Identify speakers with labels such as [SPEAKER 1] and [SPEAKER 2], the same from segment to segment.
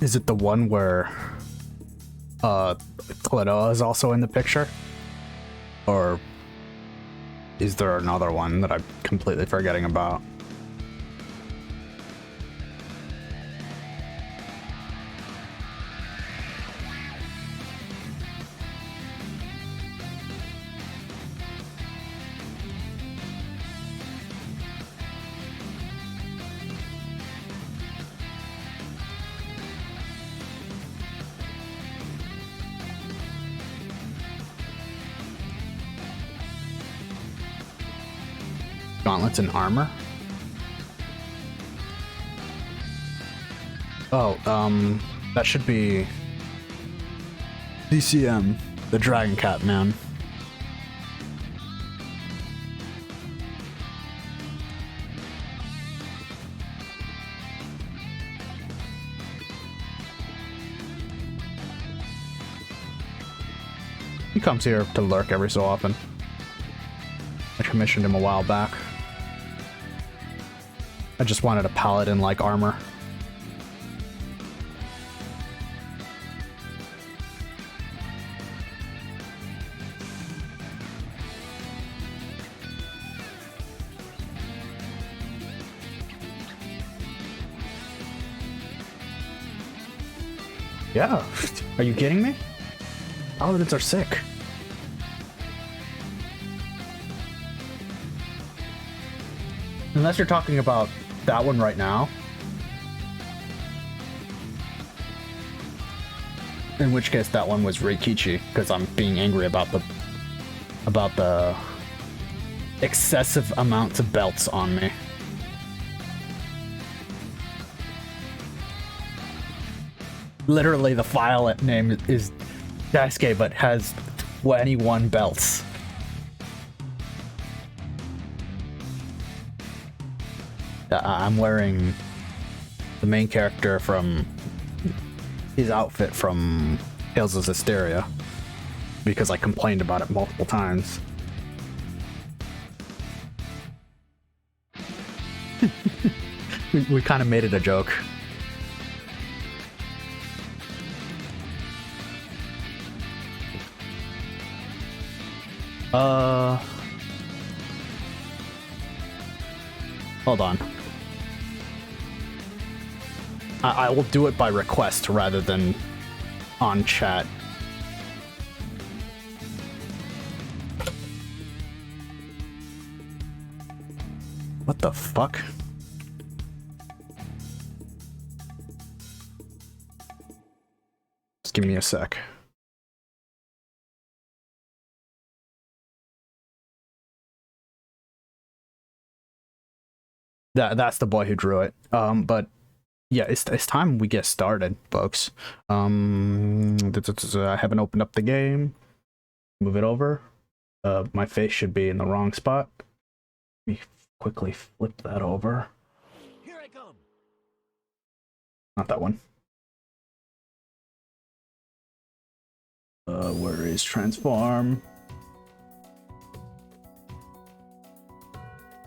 [SPEAKER 1] Is it the one where Clodoa is also in the picture? Or is there another one that I'm completely forgetting about? Gauntlets and armor? Oh, that should be DCM, the Dragon Cat man. He comes here to lurk every so often. I commissioned him a while back. I just wanted a paladin-like armor. Yeah. Are you kidding me? Paladins are sick. Unless you're talking about that one right now. In which case that one was Reikichi, because I'm being angry about the excessive amounts of belts on me. Literally the file name is Daisuke, but has 21 belts. I'm wearing the main character from his outfit from Tales of Zestiria because I complained about it multiple times. we kind of made it a joke. Hold on. I will do it by request rather than on chat. What the fuck? Just give me a sec. That's the boy who drew it. But yeah, it's time we get started, folks. I haven't opened up the game. Move it over. My face should be in the wrong spot. Let me quickly flip that over.
[SPEAKER 2] Here I come.
[SPEAKER 1] Not that one. Where is transform?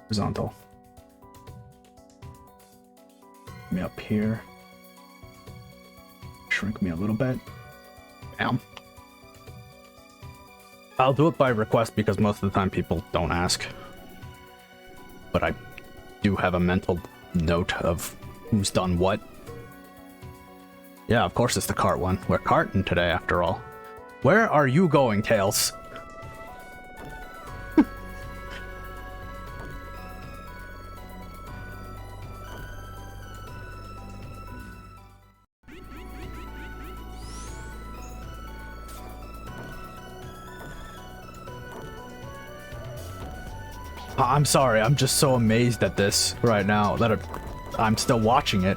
[SPEAKER 1] Horizontal. Me up here. Shrink me a little bit. Bam. I'll do it by request because most of the time people don't ask. But I do have a mental note of who's done what. Yeah, of course it's the cart one. We're karting today after all. Where are you going, Tails? I'm sorry, I'm just so amazed at this right now that I'm still watching it.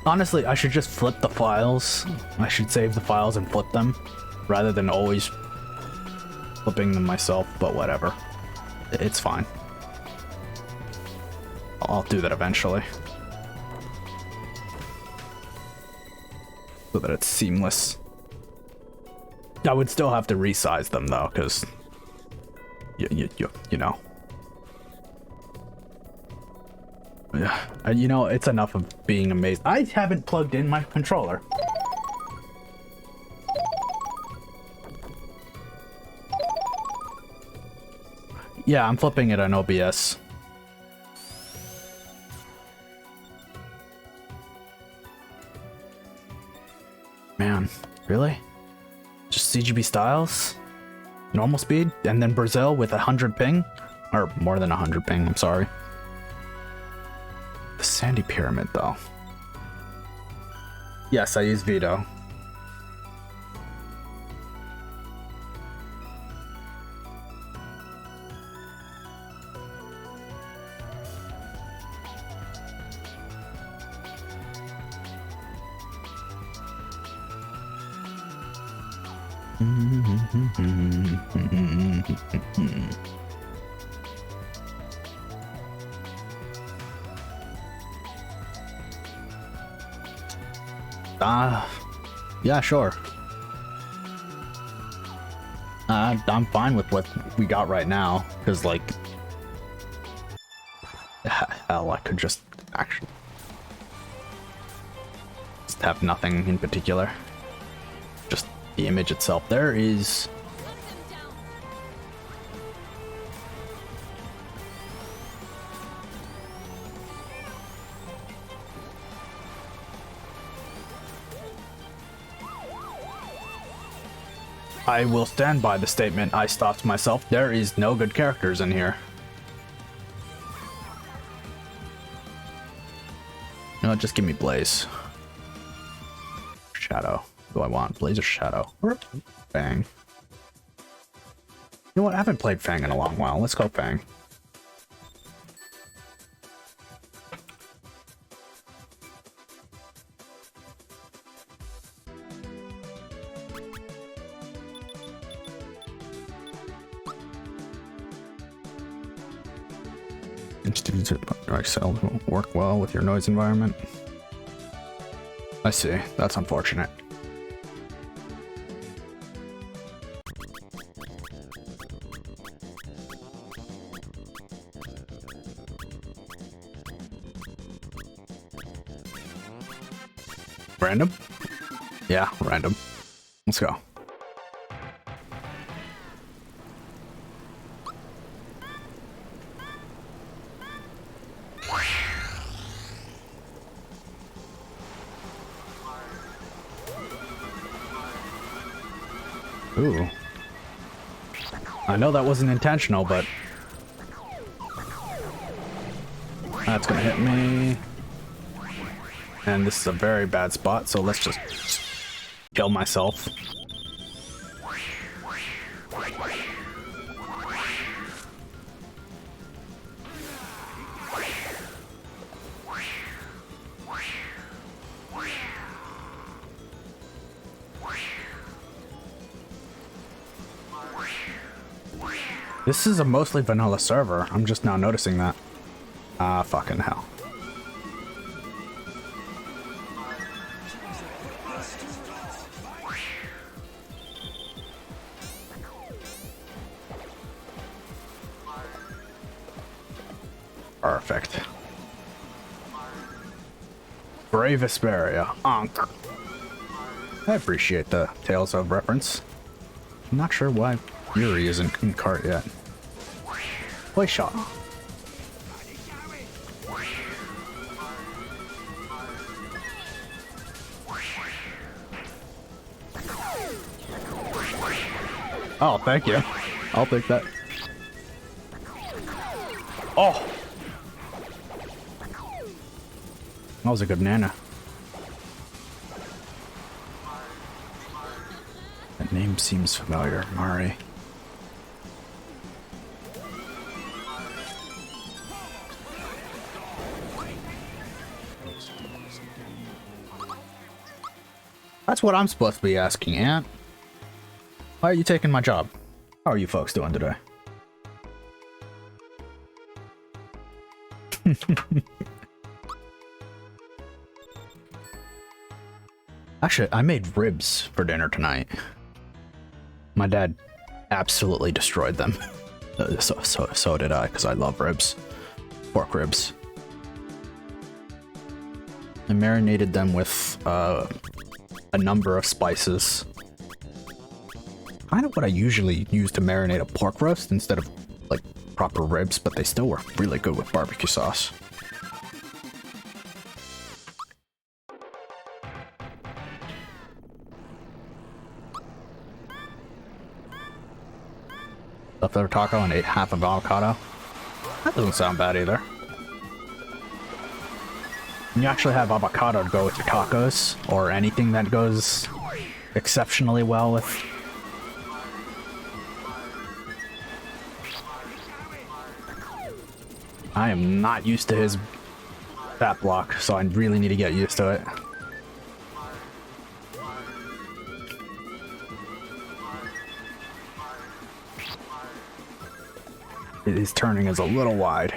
[SPEAKER 1] Honestly, I should just flip the files. I should save the files and flip them, rather than always flipping them myself, but whatever. It's fine. I'll do that eventually. So that it's seamless. I would still have to resize them though, because you know. Yeah, you know, it's enough of being amazed. I haven't plugged in my controller. Yeah, I'm flipping it on OBS. Man, really? Just CGB styles? Normal speed? And then Brazil with 100 ping? Or more than 100 ping, I'm sorry. The Sandy Pyramid, though. Yes, I use Veto. Yeah, sure. I'm fine with what we got right now, because, like, hell, I could just actually just have nothing in particular. Just the image itself. There is... I will stand by the statement I stopped myself. There is no good characters in here. No, just give me Blaze. Shadow. What do I want? Blaze or Shadow? Or Fang? You know what? I haven't played Fang in a long while. Let's go Fang. Cells won't work well with your noise environment. I see. That's unfortunate. Random? Yeah, random. Let's go. Ooh. I know that wasn't intentional, but that's gonna hit me. And this is a very bad spot, so let's just kill myself. This is a mostly vanilla server. I'm just now noticing that. Ah, fucking hell. Perfect. Brave Asperia. Onk. I appreciate the Tales of reference. I'm not sure why Yuri isn't in kart yet. Play shot. Oh, thank you. I'll take that. Oh! That was a good nana. That name seems familiar, Mari. That's what I'm supposed to be asking, Ant. Why are you taking my job? How are you folks doing today? Actually, I made ribs for dinner tonight. My dad absolutely destroyed them. So did I, because I love ribs. Pork ribs. I marinated them with a number of spices. Kind of what I usually use to marinate a pork roast instead of like proper ribs, but they still were really good with barbecue sauce. Leftover taco and ate half of avocado. That doesn't sound bad either. When you actually have avocado to go with your tacos, or anything that goes exceptionally well with... I am not used to his fat block, so I really need to get used to it. His turning is a little wide.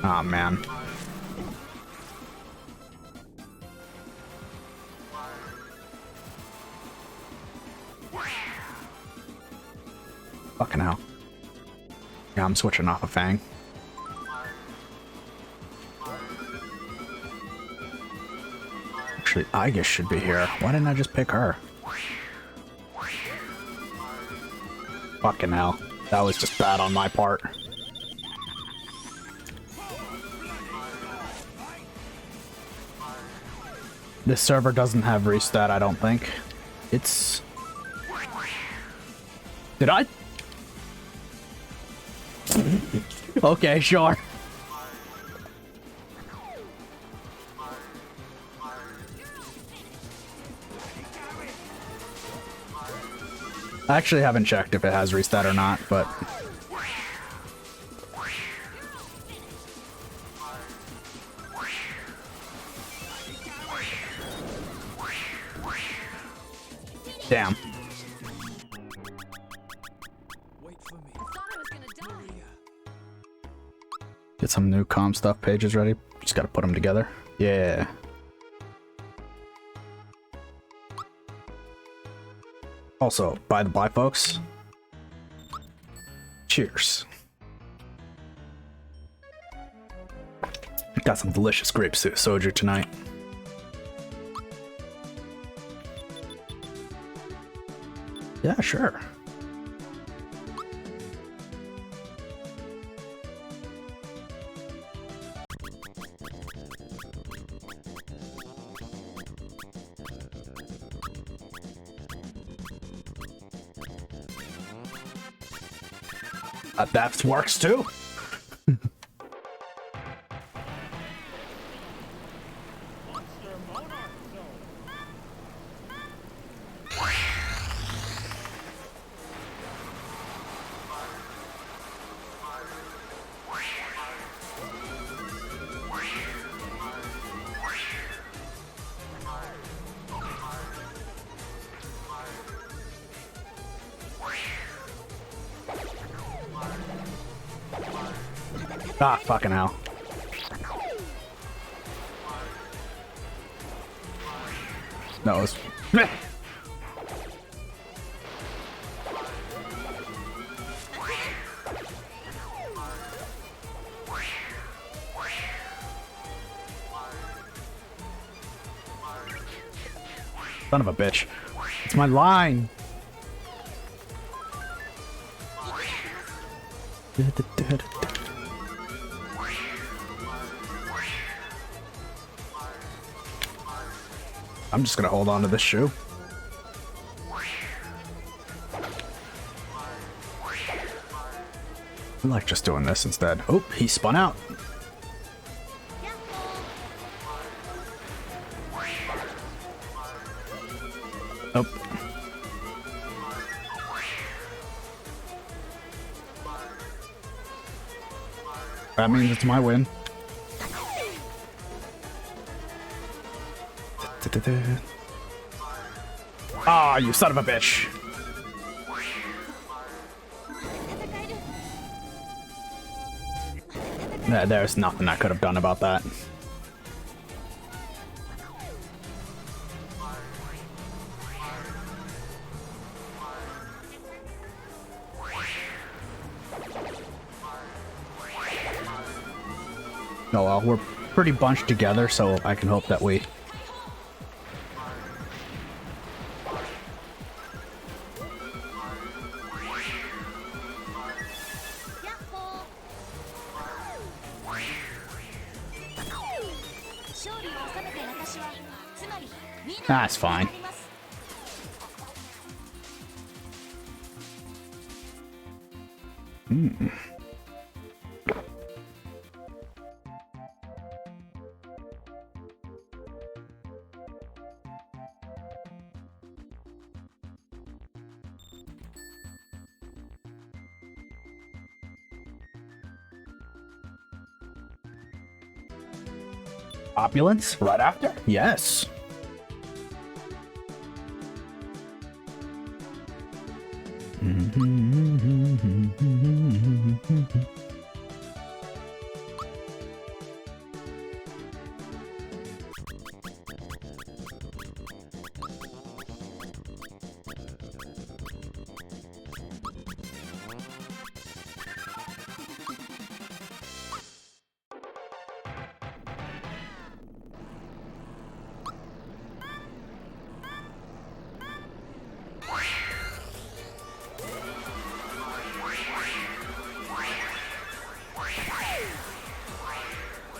[SPEAKER 1] Aw, man. Fucking hell. Yeah, I'm switching off a Fang. Actually, I guess should be here. Why didn't I just pick her? Fucking hell. That was just bad on my part. This server doesn't have reset, I don't think. It's... Did I? Okay, sure. I actually haven't checked if it has reset or not, but... Damn. Get some new comm stuff pages ready. Just gotta put them together. Yeah. Also, by the by, folks. Cheers. Got some delicious grape soju tonight. Yeah, sure. That works too. Ah, fucking hell. That was... Son of a bitch. It's my line. I'm just gonna hold on to this shoe. I like just doing this instead. Oh, he spun out. Nope. That means it's my win. Ah, you son of a bitch. There's nothing I could have done about that. Oh well, we're pretty bunched together, so I can hope that we... That's fine. Opulence right after? Yes.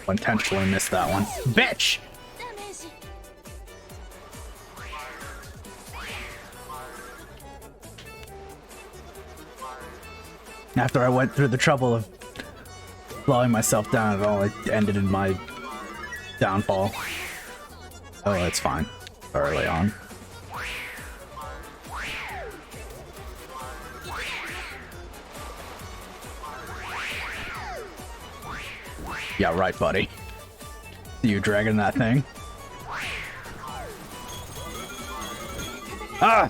[SPEAKER 1] Intentionally missed that one. Bitch! After I went through the trouble of slowing myself down, it all ended in my downfall. Oh, it's fine. Early on. Yeah, right, buddy. See you dragging that thing. Ah!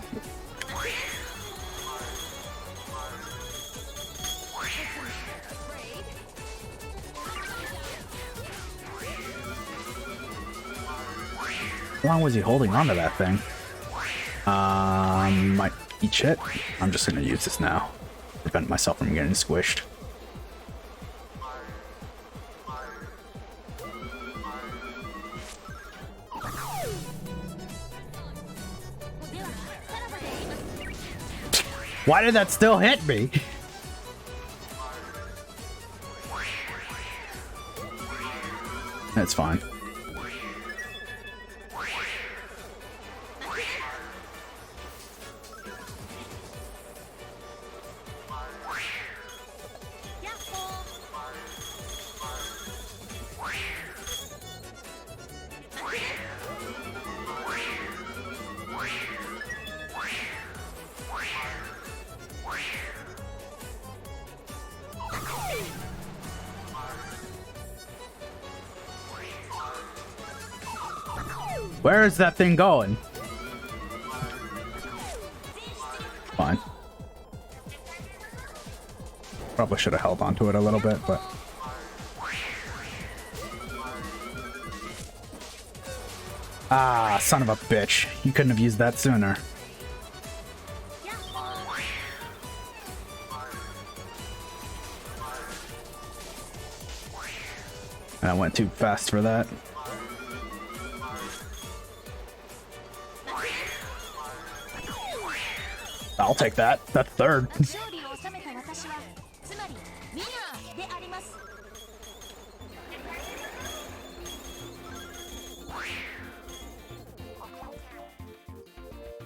[SPEAKER 1] How long was he holding onto that thing? Might eat shit. I'm just gonna use this now. Prevent myself from getting squished. Why did that still hit me? That's fine. Where is that thing going? Fine. Probably should have held onto it a little bit, but... Ah, son of a bitch. You couldn't have used that sooner. I went too fast for that. I'll take that. That's third.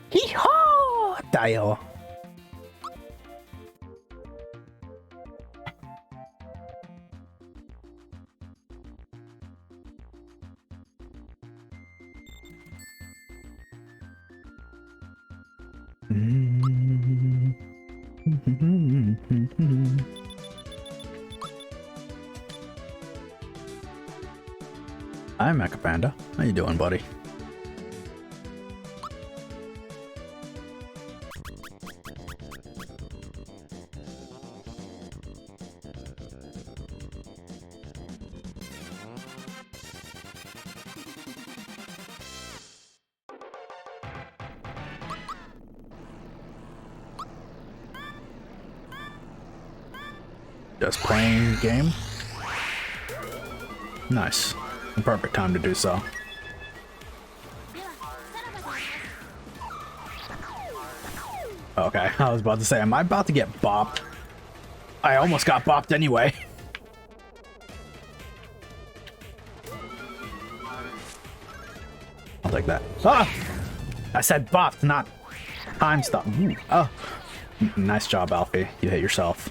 [SPEAKER 1] Hee-haw! Dial. Hi, Mecha Panda. How you doing, buddy? Just playing game. Nice. The perfect time to do so. Okay, I was about to say, am I about to get bopped? I almost got bopped anyway. I'll take that. Ah! I said bopped, not time stop. Ooh. Oh. Nice job, Alfie. You hit yourself.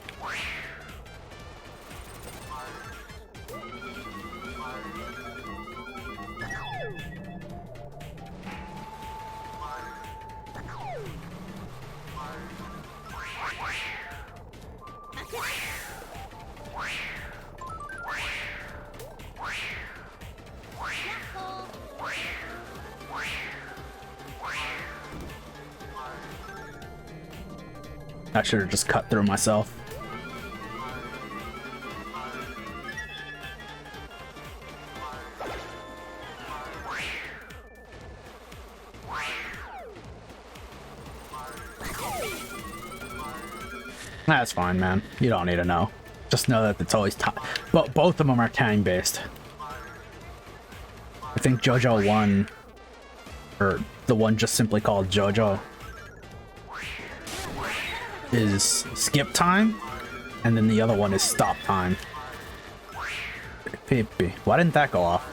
[SPEAKER 1] I should have just cut through myself. That's fine, man. You don't need to know. Just know that it's always but both of them are Tang based. I think JoJo 1, or the one just simply called JoJo, is skip time, and then the other one is stop time. Peepee. Why didn't that go off?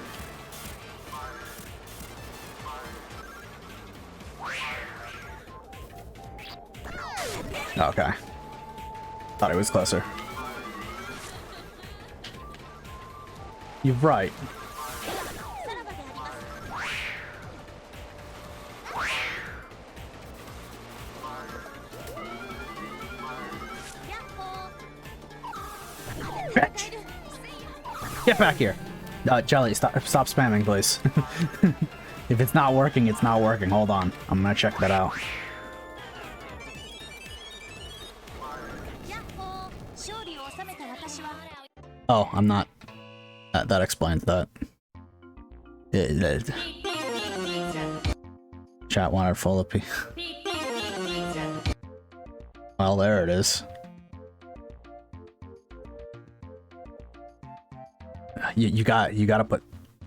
[SPEAKER 1] Okay. Thought it was closer. You're right. Get back here. Jelly, stop spamming, please. If it's not working, it's not working. Hold on. I'm gonna check that out. Oh, I'm not. That explains that. Chat wanted full of Well, there it is. You gotta put,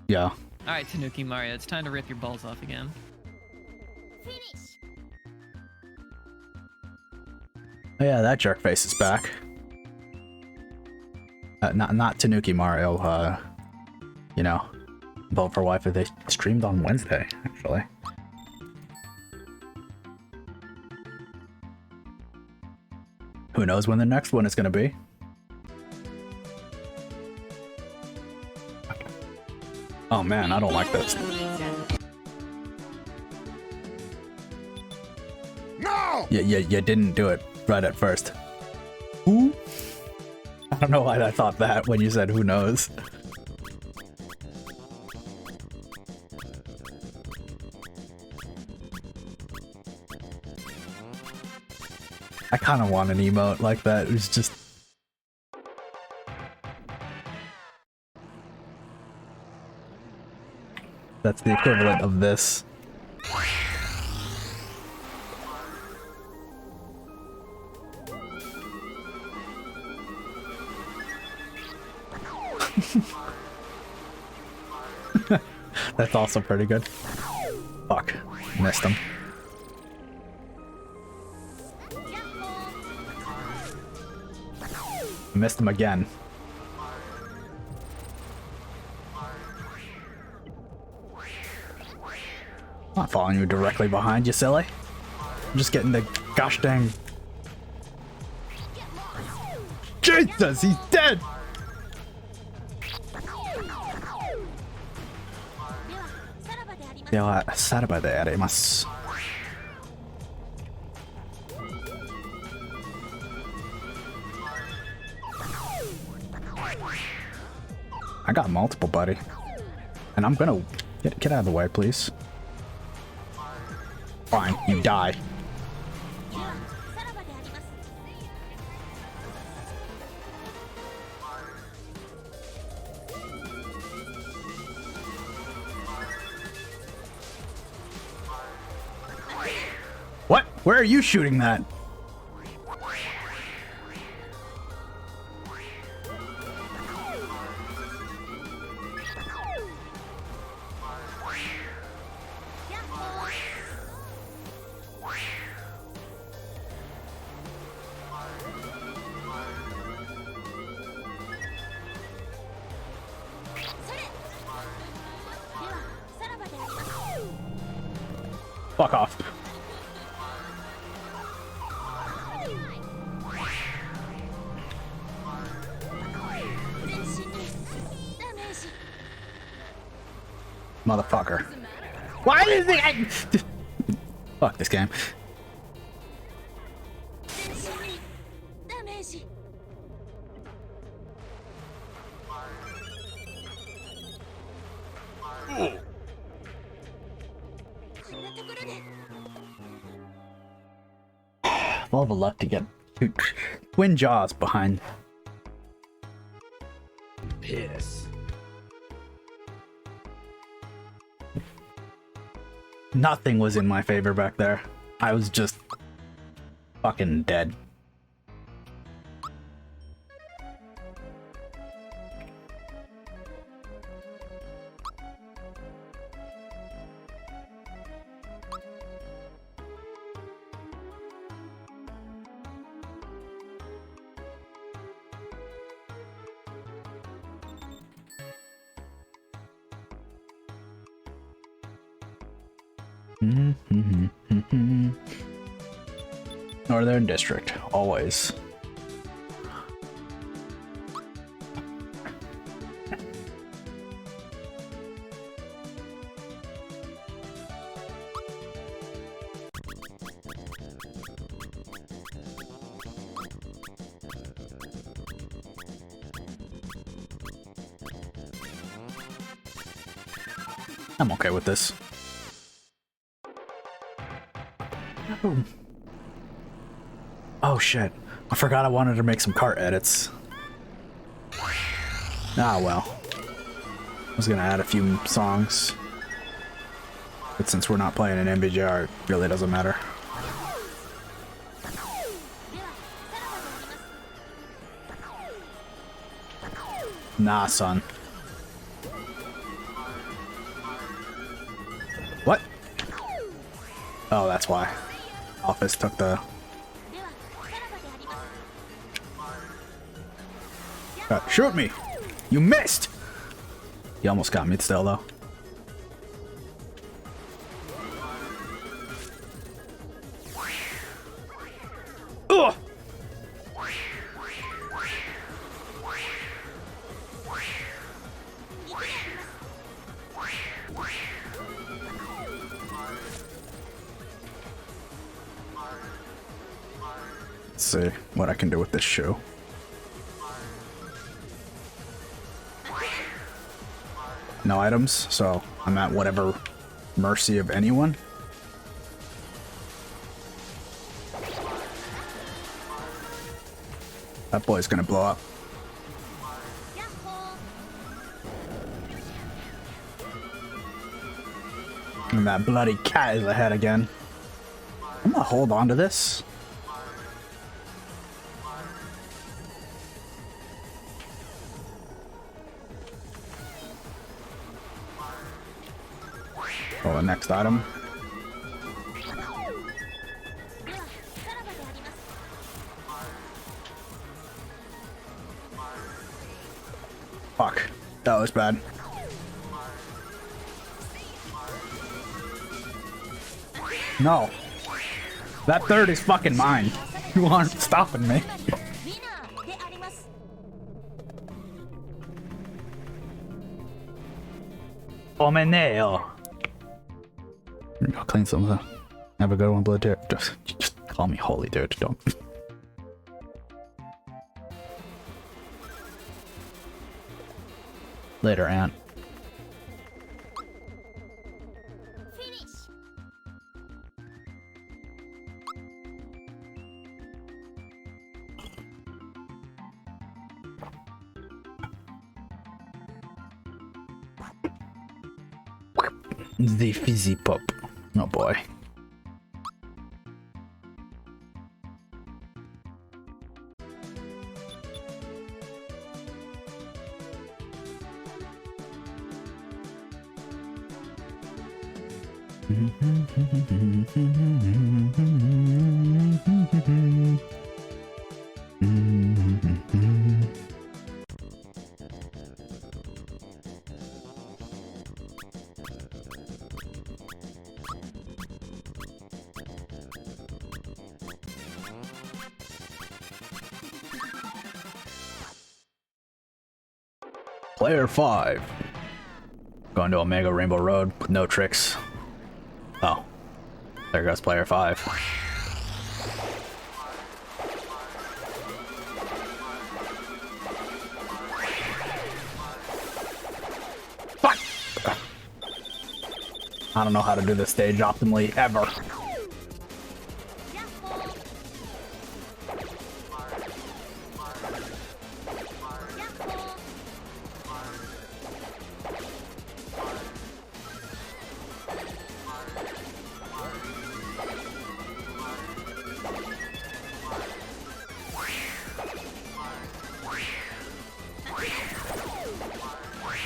[SPEAKER 1] yeah.
[SPEAKER 2] All right, Tanuki Mario, it's time to rip your balls off again.
[SPEAKER 1] Oh yeah, that jerk face is back. Not Tanuki Mario. You know, Vote for Wife. They streamed on Wednesday, actually. Who knows when the next one is gonna be? Oh man, I don't like this. No! You didn't do it right at first. Who? I don't know why I thought that when you said who knows. I kind of want an emote like that. It was just... That's the equivalent of this. That's also pretty good. Fuck. Missed him. Missed him again. I'm not following you directly behind you, silly. I'm just getting the gosh dang... Jesus, he's dead! Yeah, saraba de arimasu. I got multiple, buddy. And I'm gonna... Get out of the way, please. Fine, you die. What? Where are you shooting that? Fuck off. Motherfucker. Why is it? Fuck this game. All the luck to get two twin jaws behind.
[SPEAKER 3] Piss.
[SPEAKER 1] Nothing was in my favor back there. I was just fucking dead. Northern District, always. I'm okay with this. Oh shit. I forgot I wanted to make some kart edits. Ah well. I was gonna add a few songs. But since we're not playing an MBJR, it really doesn't matter. Nah, son. What? Oh, that's why. Office took the... shoot me! You missed! You almost got me still, though. Ugh! Let's see what I can do with this shoe. No items, so I'm at whatever mercy of anyone. That boy's gonna blow up. And that bloody cat is ahead again. I'm gonna hold on to this. Oh, the next item. Fuck. That was bad. No. That third is fucking mine. You aren't stopping me. Omeneo. I'll clean some of that. Have a good one, Blood Deer. Just call me Holy, dude. Don't. Later, Aunt. The fizzy pop. Oh boy. Player 5. Going to Omega Rainbow Road with no tricks. Oh. There goes player 5. Fuck! I don't know how to do this stage optimally ever.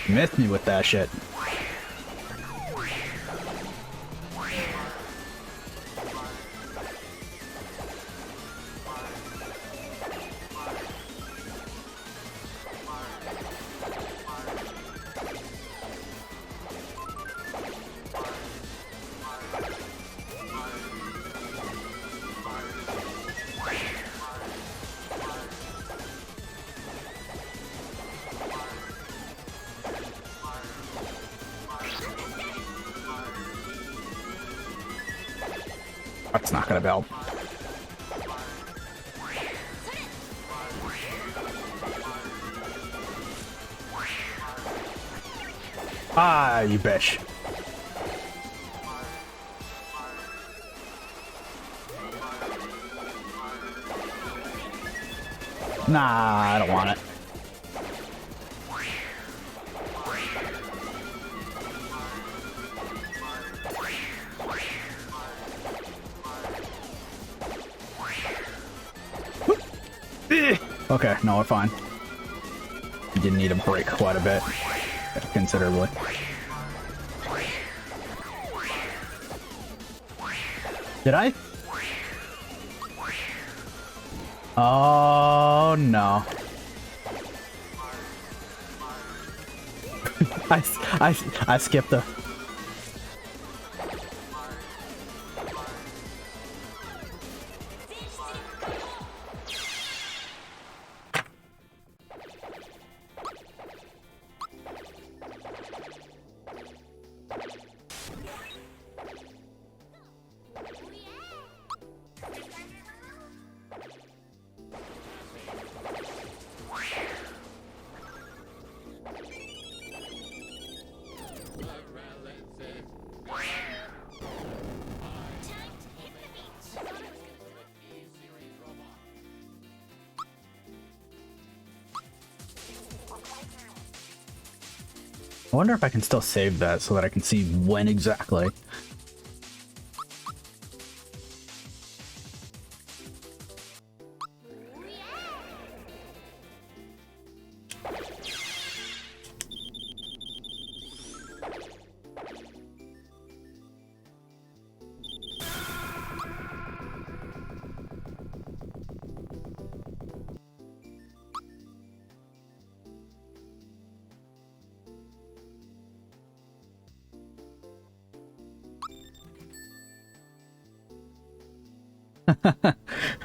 [SPEAKER 1] Missed me with that shit. That's not gonna help. Ah, you bitch. Nah, I don't want it. Okay, no, we're fine. You didn't need a break quite a bit. Considerably. Did I? Oh, no. I skipped the... I wonder if I can still save that so that I can see when exactly.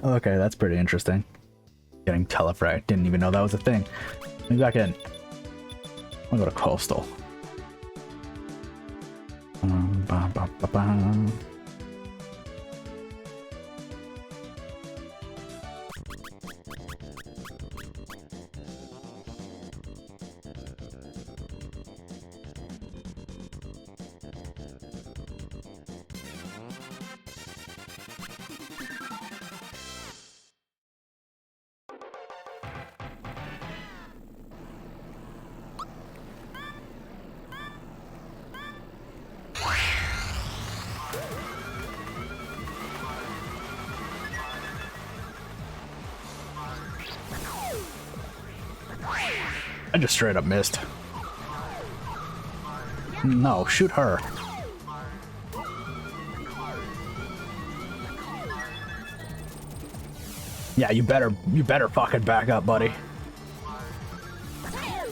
[SPEAKER 1] Okay, that's pretty interesting. Getting telefract. Didn't even know that was a thing. Let me back in. I'll go to Coastal. Ba, ba, ba, ba. I just straight up missed. No, shoot her. Yeah, you better fucking back up, buddy.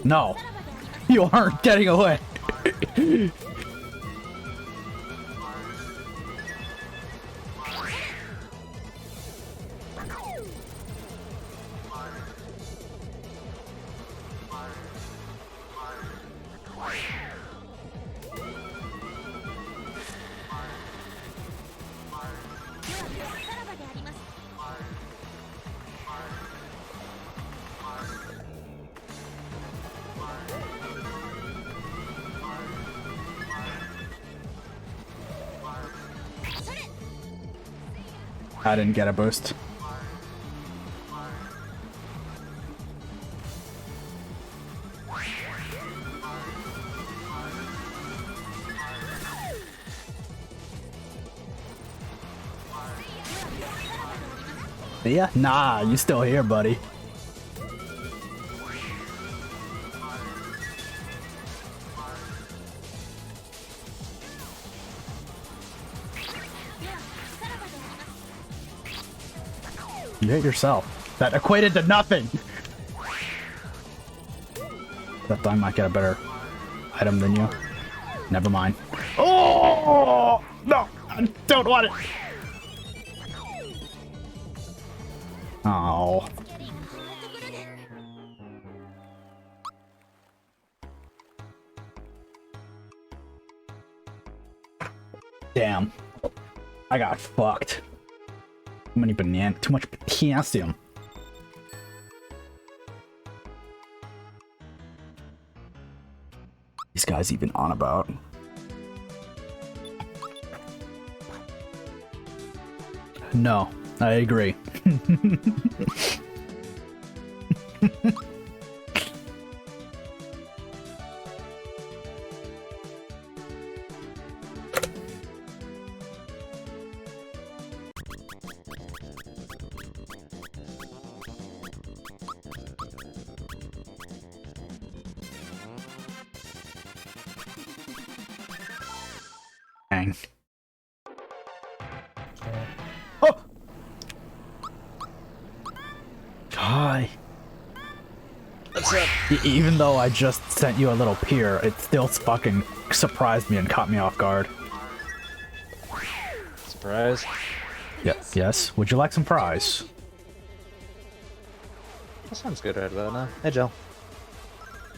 [SPEAKER 1] No, you aren't getting away. I didn't get a boost. Yeah? Nah, you still here, buddy. You hit yourself. That equated to nothing! That time I might get a better item than you. Never mind. Oh! No! I don't want it! Oh. Damn. I got fucked. Too many banana, too much potassium. These guys even on about. No, I agree. Dang. Oh! Hi.
[SPEAKER 3] What's up?
[SPEAKER 1] Even though I just sent you a little peer, it still fucking surprised me and caught me off guard.
[SPEAKER 3] Surprise?
[SPEAKER 1] Yes. Would you like some fries?
[SPEAKER 3] That sounds good right about now. Hey, Joe.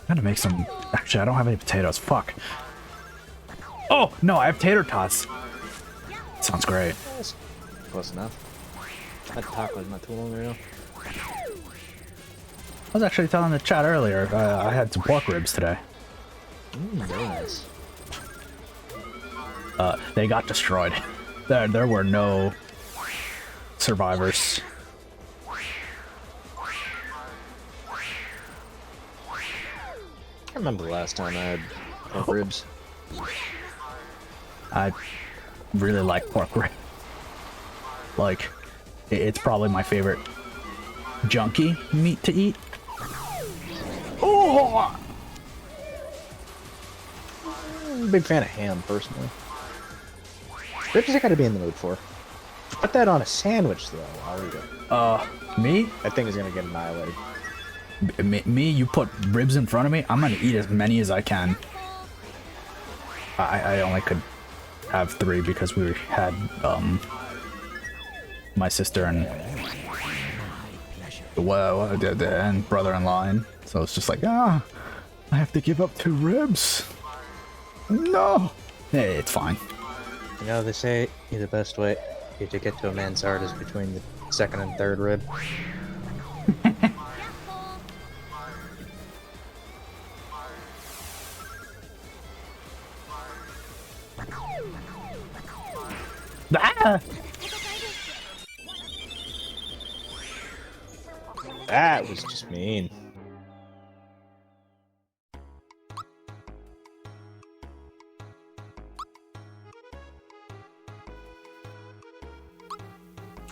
[SPEAKER 1] Gotta make some. Actually, I don't have any potatoes. Fuck. Oh no, I have tater tots. Sounds great.
[SPEAKER 3] Close enough. That taco's not too long ago.
[SPEAKER 1] I was actually telling the chat earlier. I had some pork ribs today.
[SPEAKER 3] Very nice.
[SPEAKER 1] They got destroyed. There were no survivors.
[SPEAKER 3] I remember the last time I had pork ribs.
[SPEAKER 1] I really like pork rib. Like, it's probably my favorite junky meat to eat. Oh!
[SPEAKER 3] I'm a big fan of ham, personally. Ribs I gotta be in the mood for. Put that on a sandwich, though. I'll eat it.
[SPEAKER 1] Me?
[SPEAKER 3] That thing is gonna get annihilated.
[SPEAKER 1] Me, you put ribs in front of me, I'm gonna eat as many as I can. I only could have 3 because we had, my sister and and brother-in-law in. So it's just like, I have to give up 2 ribs. No. Hey, it's fine.
[SPEAKER 3] You know, they say the best way to get to a man's heart is between the second and third rib.
[SPEAKER 1] Ah!
[SPEAKER 3] That was just mean.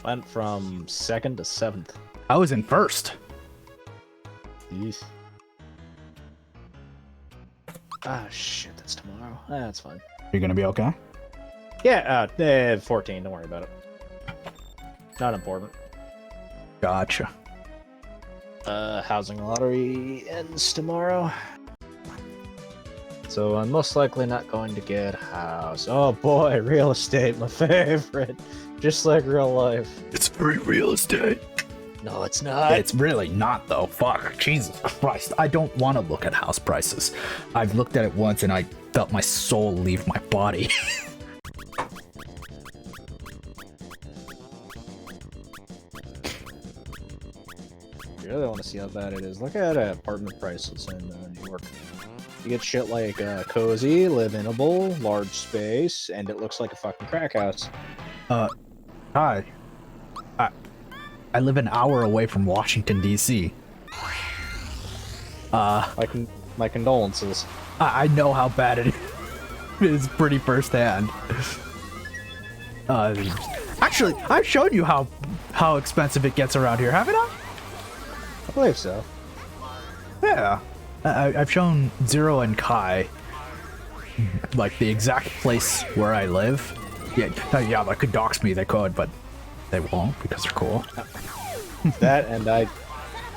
[SPEAKER 3] Went from 2nd to 7th.
[SPEAKER 1] I was in first.
[SPEAKER 3] Yeesh. Ah, shit, that's tomorrow. That's fine.
[SPEAKER 1] You're gonna be okay?
[SPEAKER 3] Yeah, 14, don't worry about it. Not important.
[SPEAKER 1] Gotcha.
[SPEAKER 3] Housing lottery ends tomorrow. So I'm most likely not going to get a house. Oh boy, real estate, my favorite. Just like real life.
[SPEAKER 1] It's free real estate.
[SPEAKER 3] No, it's not.
[SPEAKER 1] It's really not, though. Fuck. Jesus Christ. I don't want to look at house prices. I've looked at it once and I felt my soul leave my body.
[SPEAKER 3] You really want to see how bad it is. Look at apartment prices in New York. You get shit like cozy, live-inable, large space, and it looks like a fucking crack house.
[SPEAKER 1] Hi. I live an hour away from Washington, D.C.
[SPEAKER 3] My condolences.
[SPEAKER 1] I know how bad it is pretty firsthand. Actually, I've shown you how expensive it gets around here, haven't I?
[SPEAKER 3] I believe so.
[SPEAKER 1] Yeah. I've shown Zero and Kai, like, the exact place where I live. Yeah, they could dox me, they could, but they won't because they're cool.
[SPEAKER 3] That, and I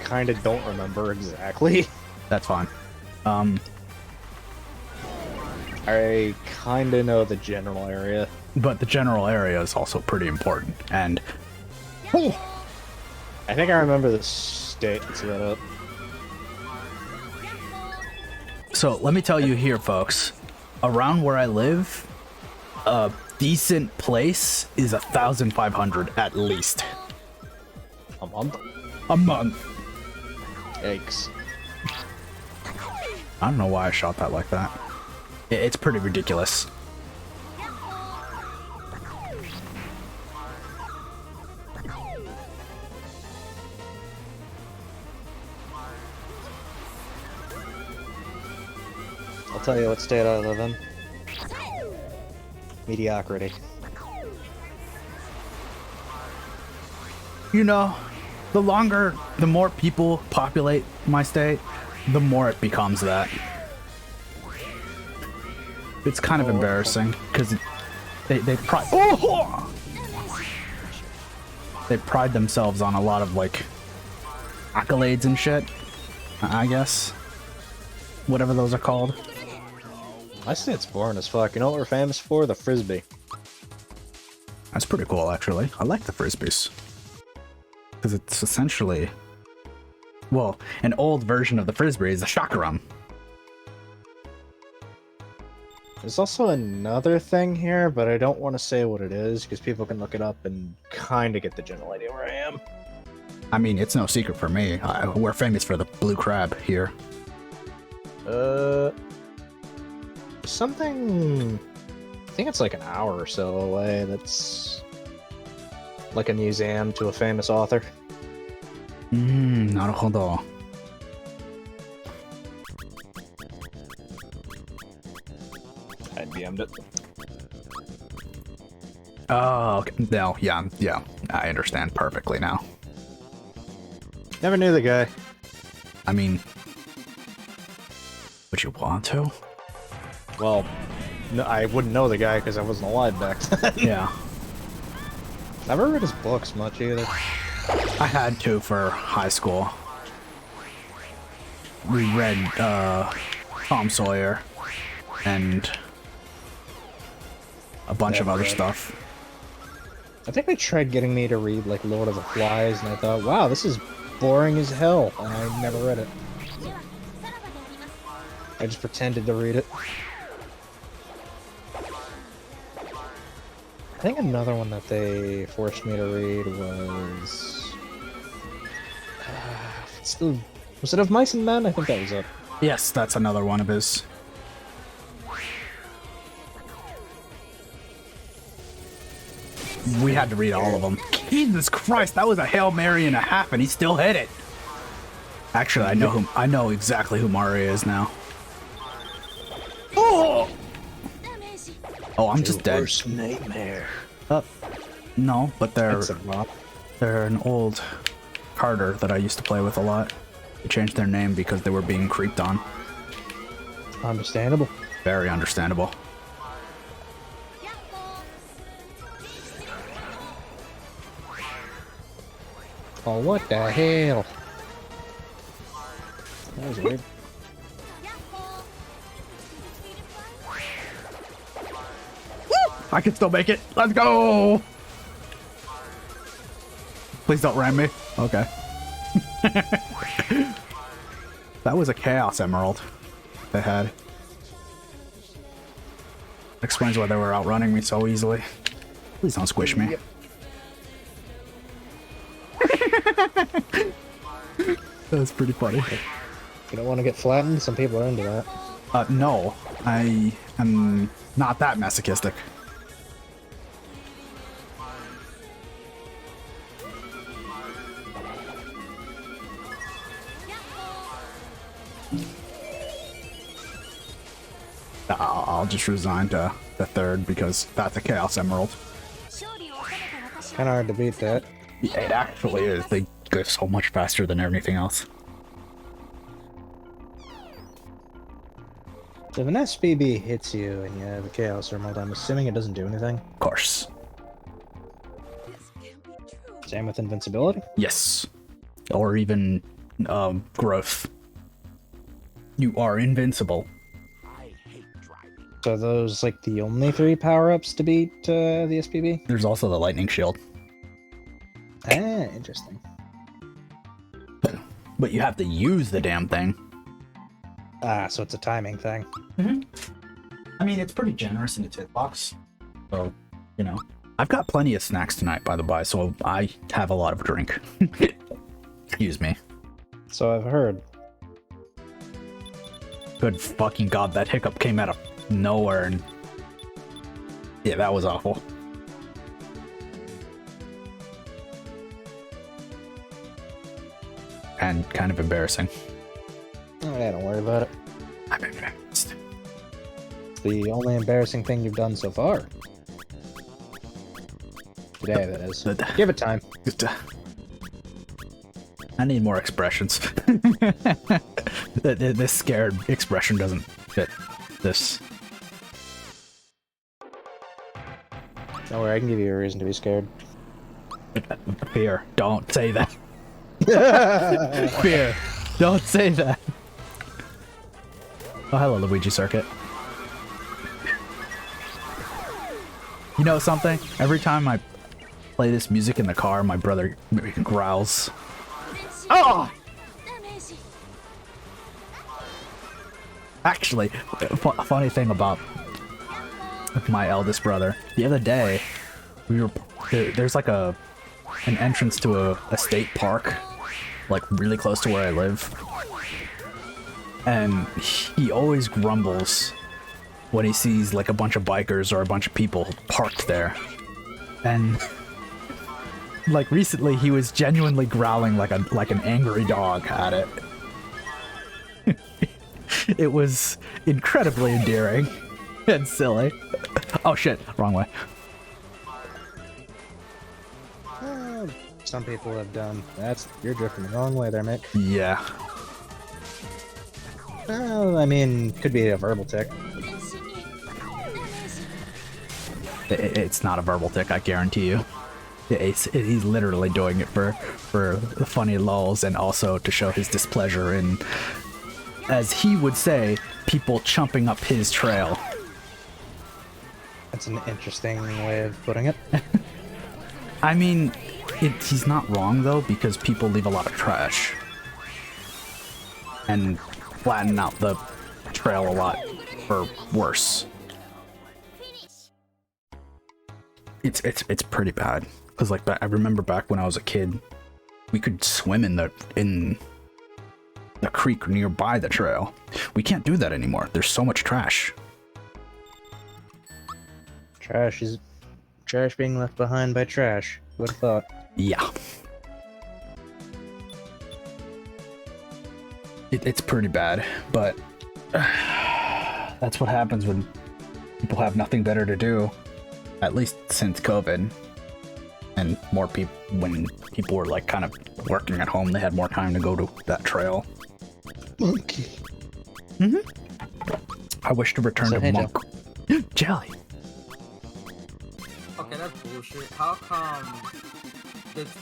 [SPEAKER 3] kind of don't remember exactly.
[SPEAKER 1] That's fine.
[SPEAKER 3] I kind of know the general area.
[SPEAKER 1] But the general area is also pretty important, and...
[SPEAKER 3] I think I remember the state that's lit up.
[SPEAKER 1] So, let me tell you here, folks. Around where I live, a decent place is 1,500 at least.
[SPEAKER 3] A month?
[SPEAKER 1] A month.
[SPEAKER 3] Yikes.
[SPEAKER 1] I don't know why I shot that like that. It's pretty ridiculous.
[SPEAKER 3] I'll tell you what state I live in. Mediocrity.
[SPEAKER 1] You know, the more people populate my state, the more it becomes that. It's kind of embarrassing, because they pride themselves on a lot of, like, accolades and shit, I guess. Whatever those are called.
[SPEAKER 3] I say it's boring as fuck. You know what we're famous for? The Frisbee.
[SPEAKER 1] That's pretty cool, actually. I like the Frisbees. Because it's essentially... Well, an old version of the Frisbee is the Shakaram.
[SPEAKER 3] There's also another thing here, but I don't want to say what it is, because people can look it up and kind of get the general idea where I am.
[SPEAKER 1] I mean, it's no secret for me. We're famous for the blue crab here.
[SPEAKER 3] Something... I think it's like an hour or so away. That's like a museum to a famous author.
[SPEAKER 1] Naruhodo.
[SPEAKER 3] I DM'd it.
[SPEAKER 1] Oh, okay. No, yeah. I understand perfectly now.
[SPEAKER 3] Never knew the guy.
[SPEAKER 1] I mean... Would you want to?
[SPEAKER 3] Well, no, I wouldn't know the guy because I wasn't alive back then.
[SPEAKER 1] Yeah.
[SPEAKER 3] Never read his books much either.
[SPEAKER 1] I had to for high school. We read Tom Sawyer and a bunch of other stuff.
[SPEAKER 3] I think they tried getting me to read like Lord of the Flies, and I thought, wow, this is boring as hell, and I never read it. I just pretended to read it. I think another one that they forced me to read was... was it Of Mice and Men? I think that was it.
[SPEAKER 1] Yes, that's another one of his. We had to read all of them. Jesus Christ, that was a Hail Mary and a half, and he still hit it. Actually, I know exactly who Mario is now. Oh! Oh, I'm just dead.
[SPEAKER 3] Worst nightmare.
[SPEAKER 1] No, but they're an old Carter that I used to play with a lot. They changed their name because they were being creeped on.
[SPEAKER 3] Understandable.
[SPEAKER 1] Very understandable.
[SPEAKER 3] Oh, what the hell? That was weird.
[SPEAKER 1] I can still make it. Let's go! Please don't ram me. Okay. That was a Chaos Emerald they had. Explains why they were outrunning me so easily. Please don't squish me. That's pretty funny.
[SPEAKER 3] You don't want to get flattened? Some people are into that.
[SPEAKER 1] No. I am not that masochistic. I'll just resign to the third because that's a Chaos Emerald.
[SPEAKER 3] Kind of hard to beat that.
[SPEAKER 1] Yeah, it actually is. They go so much faster than everything else.
[SPEAKER 3] So if an SPB hits you and you have a Chaos Emerald, I'm assuming it doesn't do anything?
[SPEAKER 1] Of course.
[SPEAKER 3] Same with invincibility?
[SPEAKER 1] Yes. Or even growth. You are invincible.
[SPEAKER 3] So are those like the only 3 power-ups to beat the SPB?
[SPEAKER 1] There's also the lightning shield.
[SPEAKER 3] Ah, interesting.
[SPEAKER 1] But you have to use the damn thing.
[SPEAKER 3] Ah, so it's a timing thing.
[SPEAKER 1] I mean, it's pretty generous in its hitbox. So, you know. I've got plenty of snacks tonight, by the by, so I have a lot of drink. Excuse me.
[SPEAKER 3] So I've heard.
[SPEAKER 1] Good fucking god, that hiccup came out of nowhere and... Yeah, that was awful. And kind of embarrassing.
[SPEAKER 3] Yeah, don't worry about it.
[SPEAKER 1] I'm embarrassed.
[SPEAKER 3] It's the only embarrassing thing you've done so far. Today, that is. Give it time.
[SPEAKER 1] I need more expressions. This scared expression doesn't fit this.
[SPEAKER 3] Don't worry, I can give you a reason to be scared.
[SPEAKER 1] Fear. Don't say that. Fear. Don't say that. Oh, hello, Luigi Circuit. You know something? Every time I play this music in the car, my brother growls. Oh! Actually, a funny thing about my eldest brother. The other day, there's like an entrance to a state park, like really close to where I live. And he always grumbles when he sees like a bunch of bikers or a bunch of people parked there. And like recently he was genuinely growling like an angry dog at it. It was incredibly endearing and silly. Oh shit, wrong way.
[SPEAKER 3] Some people have done. You're drifting the wrong way there, Mick.
[SPEAKER 1] Yeah.
[SPEAKER 3] Well, I mean, could be a verbal tick.
[SPEAKER 1] It's not a verbal tick, I guarantee you. He's literally doing it for the funny lulls and also to show his displeasure in, as he would say, people chumping up his trail.
[SPEAKER 3] That's an interesting way of putting it.
[SPEAKER 1] I mean, he's not wrong though, because people leave a lot of trash and flatten out the trail a lot for worse. It's pretty bad. Cause like I remember back when I was a kid, we could swim in the creek nearby the trail. We can't do that anymore. There's so much trash.
[SPEAKER 3] Trash being left behind by trash. Who would have thought?
[SPEAKER 1] Yeah. It's pretty bad, but that's what happens when people have nothing better to do. At least since COVID. And more people, when people were like kind of working at home, they had more time to go to that trail.
[SPEAKER 3] Monkey.
[SPEAKER 1] I wish to return to Monk. Jelly.
[SPEAKER 4] Okay, that's bullshit. How come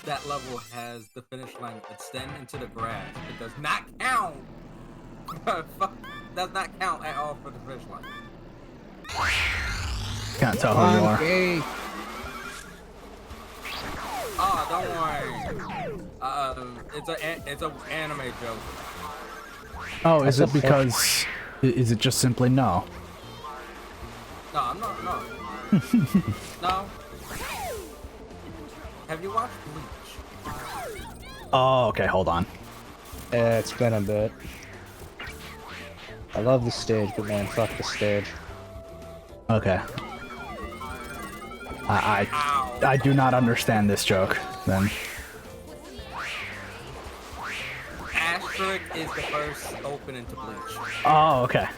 [SPEAKER 4] that level has the finish line extend into the grass? It does not count. Does not count at all for the finish line.
[SPEAKER 1] Can't tell who you are.
[SPEAKER 4] Oh, don't worry. It's an anime joke.
[SPEAKER 1] Oh, is it because? Is it just simply no?
[SPEAKER 4] No, I'm not. No. No. Have you watched Bleach?
[SPEAKER 1] Oh, okay. Hold on.
[SPEAKER 3] It's been a bit. I love the stage, but man, fuck the stage.
[SPEAKER 1] Okay. I do not understand this joke, then.
[SPEAKER 4] Asterisk is the first opening to Bleach.
[SPEAKER 1] Oh, okay.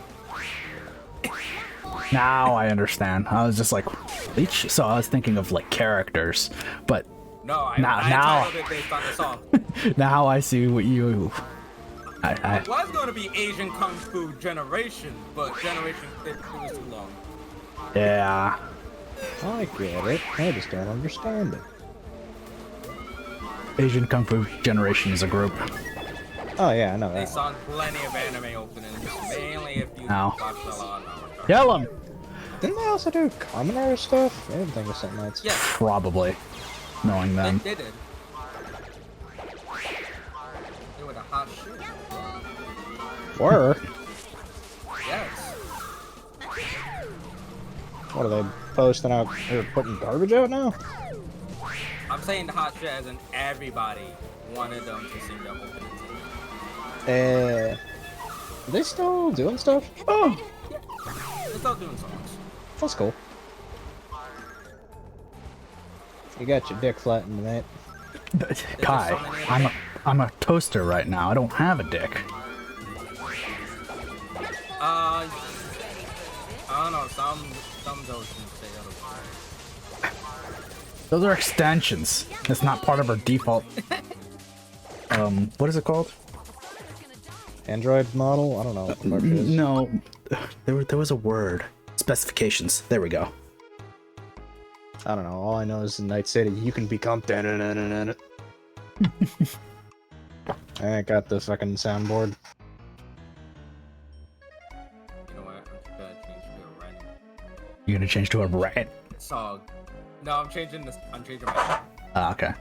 [SPEAKER 1] Now I understand. I was just like, Leech. So I was thinking of like characters, but
[SPEAKER 4] No, I
[SPEAKER 1] now
[SPEAKER 4] titled it based on the song.
[SPEAKER 1] now I see what you.
[SPEAKER 4] It was going to be Asian Kung Fu Generation, but Generation it was too long.
[SPEAKER 1] Yeah.
[SPEAKER 3] I get it. I just don't understand it.
[SPEAKER 1] Asian Kung Fu Generation is a group.
[SPEAKER 3] Oh yeah, I know
[SPEAKER 4] They
[SPEAKER 3] that.
[SPEAKER 4] sung plenty of anime openings, mainly if you
[SPEAKER 1] Ow.
[SPEAKER 4] watched a lot.
[SPEAKER 1] Kill him.
[SPEAKER 3] Didn't they also do Kamen Rider stuff? I didn't think of something else.
[SPEAKER 4] Yes,
[SPEAKER 1] Probably. Knowing them.
[SPEAKER 4] they did. They were the hot shit.
[SPEAKER 3] Or
[SPEAKER 4] Yes.
[SPEAKER 3] what are they posting out or putting garbage out now?
[SPEAKER 4] I'm saying the hot shit as in everybody wanted them to sing their opening.
[SPEAKER 3] Are they still doing stuff?
[SPEAKER 1] Oh.
[SPEAKER 4] They're still doing songs.
[SPEAKER 3] That's cool. You got your dick flattened tonight.
[SPEAKER 1] Kai, I'm a toaster right now. I don't have a dick.
[SPEAKER 4] I don't know. Some versions say otherwise.
[SPEAKER 1] Those are extensions. It's not part of our default. What is it called?
[SPEAKER 3] Android model? I don't know what the fuck it is.
[SPEAKER 1] No, there was a word. Specifications. There we go.
[SPEAKER 3] I don't know. All I know is in Night City you can become. I ain't got the fucking soundboard.
[SPEAKER 4] You know what? I'm just gonna change to a random
[SPEAKER 1] You're gonna change to a rat.
[SPEAKER 4] song. No, I'm changing this. I'm changing my.
[SPEAKER 1] Ah, okay.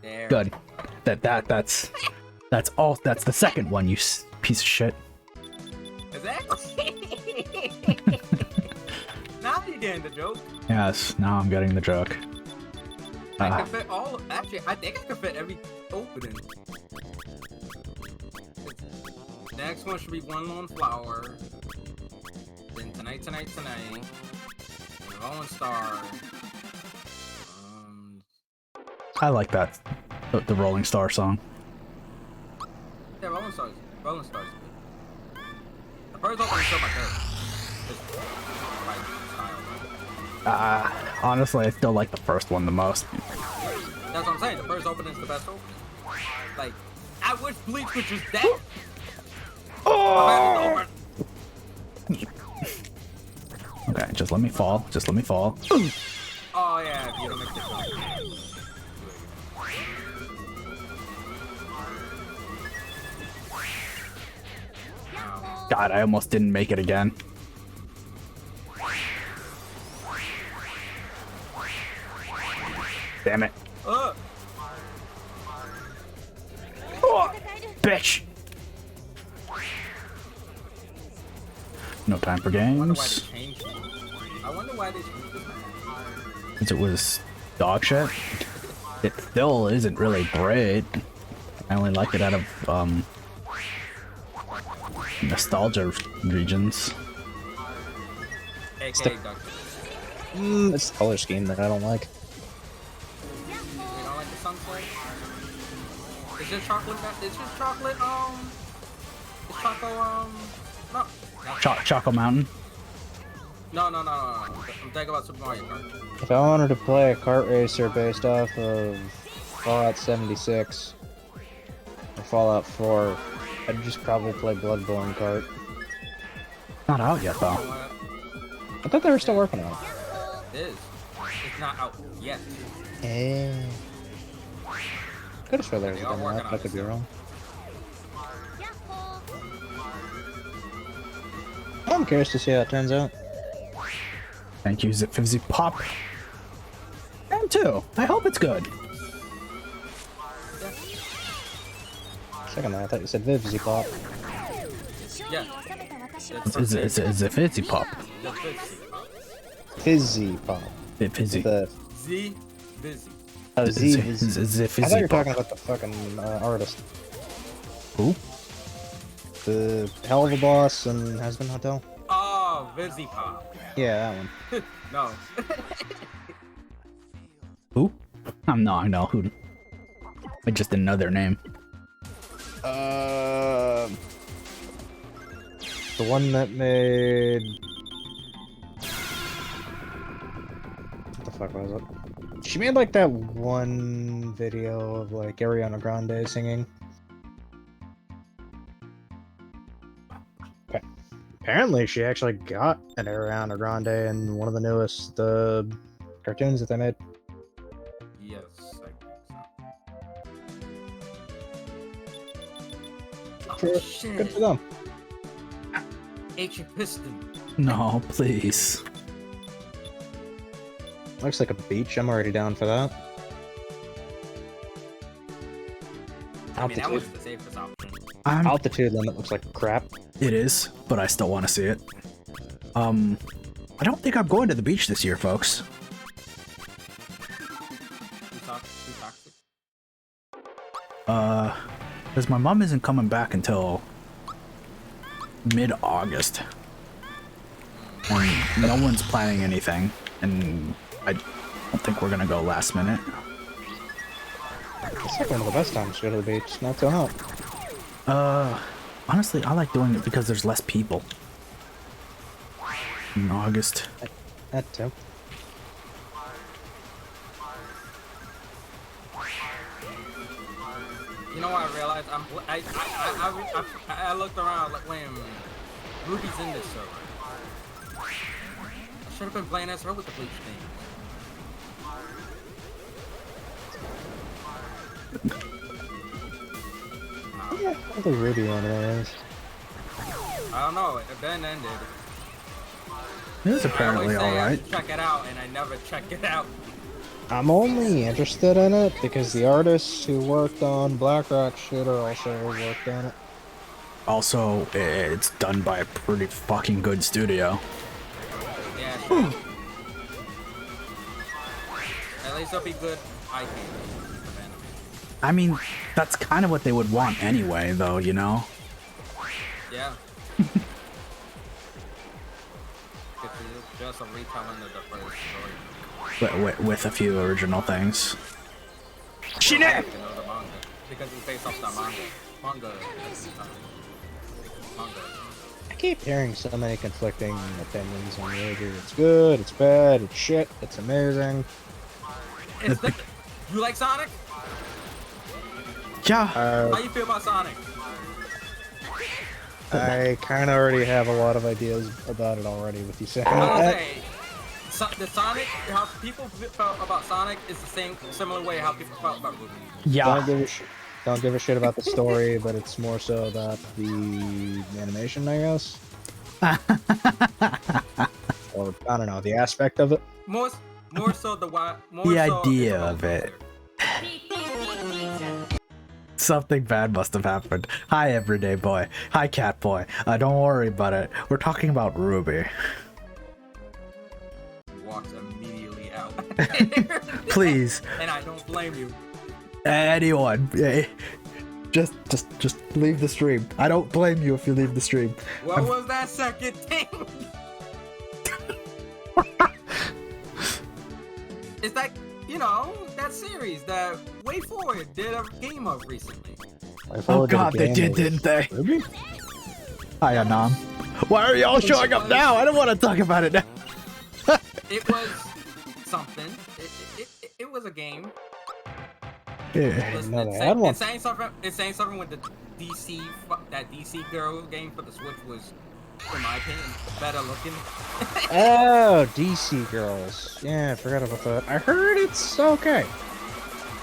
[SPEAKER 4] There.
[SPEAKER 1] Good. That's all. That's the second one. You piece of shit.
[SPEAKER 4] Exactly. Now you're getting the joke.
[SPEAKER 1] Yes. Now I'm getting the joke.
[SPEAKER 4] I can fit all. Actually, I think I can fit every opening. Next one should be One Lone Flower. Then Tonight. Rolling Star.
[SPEAKER 1] I like that. The Rolling Star song.
[SPEAKER 4] Yeah, Rolling Stars good. The first opening is still my favorite. Just my style.
[SPEAKER 1] Honestly, I still like the first one the most.
[SPEAKER 4] That's what I'm saying. The first opening is the best opening. Like, I wish Bleach was just that.
[SPEAKER 1] Oh! Okay, just let me fall. Just let me fall.
[SPEAKER 4] Oh yeah, if you don't make the jump.
[SPEAKER 1] God, I almost didn't make it again. Damn it.
[SPEAKER 4] Uh,
[SPEAKER 1] Oh, bitch. No time for
[SPEAKER 4] I wonder why
[SPEAKER 1] games.
[SPEAKER 4] they changed it. I wonder why they changed this.
[SPEAKER 1] Since it was dog shit. It still isn't really great. I only like it out of nostalgia regions.
[SPEAKER 4] AKA Duck.
[SPEAKER 3] It's the color scheme that I don't like.
[SPEAKER 4] You don't like the sunset? Is this chocolate? Is this chocolate? Is Choco? No.
[SPEAKER 1] Choco Mountain.
[SPEAKER 4] No. I'm thinking about Super Mario Kart.
[SPEAKER 3] If I wanted to play a kart racer based off of Fallout 76 or Fallout 4, I'd just probably play Bloodborne Kart.
[SPEAKER 1] Not out yet
[SPEAKER 4] You
[SPEAKER 1] though.
[SPEAKER 4] know what?
[SPEAKER 3] I thought they were still working on it.
[SPEAKER 4] It is. It's not out yet.
[SPEAKER 3] Eh. Could have sworn there was
[SPEAKER 4] They
[SPEAKER 3] a
[SPEAKER 4] are
[SPEAKER 3] demo
[SPEAKER 4] working
[SPEAKER 3] out,
[SPEAKER 4] on
[SPEAKER 3] but I
[SPEAKER 4] it
[SPEAKER 3] could be
[SPEAKER 4] still.
[SPEAKER 3] wrong. I'm curious to see how it turns out.
[SPEAKER 1] Thank you, Zip Fizzy Pop. And two. I hope it's good.
[SPEAKER 3] Second, I thought you said Vivzy Pop.
[SPEAKER 4] Yeah.
[SPEAKER 1] It's a Fizzy Pop.
[SPEAKER 4] The Fizzy.
[SPEAKER 3] Fizzy Pop.
[SPEAKER 1] Fizzy.
[SPEAKER 3] The
[SPEAKER 4] Z. Busy.
[SPEAKER 3] oh, Z.
[SPEAKER 1] It's a
[SPEAKER 3] I thought
[SPEAKER 1] Fizzy
[SPEAKER 3] you were
[SPEAKER 1] Pop.
[SPEAKER 3] talking about the fucking artist.
[SPEAKER 1] Who?
[SPEAKER 3] The hell of a boss and Has Been Hotel.
[SPEAKER 4] Oh, Vizzy Pop.
[SPEAKER 3] Yeah, that one.
[SPEAKER 4] No.
[SPEAKER 1] Who? No, I know who. I just didn't know their name.
[SPEAKER 3] The one that made... What the fuck was it? She made like that one video of like Ariana Grande singing. Apparently she actually got an Ariana Grande in one of the newest cartoons that they made.
[SPEAKER 4] Yes, I think so.
[SPEAKER 3] Sure.
[SPEAKER 4] Oh, shit.
[SPEAKER 3] Good for them.
[SPEAKER 4] Ancient Piston.
[SPEAKER 1] No, please.
[SPEAKER 3] Looks like a beach. I'm already down for that.
[SPEAKER 4] I mean, that was
[SPEAKER 3] Altitude.
[SPEAKER 4] the safest option.
[SPEAKER 3] Altitude limit looks like crap.
[SPEAKER 1] It is, but I still want to see it. I don't think I'm going to the beach this year, folks.
[SPEAKER 4] Too toxic.
[SPEAKER 1] Because my mom isn't coming back until mid-August. And no one's planning anything, and I don't think we're gonna go last minute.
[SPEAKER 3] It's like one of the best times to go to the beach. Not so hot.
[SPEAKER 1] Honestly, I like doing it because there's less people in August.
[SPEAKER 3] That too.
[SPEAKER 4] You know what I realized? I looked around like, wait a minute. Ruby's in this server. I should have been playing as her with the bleach thing.
[SPEAKER 3] Yeah, what the Ruby one is.
[SPEAKER 4] I don't know. It then ended.
[SPEAKER 1] It was apparently
[SPEAKER 4] I always say I
[SPEAKER 1] alright.
[SPEAKER 4] should check it out, and I never check it out.
[SPEAKER 3] I'm only interested in it because the artists who worked on Blackrock shit are also worked on it.
[SPEAKER 1] Also, it's done by a pretty fucking good studio.
[SPEAKER 4] Yeah, sure. At least it'll be good eye candy.
[SPEAKER 1] I mean, that's kind of what they would want anyway, though, you know?
[SPEAKER 4] Yeah. It's just a retelling of the first story.
[SPEAKER 1] With a few original things.
[SPEAKER 4] You know, the manga. Because it's based off the manga.
[SPEAKER 3] I keep hearing so many conflicting opinions on Ruby. It's good, it's bad, it's shit, it's amazing.
[SPEAKER 4] You like Sonic?
[SPEAKER 1] Yeah.
[SPEAKER 4] How you feel about Sonic?
[SPEAKER 3] I kind of already have a lot of ideas about it already with you saying
[SPEAKER 4] I was
[SPEAKER 3] that.
[SPEAKER 4] say, the Sonic, how people felt about Sonic is the same, similar way how people felt about Ruby.
[SPEAKER 1] Yeah.
[SPEAKER 3] Don't give a shit about the story, but it's more so about the animation, I guess. Or I don't know, the aspect of it.
[SPEAKER 4] More so the
[SPEAKER 1] idea of it. Something bad must have happened. Hi, everyday boy. Hi, cat boy. Don't worry about it. We're talking about Ruby.
[SPEAKER 4] He walks immediately out.
[SPEAKER 1] Please.
[SPEAKER 4] And I don't blame you.
[SPEAKER 1] Anyone. Just leave the stream. I don't blame you if you leave the stream.
[SPEAKER 4] What was that second thing? It's like, you know, that series that Way Forward did a game of recently.
[SPEAKER 1] Oh god, they did, didn't they?
[SPEAKER 3] Ruby?
[SPEAKER 1] Hi, Anam. Why are y'all showing up now? I don't want to talk about it now.
[SPEAKER 4] It was something. It was a game.
[SPEAKER 1] Yeah.
[SPEAKER 4] Listen,
[SPEAKER 3] No, they had one.
[SPEAKER 4] it's saying something with the DC girl game for the Switch was, in my opinion, better looking.
[SPEAKER 3] Oh, DC Girls. Yeah, I forgot about that. I heard it's okay.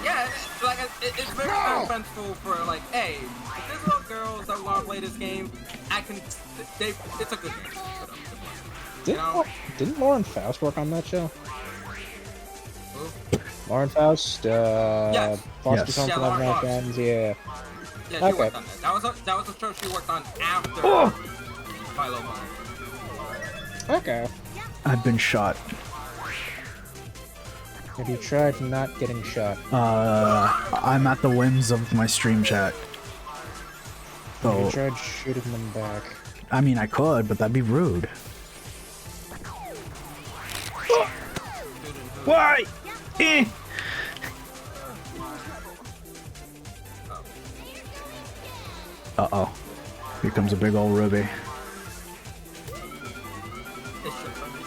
[SPEAKER 4] Yeah, like it's very uneventful for like, hey, if there's little girls that want to play this game, it's a good game for them to play. You know?
[SPEAKER 3] Didn't Lauren Faust work on that show?
[SPEAKER 4] Who?
[SPEAKER 3] Lauren Faust,
[SPEAKER 1] Yes.
[SPEAKER 3] Foster Home
[SPEAKER 4] Yeah,
[SPEAKER 3] for
[SPEAKER 4] Lauren
[SPEAKER 3] Loving
[SPEAKER 4] Faust.
[SPEAKER 3] Fans, yeah.
[SPEAKER 4] Yeah, she
[SPEAKER 3] Okay.
[SPEAKER 4] worked on that. That was a show she worked on after Philo Bond.
[SPEAKER 3] Okay.
[SPEAKER 1] I've been shot.
[SPEAKER 3] Have you tried not getting shot?
[SPEAKER 1] I'm at the whims of my stream chat.
[SPEAKER 3] Have you
[SPEAKER 1] So,
[SPEAKER 3] tried shooting them back?
[SPEAKER 1] I mean, I could, but that'd be rude. Why? Eh. Uh-oh. Here comes a big old Ruby.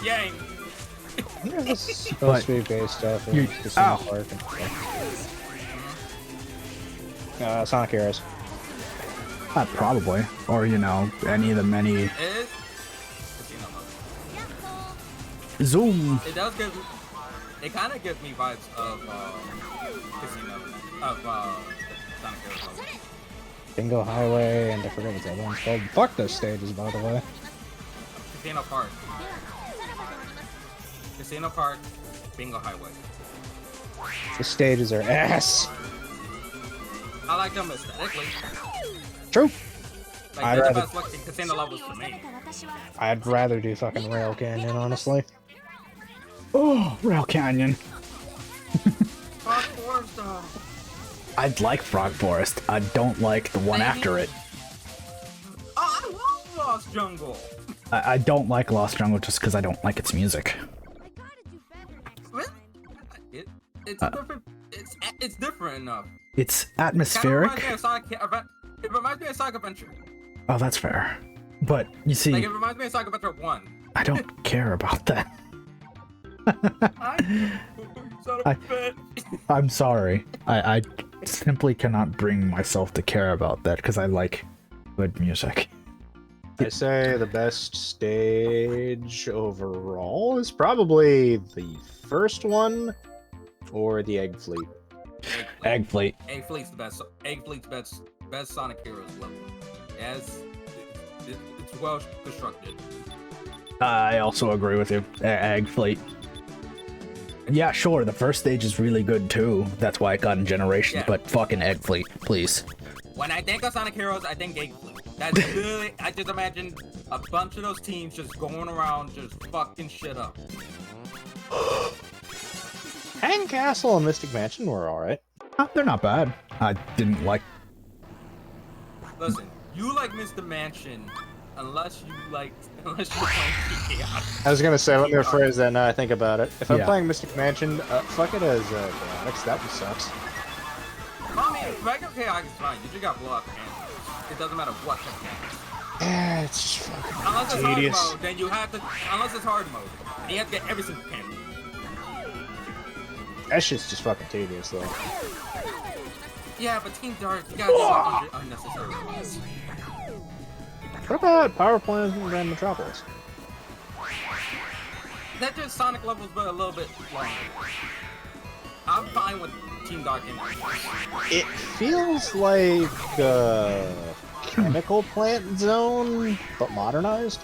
[SPEAKER 4] Yang.
[SPEAKER 3] This is supposed to be based off of
[SPEAKER 1] You-
[SPEAKER 3] Casino
[SPEAKER 1] ow.
[SPEAKER 3] Park and stuff. Sonic Heroes.
[SPEAKER 1] Probably. Or, you know, any of the many...
[SPEAKER 4] It is casino level.
[SPEAKER 1] Zoom!
[SPEAKER 4] It does give. It kind of gives me vibes of casino Sonic Heroes level.
[SPEAKER 3] Bingo Highway, and I forget what the other one's called. Fuck those stages, by the way.
[SPEAKER 4] Casino Park. Casino Park, Bingo Highway.
[SPEAKER 3] The stages are ass.
[SPEAKER 4] I like them aesthetically.
[SPEAKER 3] True.
[SPEAKER 4] Like,
[SPEAKER 3] I'd
[SPEAKER 4] they're the
[SPEAKER 3] rather-
[SPEAKER 4] best looking casino levels for me.
[SPEAKER 3] I'd rather do fucking Rail Canyon, honestly.
[SPEAKER 1] Oh, Rail Canyon.
[SPEAKER 4] Frog Forest, though.
[SPEAKER 1] I'd like Frog Forest. I don't like the one after it.
[SPEAKER 4] Oh, I love Lost Jungle.
[SPEAKER 1] I don't like Lost Jungle just because I don't like its music.
[SPEAKER 4] Really? It's different. It's different enough.
[SPEAKER 1] It's
[SPEAKER 4] Kind of
[SPEAKER 1] atmospheric.
[SPEAKER 4] reminds me of Sonic. It reminds me of Sonic Adventure.
[SPEAKER 1] Oh, that's fair. But, you see,
[SPEAKER 4] Like, it reminds me of Sonic Adventure 1.
[SPEAKER 1] I don't care about that. I'm sorry. I simply cannot bring myself to care about that because I like good music.
[SPEAKER 3] I say the best stage overall is probably the first one or the Egg Fleet.
[SPEAKER 1] Egg Fleet.
[SPEAKER 4] Egg Fleet's the best. Egg Fleet's best Sonic Heroes level. Yes, it's well constructed.
[SPEAKER 1] I also agree with you. Egg Fleet. Yeah, sure, the first stage is really good too. That's why it got in Generations,
[SPEAKER 4] Yeah.
[SPEAKER 1] but fucking Egg Fleet, please.
[SPEAKER 4] When I think of Sonic Heroes, I think Egg Fleet. That's literally. I just imagine a bunch of those teams just going around just fucking shit up.
[SPEAKER 3] Hang Castle and Mystic Mansion were alright.
[SPEAKER 1] They're not bad. I didn't like...
[SPEAKER 4] Listen, you like Mr. Mansion, unless you playing PKI.
[SPEAKER 3] I was gonna say, let me rephrase that now I think about it. If I'm
[SPEAKER 1] Yeah.
[SPEAKER 3] playing Mystic Mansion, fuck it as Chaotix, that just sucks.
[SPEAKER 4] I mean, regular KI is fine. You just got blow up hands. It doesn't matter what type of hands.
[SPEAKER 3] Yeah, it's just fucking
[SPEAKER 4] Unless it's
[SPEAKER 3] tedious.
[SPEAKER 4] hard mode, then you have to. Unless it's hard mode, and you have to get every single can.
[SPEAKER 3] That shit's just fucking tedious, though.
[SPEAKER 4] Yeah, but Team Dark, you gotta do 100 unnecessary ones.
[SPEAKER 3] What about Power Plant and Grand Metropolis?
[SPEAKER 4] They're just Sonic levels, but a little bit longer. I'm fine with Team Dark in there.
[SPEAKER 3] It feels like Chemical Plant Zone, but modernized.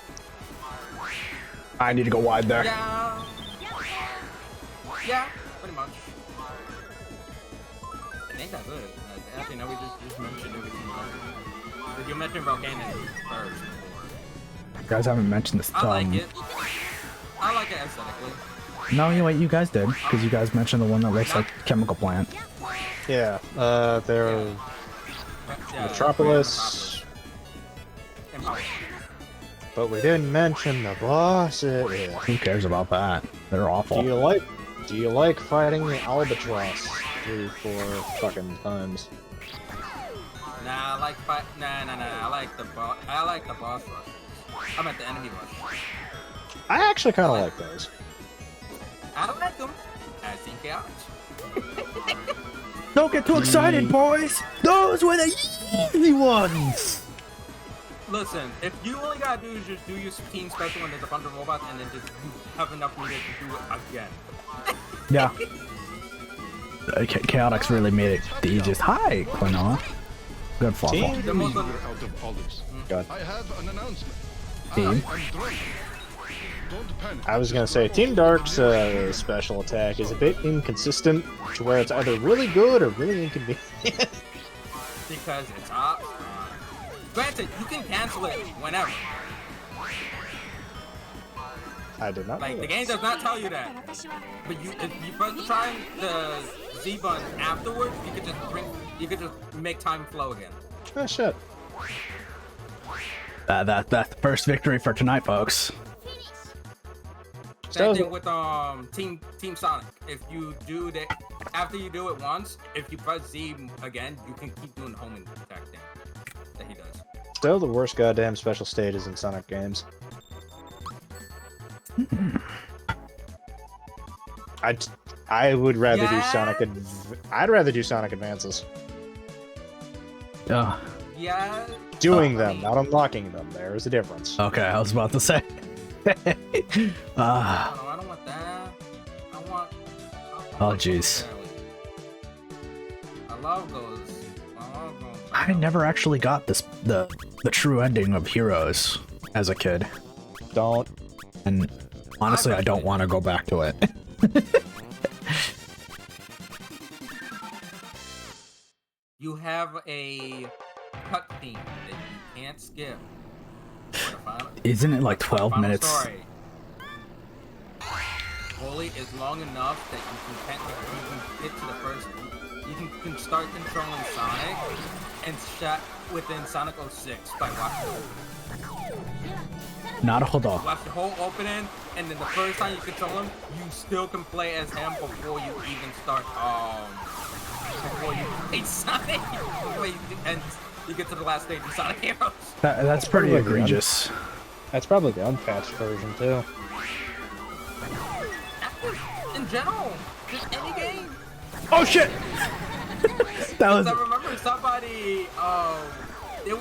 [SPEAKER 1] I need to go wide there.
[SPEAKER 4] Yeah. Yeah, pretty much. I think that's it. Actually, no, we just mentioned everything. You mentioned Volcano first.
[SPEAKER 1] You guys haven't mentioned this.
[SPEAKER 4] I like it. I like it aesthetically.
[SPEAKER 1] No, you wait, you guys did, because you guys mentioned the one that looks like Chemical Plant.
[SPEAKER 3] Yeah, they're
[SPEAKER 4] Yeah,
[SPEAKER 3] Metropolis,
[SPEAKER 4] Empire.
[SPEAKER 3] but we didn't mention the bosses. Yeah.
[SPEAKER 1] Who cares about that? They're awful.
[SPEAKER 3] Do you like fighting the Albatross 3-4 fucking times?
[SPEAKER 4] Nah, I like I like the boss. I like the boss rush. I'm at the enemy rush.
[SPEAKER 3] I actually kind of like those.
[SPEAKER 4] I don't like them. I think they are.
[SPEAKER 1] Don't get too excited, boys! Those were the easy ones!
[SPEAKER 4] Listen, if you only gotta do is just do your team special when there's a bunch of robots, and then just have enough meter to do it again.
[SPEAKER 1] Yeah. Chaotix really made it the easiest. Hi, Quinoa. Good fall.
[SPEAKER 3] Team?
[SPEAKER 4] The most
[SPEAKER 5] Out of olives.
[SPEAKER 3] God.
[SPEAKER 5] I have an announcement.
[SPEAKER 1] Team?
[SPEAKER 5] I'm drunk. Don't panic.
[SPEAKER 3] I was gonna say, Team Dark's special attack is a bit inconsistent, to where it's either really good or really inconvenient.
[SPEAKER 4] because it's up. Granted, you can cancel it whenever.
[SPEAKER 3] I did not.
[SPEAKER 4] Like
[SPEAKER 3] know
[SPEAKER 4] the
[SPEAKER 3] that.
[SPEAKER 4] game does not tell you that. But if you press the try the Z button afterwards, you could just make time flow again.
[SPEAKER 3] Oh shit.
[SPEAKER 1] That's the first victory for tonight, folks.
[SPEAKER 4] Same thing with Team Sonic. If you do that, after you do it once, if you press Z again, you can keep doing the homing attack thing that he does.
[SPEAKER 3] Still the worst goddamn special stages in Sonic games. I would rather do Sonic. I'd rather do Sonic Advances.
[SPEAKER 1] Yeah.
[SPEAKER 4] Yeah.
[SPEAKER 3] Doing them, not unlocking them. There is a difference.
[SPEAKER 1] Okay, I was about to say.
[SPEAKER 4] I don't want that. I want
[SPEAKER 1] Oh, jeez.
[SPEAKER 4] I love those.
[SPEAKER 1] I never actually got the true ending of Heroes as a kid,
[SPEAKER 3] Don't.
[SPEAKER 1] and honestly, I don't want to go back to it.
[SPEAKER 4] You have a cutscene that you can't skip.
[SPEAKER 1] Isn't it like 12 minutes?
[SPEAKER 4] Story. Bully is long enough that you can get to the first. You can start controlling Sonic and shot within Sonic 06 by watching.
[SPEAKER 1] Not a hold on.
[SPEAKER 4] Watch the whole opening, and then the first time you control him, you still can play as him before you even start. Before you play Sonic, and you get to the last stage of Sonic Heroes.
[SPEAKER 1] That's pretty egregious.
[SPEAKER 3] That's probably the unpatched version too.
[SPEAKER 4] In general, just any game.
[SPEAKER 1] Oh shit! That was.
[SPEAKER 4] I remember somebody. There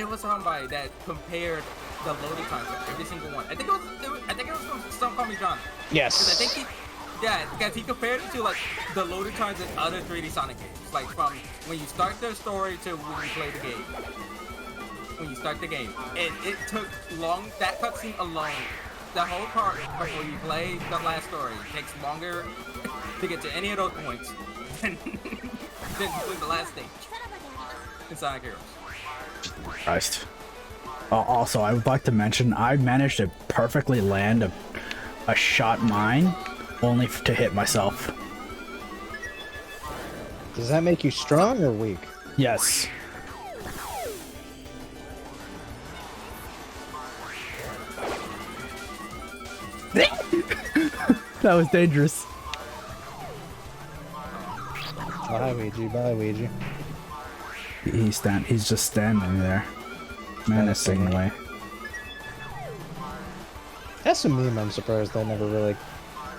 [SPEAKER 4] was somebody that compared the loading times of every single one. I think it was from Some Call Me John.
[SPEAKER 3] Yes.
[SPEAKER 4] I think because he compared it to like the loading times in other 3D Sonic games, like from when you start the story to when you play the game. When you start the game, and it took long. That cutscene alone, the whole part before you play the last story takes longer to get to any of those points than complete the last stage in Sonic Heroes.
[SPEAKER 1] Christ. Also, I would like to mention I managed to perfectly land a shot mine, only to hit myself.
[SPEAKER 3] Does that make you strong or weak?
[SPEAKER 1] Yes. That was dangerous.
[SPEAKER 3] Bye, Ouija. Bye, Ouija.
[SPEAKER 1] He's just standing there, menacingly.
[SPEAKER 3] That's a meme. I'm surprised that never really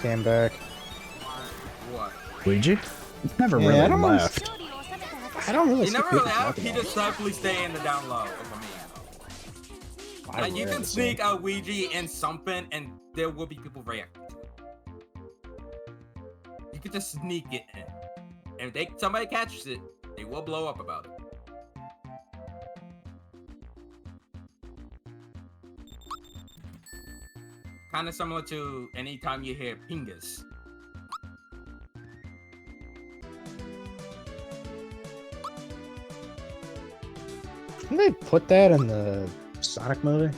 [SPEAKER 3] came back.
[SPEAKER 4] What?
[SPEAKER 1] Ouija? He's never
[SPEAKER 3] Yeah,
[SPEAKER 1] really
[SPEAKER 3] I don't
[SPEAKER 1] left.
[SPEAKER 3] I don't really.
[SPEAKER 4] He
[SPEAKER 3] see
[SPEAKER 4] never
[SPEAKER 3] people
[SPEAKER 4] really out.
[SPEAKER 3] talking
[SPEAKER 4] He
[SPEAKER 3] about
[SPEAKER 4] just definitely stay in the down low for me.
[SPEAKER 3] it.
[SPEAKER 4] Like you can sneak a Ouija in something, and there will be people reacting. You can just sneak it in, and if somebody catches it, they will blow up about it. Kind of similar to anytime you hear Pingus.
[SPEAKER 3] Didn't they put that in the Sonic movie?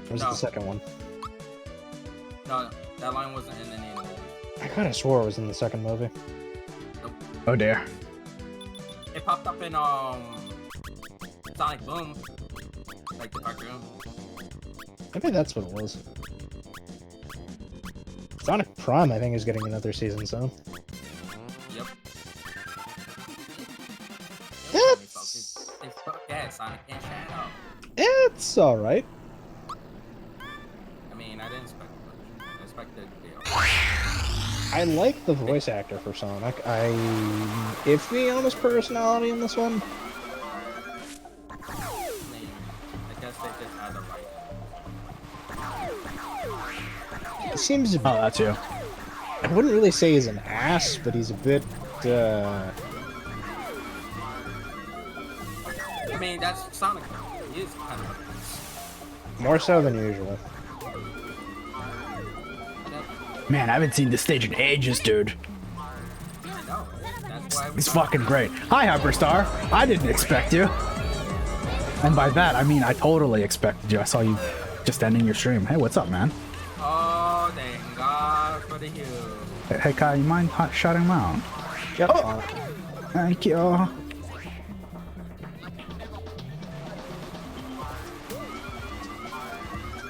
[SPEAKER 3] Or was it
[SPEAKER 4] No.
[SPEAKER 3] the second one?
[SPEAKER 4] No, that line wasn't in any of the movies.
[SPEAKER 3] I kind of swore it was in the second movie.
[SPEAKER 1] Oh dear.
[SPEAKER 4] It popped up in Sonic Boom, like the cartoon.
[SPEAKER 3] Maybe that's what it was. Sonic Prime, I think, is getting another season soon.
[SPEAKER 4] Yep.
[SPEAKER 3] It's
[SPEAKER 4] Yeah, Sonic and Shadow.
[SPEAKER 3] it's all right.
[SPEAKER 4] I mean, I didn't expect much. I expected,
[SPEAKER 3] I like the voice actor for Sonic. I'm iffy on his personality in this one.
[SPEAKER 4] I mean, I guess they just had the right.
[SPEAKER 3] He seems.
[SPEAKER 1] Oh, that's you.
[SPEAKER 3] I wouldn't really say he's an ass, but he's a bit.
[SPEAKER 4] I mean, that's Sonic. He is kind of a beast.
[SPEAKER 3] More so than usual.
[SPEAKER 1] Man, I haven't seen this stage in ages, dude.
[SPEAKER 4] No, that's why
[SPEAKER 1] He's fucking great. Hi, Hyperstar. I didn't expect you. And by that, I mean I totally expected you. I saw you just ending your stream. Hey, what's up, man?
[SPEAKER 4] Oh, thank God for the hue.
[SPEAKER 1] Hey, Kai, you mind shouting him out?
[SPEAKER 3] Yep.
[SPEAKER 1] Oh, thank you.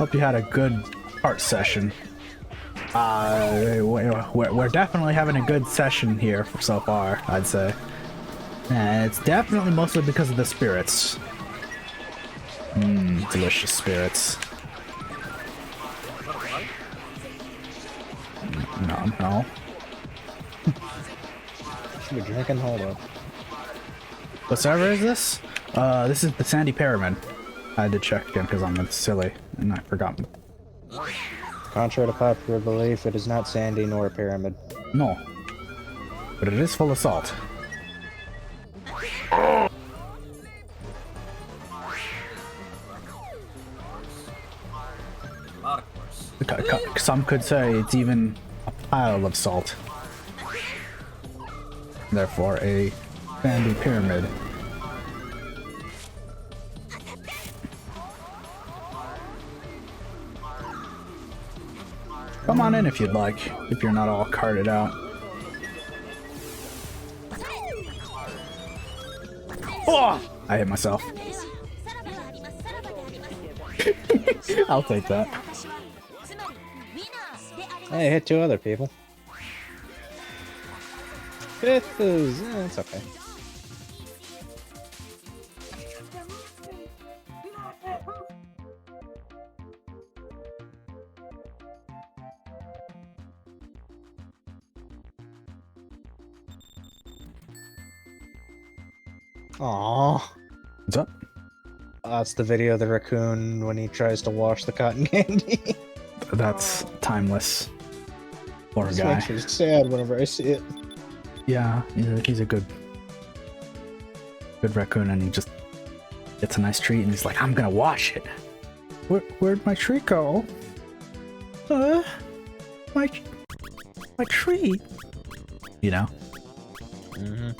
[SPEAKER 1] Hope you had a good art session. We're definitely having a good session here so far, I'd say. And it's definitely mostly because of the spirits. Delicious spirits. No.
[SPEAKER 3] Should be drinking. Hold up.
[SPEAKER 1] What server is this? This is the Sandy Pyramid. I had to check again because I'm silly and I forgot.
[SPEAKER 3] Contrary to popular belief, it is not sandy nor a pyramid.
[SPEAKER 1] No. But it is full of salt.
[SPEAKER 4] A lot of course.
[SPEAKER 1] Some could say it's even a pile of salt. Therefore, a sandy pyramid. Come on in if you'd like, if you're not all carted out. Oh! I hit myself. I'll take that.
[SPEAKER 3] Hey, I hit 2 other people. 5th is... it's okay. Aww.
[SPEAKER 1] What's up?
[SPEAKER 3] That's the video of the raccoon when he tries to wash the cotton candy.
[SPEAKER 1] That's timeless. Poor
[SPEAKER 3] This
[SPEAKER 1] guy.
[SPEAKER 3] makes me sad whenever I see it.
[SPEAKER 1] Yeah, he's a good raccoon, and he just gets a nice treat, and he's like, I'm gonna wash it. Where'd my treat go? My treat. You know?
[SPEAKER 3] Mm-hmm.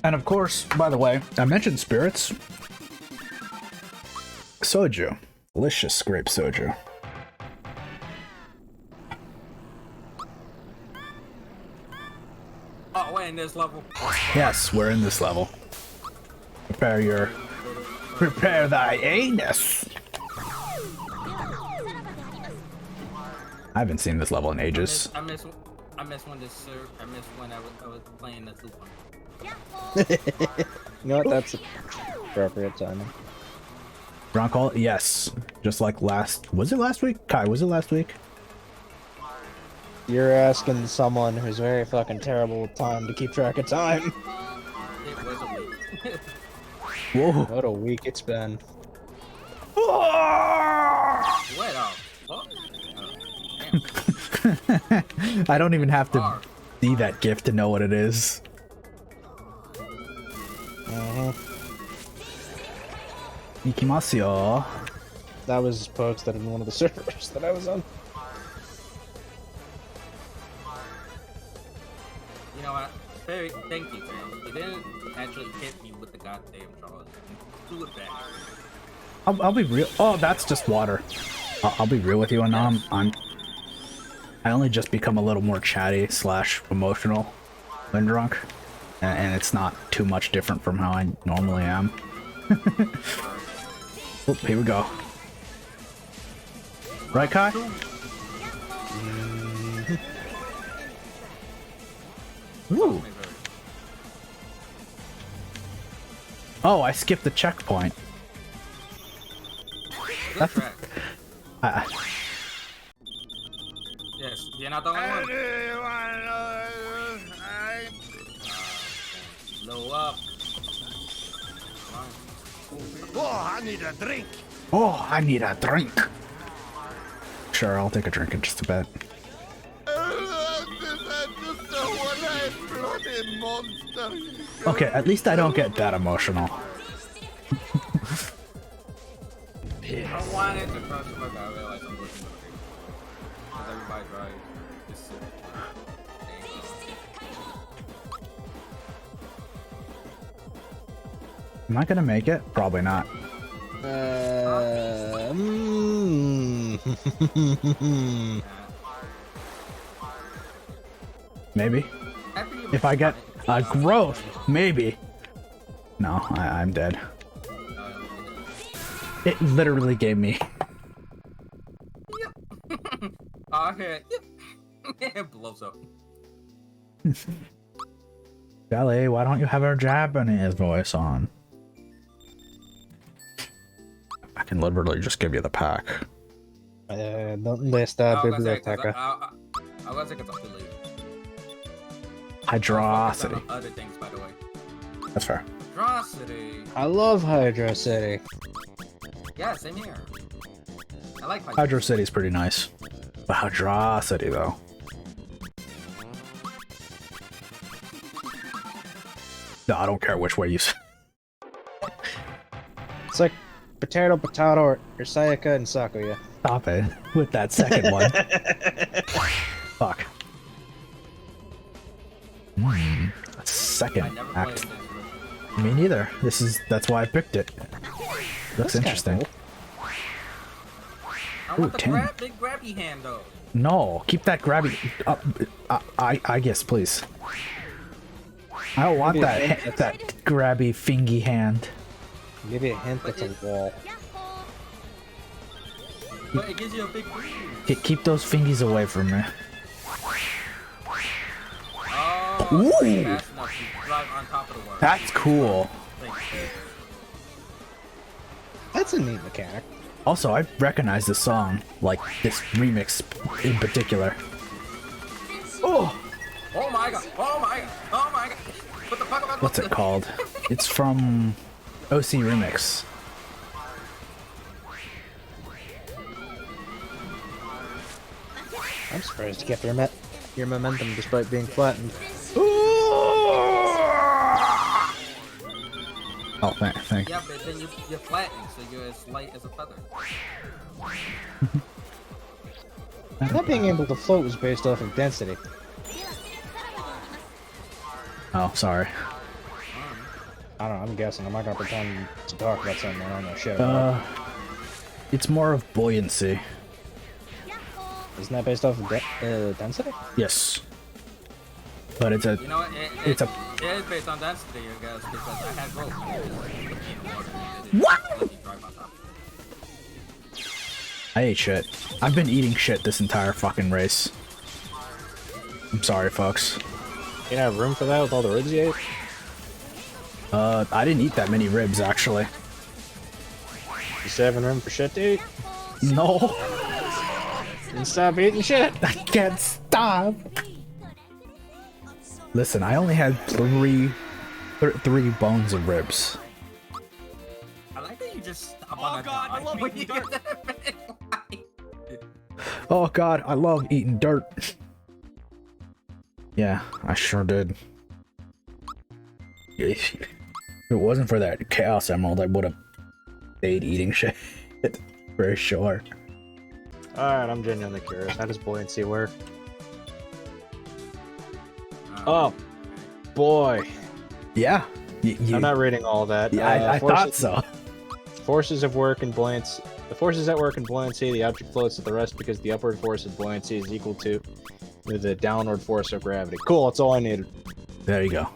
[SPEAKER 1] And of course, by the way, I mentioned spirits. Soju. Delicious grape soju.
[SPEAKER 4] Oh, we're in this level.
[SPEAKER 1] Yes, we're in this level. Prepare thy anus. I haven't seen this level in ages.
[SPEAKER 4] I miss when I was playing this loop one.
[SPEAKER 3] You know what? That's appropriate timing.
[SPEAKER 1] Bronco, yes. Just like was it last week? Kai, was it last week?
[SPEAKER 3] You're asking someone who's very fucking terrible with time to keep track of time.
[SPEAKER 4] It was a week.
[SPEAKER 1] Whoa.
[SPEAKER 3] What a week it's been.
[SPEAKER 4] What the fuck? Damn.
[SPEAKER 1] I don't even have to see that GIF to know what it is. Ikimasu.
[SPEAKER 3] That was posted in one of the servers that I was on.
[SPEAKER 4] You know what? Thank you, Sam. You didn't actually hit me with the goddamn jaws. Do it back.
[SPEAKER 1] I'll be real. Oh, that's just water. I'll be real with you, and I only just become a little more chatty / emotional when drunk, and it's not too much different from how I normally am. Oh, here we go. Right, Kai? Ooh. Oh, I skipped the checkpoint.
[SPEAKER 4] Good track.
[SPEAKER 1] I,
[SPEAKER 4] Yes, you're not the only one. Blow up.
[SPEAKER 5] Oh, I need a drink.
[SPEAKER 1] Oh, I need a drink. Sure, I'll take a drink in just a bit. Okay, at least I don't get that emotional.
[SPEAKER 4] I wanted to crush him, but I realized I'm looking at it. Because everybody's right. It's so...
[SPEAKER 1] Am I gonna make it? Probably not. Maybe. If I get a growth, maybe. No, I'm dead. It literally gave me.
[SPEAKER 4] I hear it. It blows up.
[SPEAKER 1] Jelly, why don't you have a Japanese voice on? I can literally just give you the pack.
[SPEAKER 3] ¿Dónde está
[SPEAKER 4] I was gonna say, 'cause
[SPEAKER 3] biblioteca?
[SPEAKER 4] I was gonna say 'cause I'm too late.
[SPEAKER 1] Hydrosity.
[SPEAKER 4] Other things, by the way.
[SPEAKER 1] That's fair.
[SPEAKER 4] Hydrosity.
[SPEAKER 3] I love Hydro City.
[SPEAKER 4] Yeah, same here. I like
[SPEAKER 1] Hydro City's pretty nice. But Hydrosity, though. No, I don't care which way you say.
[SPEAKER 3] It's like potato, or Sayaka and Sakuya.
[SPEAKER 1] Stop it with that second one. Fuck.
[SPEAKER 4] I
[SPEAKER 1] Second
[SPEAKER 4] never played
[SPEAKER 1] act.
[SPEAKER 4] this.
[SPEAKER 1] Me neither. That's why I picked it. Looks
[SPEAKER 3] That's kinda
[SPEAKER 1] interesting.
[SPEAKER 3] cool.
[SPEAKER 4] I want
[SPEAKER 1] Ooh,
[SPEAKER 4] the
[SPEAKER 1] 10.
[SPEAKER 4] big grabby hand though.
[SPEAKER 1] No, keep that grabby up. I guess, please. I don't want
[SPEAKER 3] Maybe
[SPEAKER 1] that that grabby fingy hand.
[SPEAKER 3] Maybe a hint that's a wall.
[SPEAKER 4] But it gives you a big breeze.
[SPEAKER 1] Keep those fingies away from me.
[SPEAKER 4] Oh,
[SPEAKER 1] Ooh.
[SPEAKER 4] fast enough to drive on top of the world.
[SPEAKER 1] That's cool.
[SPEAKER 3] That's a neat mechanic.
[SPEAKER 1] Also, I recognize this song, like this remix in particular. Oh,
[SPEAKER 4] Oh my god! Oh my god! Oh my god! What the fuck?
[SPEAKER 1] what's it called? It's from OC Remix.
[SPEAKER 3] I'm surprised you kept your momentum despite being flattened.
[SPEAKER 1] Oh, thank.
[SPEAKER 4] Yeah, but then you're flattening, so you're as light as a feather.
[SPEAKER 3] Not being able to float was based off of density.
[SPEAKER 1] Oh, sorry.
[SPEAKER 3] I don't know, I'm guessing. I'm not gonna pretend to talk about something I don't know shit about.
[SPEAKER 1] It's more of buoyancy.
[SPEAKER 3] Isn't that based off of density?
[SPEAKER 1] Yes. But it's a.
[SPEAKER 4] You know what?
[SPEAKER 1] It's a.
[SPEAKER 4] It is based on density, I guess, because I had rope.
[SPEAKER 1] What? I ate shit. I've been eating shit this entire fucking race. I'm sorry, folks.
[SPEAKER 3] You don't have room for that with all the ribs you ate?
[SPEAKER 1] I didn't eat that many ribs, actually.
[SPEAKER 3] You still having room for shit to eat?
[SPEAKER 1] No.
[SPEAKER 3] Then stop eating shit!
[SPEAKER 1] I can't stop. Listen, I only had three bones of ribs.
[SPEAKER 4] I like that you just stop on a
[SPEAKER 5] God, I love
[SPEAKER 4] when
[SPEAKER 5] eating
[SPEAKER 4] you
[SPEAKER 5] dirt.
[SPEAKER 4] get that.
[SPEAKER 1] Oh god, I love eating dirt. Yeah, I sure did. If it wasn't for that Chaos Emerald, I would have stayed eating shit for sure.
[SPEAKER 3] Alright, I'm genuinely curious. How does buoyancy work? Oh, boy.
[SPEAKER 1] Yeah.
[SPEAKER 3] I'm not reading all that.
[SPEAKER 1] Yeah, I thought so.
[SPEAKER 3] Forces of work and buoyancy. The forces at work in buoyancy, the object floats at the rest because the upward force of buoyancy is equal to the downward force of gravity. Cool, that's all I needed.
[SPEAKER 1] There you go.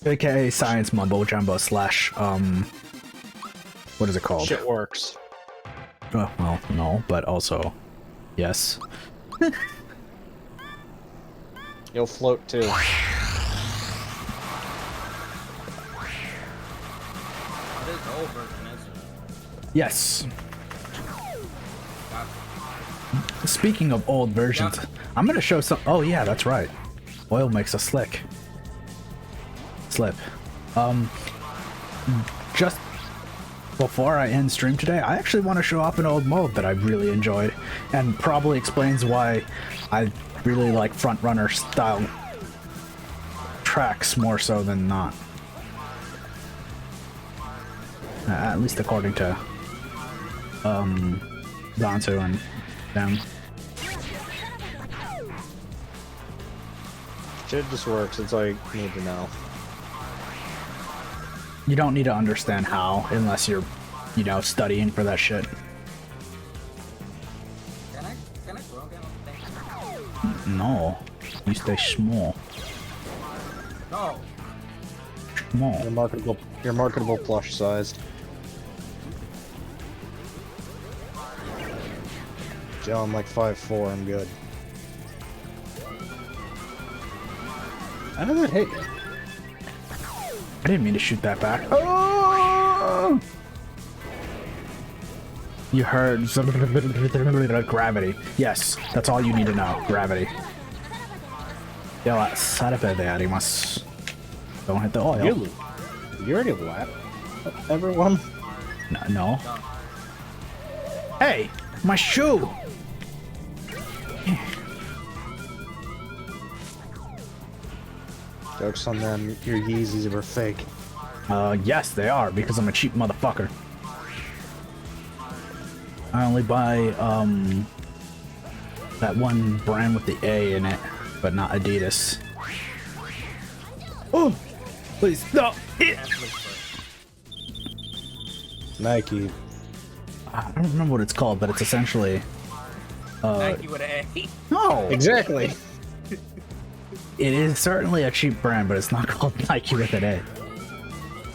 [SPEAKER 1] AKA science mumbo jumbo slash what is it called?
[SPEAKER 3] Shit works.
[SPEAKER 1] Well, no, but also yes.
[SPEAKER 3] You'll float too.
[SPEAKER 4] It is the old version, isn't it?
[SPEAKER 1] Yes. Speaking of old versions, I'm gonna show some. Oh yeah, that's right. Oil makes a slip. Just before I end stream today, I actually want to show off an old mode that I really enjoyed, and probably explains why I really like front runner style tracks more so than not. At least according to Zanzu and them.
[SPEAKER 3] Shit just works, it's all you need to know.
[SPEAKER 1] You don't need to understand how unless you're, you know, studying for that shit.
[SPEAKER 4] Can I grow again on the thing?
[SPEAKER 1] No, you stay small.
[SPEAKER 4] No.
[SPEAKER 1] Small.
[SPEAKER 3] You're marketable plush sized. Joe, I'm like 5'4", I'm good. How did that hit you?
[SPEAKER 1] I didn't mean to shoot that back. Oh! You heard gravity. Yes, that's all you need to know. Gravity. Don't hit the oil.
[SPEAKER 3] You already lapped everyone?
[SPEAKER 1] No. Hey, my shoe!
[SPEAKER 3] Joke's on them, your Yeezys were fake.
[SPEAKER 1] Yes, they are, because I'm a cheap motherfucker. I only buy, that one brand with the A in it, but not Adidas. Oh! Please, no!
[SPEAKER 3] Nike.
[SPEAKER 1] I don't remember what it's called, but it's essentially...
[SPEAKER 4] Nike with an A.
[SPEAKER 1] No!
[SPEAKER 3] Exactly.
[SPEAKER 1] It is certainly a cheap brand, but it's not called Nike with an A.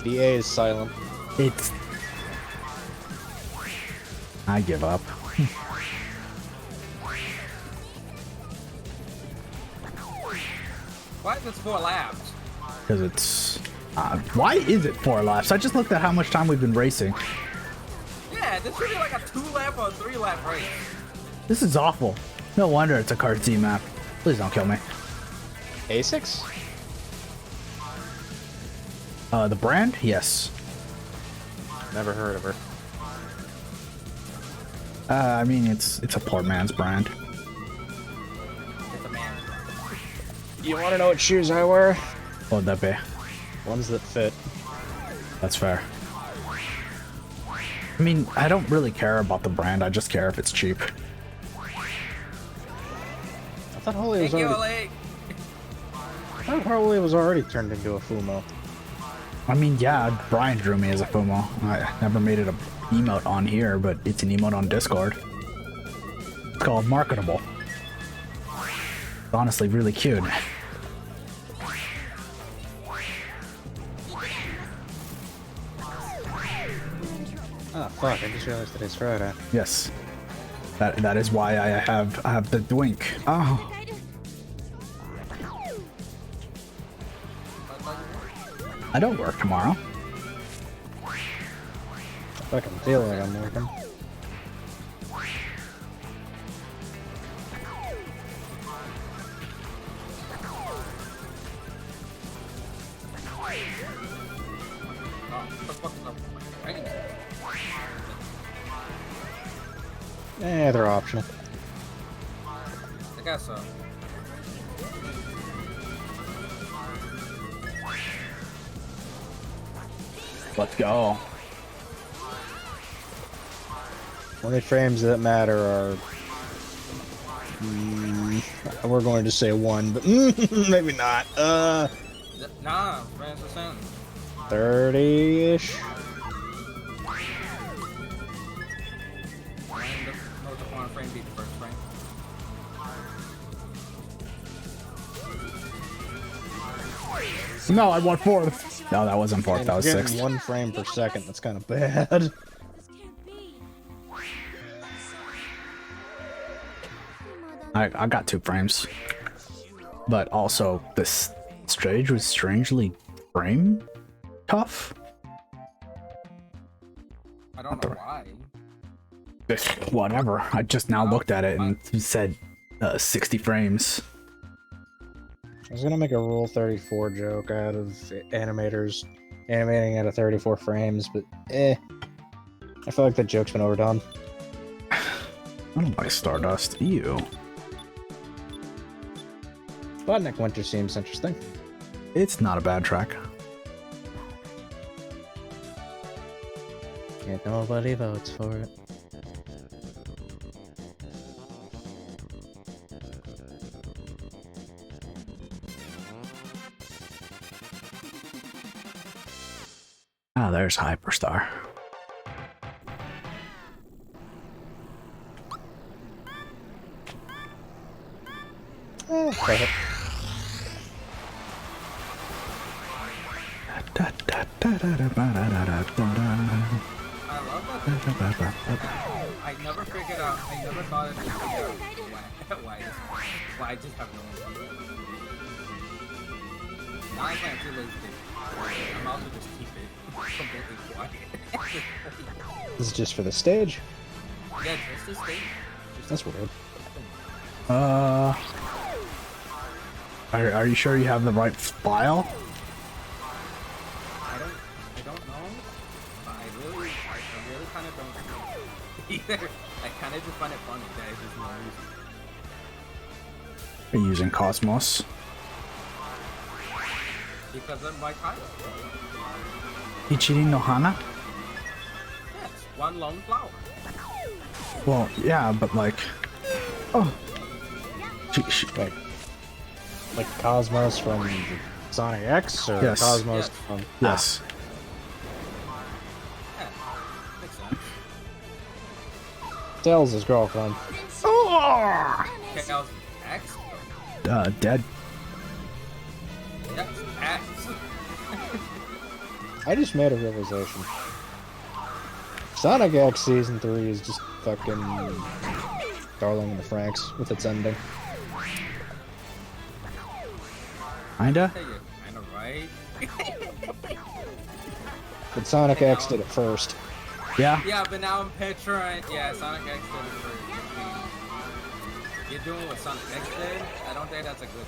[SPEAKER 3] The A is silent.
[SPEAKER 1] It's... I give up.
[SPEAKER 4] Why is this 4 laps?
[SPEAKER 1] Because it's... why is it 4 laps? I just looked at how much time we've been racing.
[SPEAKER 4] Yeah, this should be like a 2-lap or a 3-lap race.
[SPEAKER 1] This is awful. No wonder it's a Kart Z map. Please don't kill me.
[SPEAKER 3] Asics?
[SPEAKER 1] The brand? Yes.
[SPEAKER 3] Never heard of her.
[SPEAKER 1] I mean, it's a poor man's brand.
[SPEAKER 4] It's a man.
[SPEAKER 3] You want to know what shoes I wear?
[SPEAKER 1] What would that be?
[SPEAKER 3] Ones that fit.
[SPEAKER 1] That's fair. I mean, I don't really care about the brand. I just care if it's cheap.
[SPEAKER 3] I thought Holy was
[SPEAKER 4] Thank you,
[SPEAKER 3] already.
[SPEAKER 4] LA.
[SPEAKER 3] I thought Holy was already turned into a Fumo.
[SPEAKER 1] I mean, yeah, Brian drew me as a FOMO. I never made it a emote on here, but it's an emote on Discord. It's called Marketable. It's honestly really cute.
[SPEAKER 3] Oh fuck! I just realized today's Friday.
[SPEAKER 1] Yes. That is why I have the Dwink. Oh. I don't work tomorrow.
[SPEAKER 3] I fucking feel like I'm working.
[SPEAKER 4] Oh, what the fuck is up? Right?
[SPEAKER 3] They're optional.
[SPEAKER 4] I guess so.
[SPEAKER 1] Let's go.
[SPEAKER 3] Only frames that matter are. We're going to say 1, but maybe not.
[SPEAKER 4] Nah, friends are saying.
[SPEAKER 3] 30-ish.
[SPEAKER 4] No, the one frame beat the first frame.
[SPEAKER 1] No, I want 4th. No, that wasn't 4th. That was
[SPEAKER 3] Getting
[SPEAKER 1] 6th.
[SPEAKER 3] 1 frame per second. That's kind of bad.
[SPEAKER 6] This can't be.
[SPEAKER 1] I got 2 frames. But also, this stage was strangely frame tough.
[SPEAKER 4] I don't know why.
[SPEAKER 1] Whatever. I just now looked at it and it said 60 frames.
[SPEAKER 3] I was gonna make a Rule 34 joke out of animators animating at a 34 frames, but I feel like that joke's been overdone.
[SPEAKER 1] I don't like Stardust. Ew.
[SPEAKER 3] Sputnik Winter seems interesting.
[SPEAKER 1] It's not a bad track.
[SPEAKER 3] Yet nobody votes for it.
[SPEAKER 1] Ah, there's Hyperstar.
[SPEAKER 3] Okay.
[SPEAKER 4] I love that. I never figured I never thought of it. Why I just have no idea. Now I can't too lazy. I'm also just keep it completely quiet.
[SPEAKER 3] This is just for the stage.
[SPEAKER 4] Yeah, just the stage.
[SPEAKER 3] That's weird.
[SPEAKER 1] Are you sure you have the right file?
[SPEAKER 4] I don't know. But I really kind of don't know either. I kind of just find it funny that it's just no reason.
[SPEAKER 1] Are you using Cosmos?
[SPEAKER 4] Because of my title.
[SPEAKER 1] Ichiri no Hana?
[SPEAKER 4] Yes, one lone flower.
[SPEAKER 1] Well, yeah, but like... Oh.
[SPEAKER 3] Like Cosmos from Sonic X, or
[SPEAKER 1] Yes.
[SPEAKER 3] Cosmos
[SPEAKER 4] Yes.
[SPEAKER 3] from...
[SPEAKER 1] Yes.
[SPEAKER 4] Yeah, makes sense.
[SPEAKER 3] Tails' his girlfriend.
[SPEAKER 4] Chaos X?
[SPEAKER 1] Dead.
[SPEAKER 4] Yes, X.
[SPEAKER 3] I just made a realization. Sonic X Season 3 is just fucking Darling in the Franxx with its ending.
[SPEAKER 1] Kinda?
[SPEAKER 4] Hey, you're kind of right.
[SPEAKER 3] But Sonic X did it first.
[SPEAKER 1] Yeah?
[SPEAKER 4] Yeah, but now I'm picturing. Yeah, Sonic X did it first. You're doing what Sonic X did? I don't think that's a good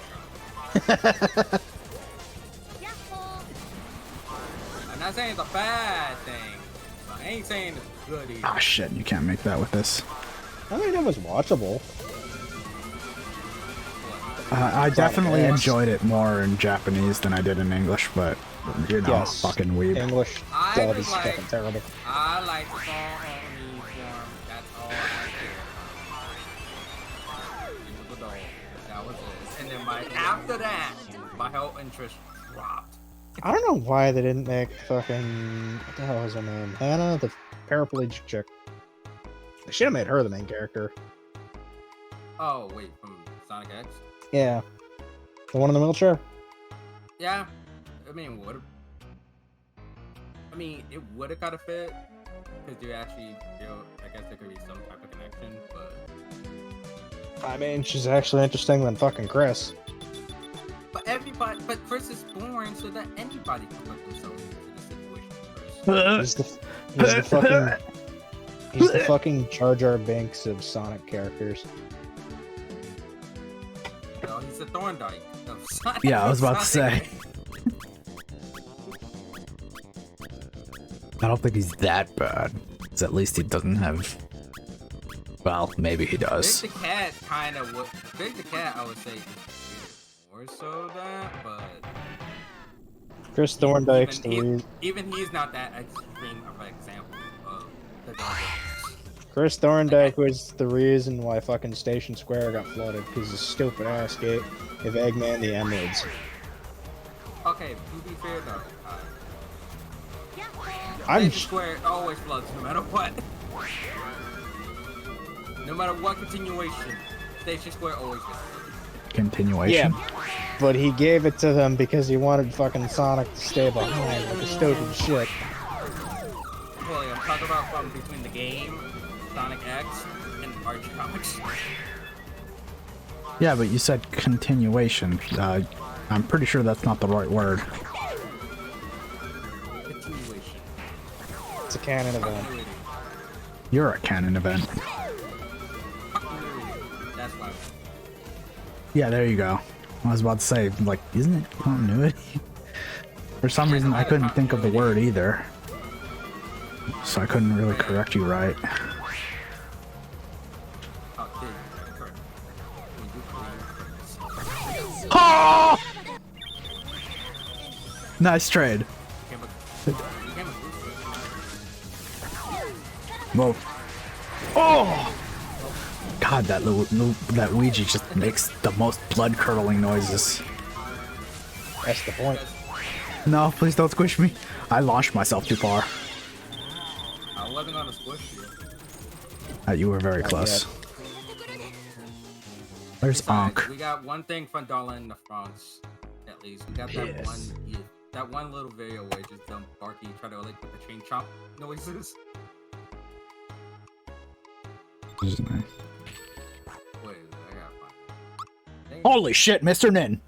[SPEAKER 4] try. I'm not saying it's a bad thing. But I ain't saying it's good either.
[SPEAKER 1] Ah, shit, you can't make that with this.
[SPEAKER 3] I mean, it was watchable.
[SPEAKER 1] I definitely
[SPEAKER 3] X.
[SPEAKER 1] enjoyed it more in Japanese than I did in English, but you know,
[SPEAKER 3] Yes.
[SPEAKER 1] fucking weeb.
[SPEAKER 3] English
[SPEAKER 4] I
[SPEAKER 3] dub
[SPEAKER 4] was
[SPEAKER 3] is
[SPEAKER 4] like-
[SPEAKER 3] fucking terrible.
[SPEAKER 4] I like the song only form. That's all I care. It was adult. That was it. And then after that, my whole interest dropped.
[SPEAKER 3] I don't know why they didn't make fucking... What the hell was her name? Hannah, the paraplegic chick. They should have made her the main character.
[SPEAKER 4] Oh, wait, from Sonic X?
[SPEAKER 3] Yeah. The one in the wheelchair?
[SPEAKER 4] Yeah. I mean, it would have got a fit. Because you actually, I guess there could be some type of connection, but...
[SPEAKER 3] I mean, she's actually interesting than fucking Chris.
[SPEAKER 4] But Chris is born so that anybody can put themselves into the situation first.
[SPEAKER 3] He's the fucking Jar Jar Binks of Sonic characters.
[SPEAKER 4] No, he's a Thorndike of Sonic.
[SPEAKER 1] Yeah, I was about to
[SPEAKER 4] Sonic.
[SPEAKER 1] say. I don't think he's that bad. 'Cause at least he doesn't have... Well, maybe he does.
[SPEAKER 4] Big the Cat kind of would. Big the Cat, I would say, is more so that, but
[SPEAKER 3] Chris Thorndike's the reason.
[SPEAKER 4] even he's not that extreme of an example of the dog.
[SPEAKER 3] Chris Thorndike was the reason why fucking Station Square got flooded, because his stupid ass gave Eggman the Emeralds.
[SPEAKER 4] Okay, to be fair though,
[SPEAKER 3] I'm
[SPEAKER 4] Station Square always floods no matter what. No matter what continuation, Station Square always gets flooded.
[SPEAKER 1] Continuation.
[SPEAKER 3] Yeah, but he gave it to them because he wanted fucking Sonic to stay behind like a stupid shit.
[SPEAKER 4] Well, I'm talking about from between the game, Sonic X, and Archie Comics.
[SPEAKER 1] Yeah, but you said continuation. I'm pretty sure that's not the right word.
[SPEAKER 4] Continuation.
[SPEAKER 3] It's a canon event.
[SPEAKER 4] Continuity.
[SPEAKER 1] You're a canon event.
[SPEAKER 4] Continuity. That's why.
[SPEAKER 1] Yeah, there you go. I was about to say, like, isn't it continuity? For some reason, I couldn't think of the word either. So I couldn't really correct you right.
[SPEAKER 4] Okay, correct. When you claim
[SPEAKER 1] Oh! Nice trade.
[SPEAKER 4] became a booster.
[SPEAKER 1] Whoa. Oh! God, that Ouija just makes the most blood-curdling noises.
[SPEAKER 3] That's the point.
[SPEAKER 1] No, please don't squish me. I launched myself too far.
[SPEAKER 4] I wasn't gonna squish you.
[SPEAKER 1] You were very close. Where's
[SPEAKER 4] Besides,
[SPEAKER 1] Ankh?
[SPEAKER 4] we got one thing from Darla in the France, at least. We got that
[SPEAKER 1] Yes.
[SPEAKER 4] that one little video where just Barky try to like with the chain chomp noises.
[SPEAKER 1] This is nice.
[SPEAKER 4] Wait, I gotta find it.
[SPEAKER 1] Holy shit, Mr. Nin.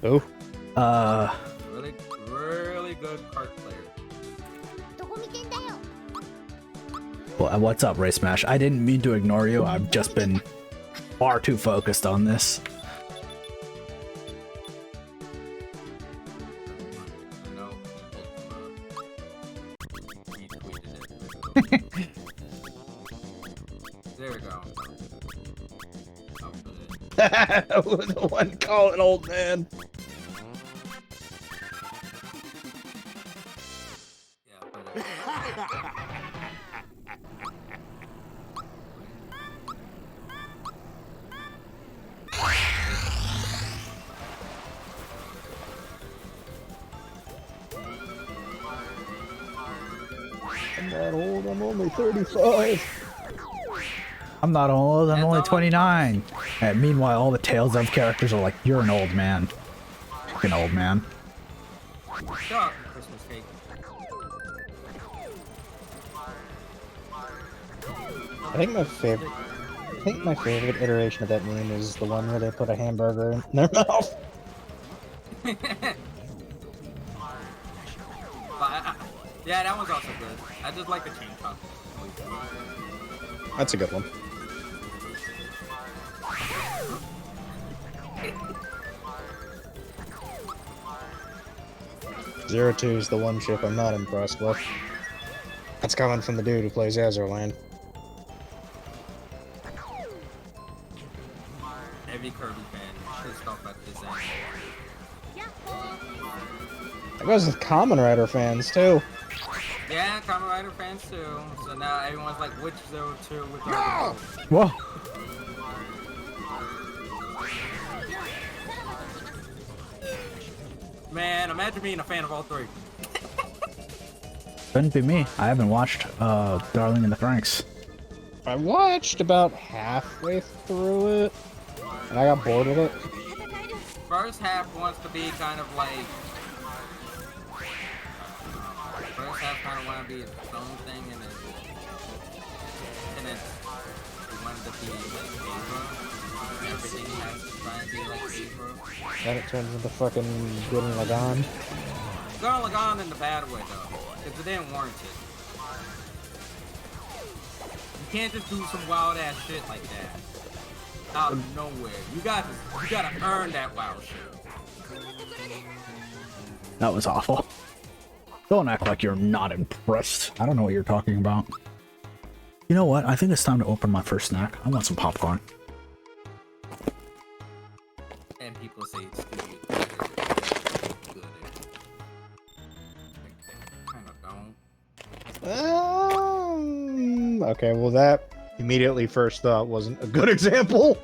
[SPEAKER 3] Oh,
[SPEAKER 4] Really, really good kart player.
[SPEAKER 1] Well, what's up, Ray Smash? I didn't mean to ignore you. I've just been far too focused on this.
[SPEAKER 4] No, he tweeted it. There we go. I'll put it.
[SPEAKER 3] the one calling old man.
[SPEAKER 4] Yeah, I'll put it.
[SPEAKER 3] I'm not old. I'm only 35.
[SPEAKER 1] I'm not old, I'm
[SPEAKER 4] That's
[SPEAKER 1] only
[SPEAKER 4] all I-
[SPEAKER 1] 29. And meanwhile, all the Tales of characters are like, you're an old man. Fucking old man.
[SPEAKER 4] Shut up, Christmas cake.
[SPEAKER 3] I think my favorite iteration of that meme is the one where they put a hamburger in their mouth.
[SPEAKER 4] Yeah, that one's also good. I just like the chain chomp.
[SPEAKER 3] That's a good one. Zero Two is the one ship I'm not impressed with. That's coming from the dude who plays Azerland.
[SPEAKER 4] Every Kirby fan pissed off at this end.
[SPEAKER 3] That goes with Kamen Rider fans too.
[SPEAKER 4] Yeah, Kamen Rider fans too. So now everyone's like, which Zero Two? Which no!
[SPEAKER 1] Whoa.
[SPEAKER 4] Man, imagine being a fan of all three.
[SPEAKER 1] Couldn't be me. I haven't watched Darling in the Franxx.
[SPEAKER 3] I watched about halfway through it, and I got bored with it.
[SPEAKER 4] First half wants to be kind of like. First half kind of want to be its own thing, and then it wanted to be like Ava. Everything has to try and be like Ava.
[SPEAKER 3] Then it turns into fucking Gurren Lagann.
[SPEAKER 4] Gurren Lagann in the bad way though, because it didn't warrant it. You can't just do some wild ass shit like that out of nowhere. You gotta earn that wild shit.
[SPEAKER 1] That was awful. Don't act like you're not impressed. I don't know what you're talking about. You know what? I think it's time to open my first snack. I want some popcorn.
[SPEAKER 4] And people say it's stupid. Good. Kind of don't.
[SPEAKER 3] Okay, well that immediately first thought wasn't a good example.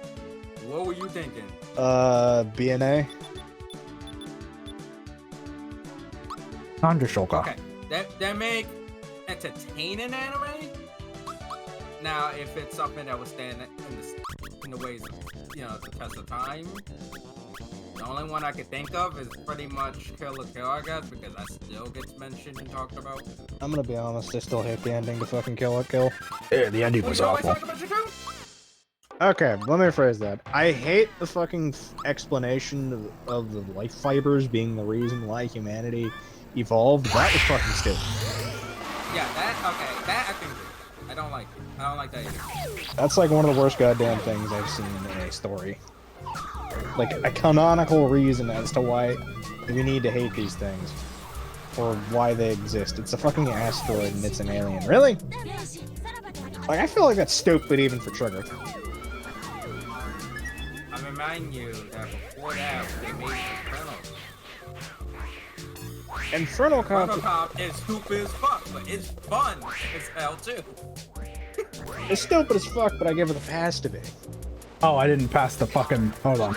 [SPEAKER 4] What were you thinking?
[SPEAKER 3] BNA.
[SPEAKER 1] Kanjishoka.
[SPEAKER 4] Okay, that make entertaining anime. Now, if it's something that would stand in the ways of, the test of time, the only one I could think of is pretty much Kill la Kill, I guess, because that still gets mentioned and talked about.
[SPEAKER 3] I'm gonna be honest, I still hate the ending to fucking Kill la Kill.
[SPEAKER 1] Yeah, the ending was awful.
[SPEAKER 3] Okay, let me rephrase that. I hate the fucking explanation of the life fibers being the reason why humanity evolved. That was fucking stupid.
[SPEAKER 4] Yeah, that I think I don't like it. I don't like that either.
[SPEAKER 3] That's like one of the worst goddamn things I've seen in a story. Like a canonical reason as to why we need to hate these things. Or why they exist. It's a fucking asteroid and it's an alien. Really? Like, I feel like that's stupid even for Trigger.
[SPEAKER 4] I remind you that before that, they made Inferno.
[SPEAKER 3] Inferno
[SPEAKER 4] Inferno
[SPEAKER 3] Cop
[SPEAKER 4] Cop is stupid as fuck, but it's fun as hell too.
[SPEAKER 3] is stupid as fuck, but I give it the pass to be.
[SPEAKER 1] Oh, I didn't pass the fucking... Hold on.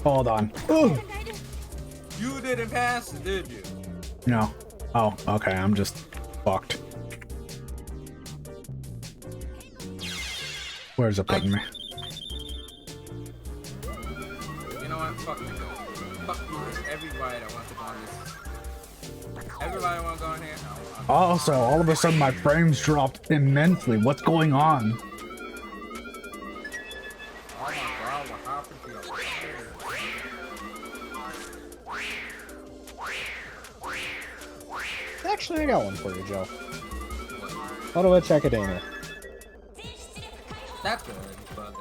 [SPEAKER 1] Hold on. Ooh.
[SPEAKER 4] You didn't pass it, did you?
[SPEAKER 1] No. Oh, okay. I'm just fucked. Where's it putting me?
[SPEAKER 4] You know what? Fuck you. Fuck you. Every ride I want to go on this. Everybody wanna go in here? No.
[SPEAKER 1] Also, all of a sudden my frames dropped immensely. What's going on?
[SPEAKER 4] Oh my god, what happened to your
[SPEAKER 3] Actually, I got one for you, Joe. Auto Etch Academia.
[SPEAKER 4] That's good, but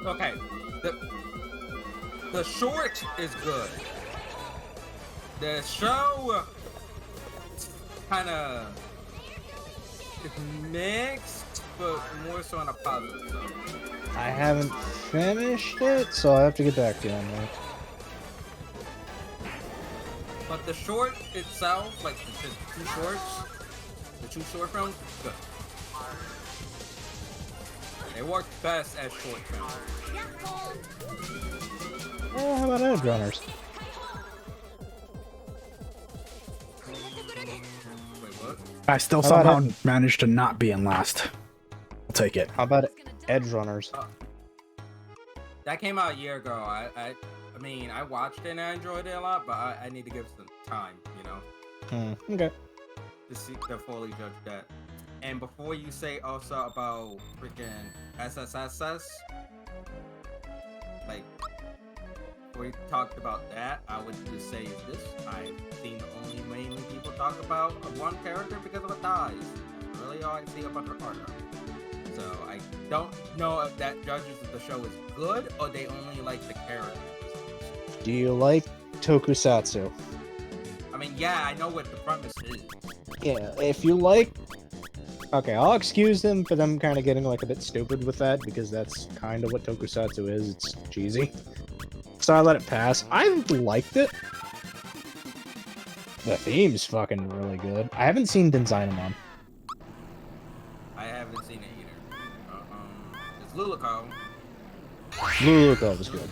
[SPEAKER 4] okay. The short is good. The show kind of is mixed, but more so on a positive side.
[SPEAKER 3] I haven't finished it, so I have to get back to you on that.
[SPEAKER 4] But the short itself, like the two short films, good. They work best as short films.
[SPEAKER 3] How about Edge Runners?
[SPEAKER 4] Wait, what?
[SPEAKER 1] I still
[SPEAKER 3] How about
[SPEAKER 1] somehow managed to not be in last. I'll take it.
[SPEAKER 3] How about Edge Runners?
[SPEAKER 4] That came out a year ago. I mean, I watched it and I enjoyed it a lot, but I need to give some time, you know,
[SPEAKER 3] Okay.
[SPEAKER 4] to see to fully judge that. And before you say also about freaking SSSS, like, before we talked about that, I would just say this. I've seen only mainly people talk about one character because of it dies. That's really all I see a bunch of art. So I don't know if that judges if the show is good or they only like the character.
[SPEAKER 3] Do you like Tokusatsu?
[SPEAKER 4] I mean, yeah, I know what the premise is.
[SPEAKER 3] Yeah, if you like... Okay, I'll excuse them for them kind of getting like a bit stupid with that, because that's kind of what Tokusatsu is. It's cheesy. So I let it pass. I liked it. The theme's fucking really good. I haven't seen Denzynamon.
[SPEAKER 4] I haven't seen it either. It's Luluco.
[SPEAKER 3] Luluco was good.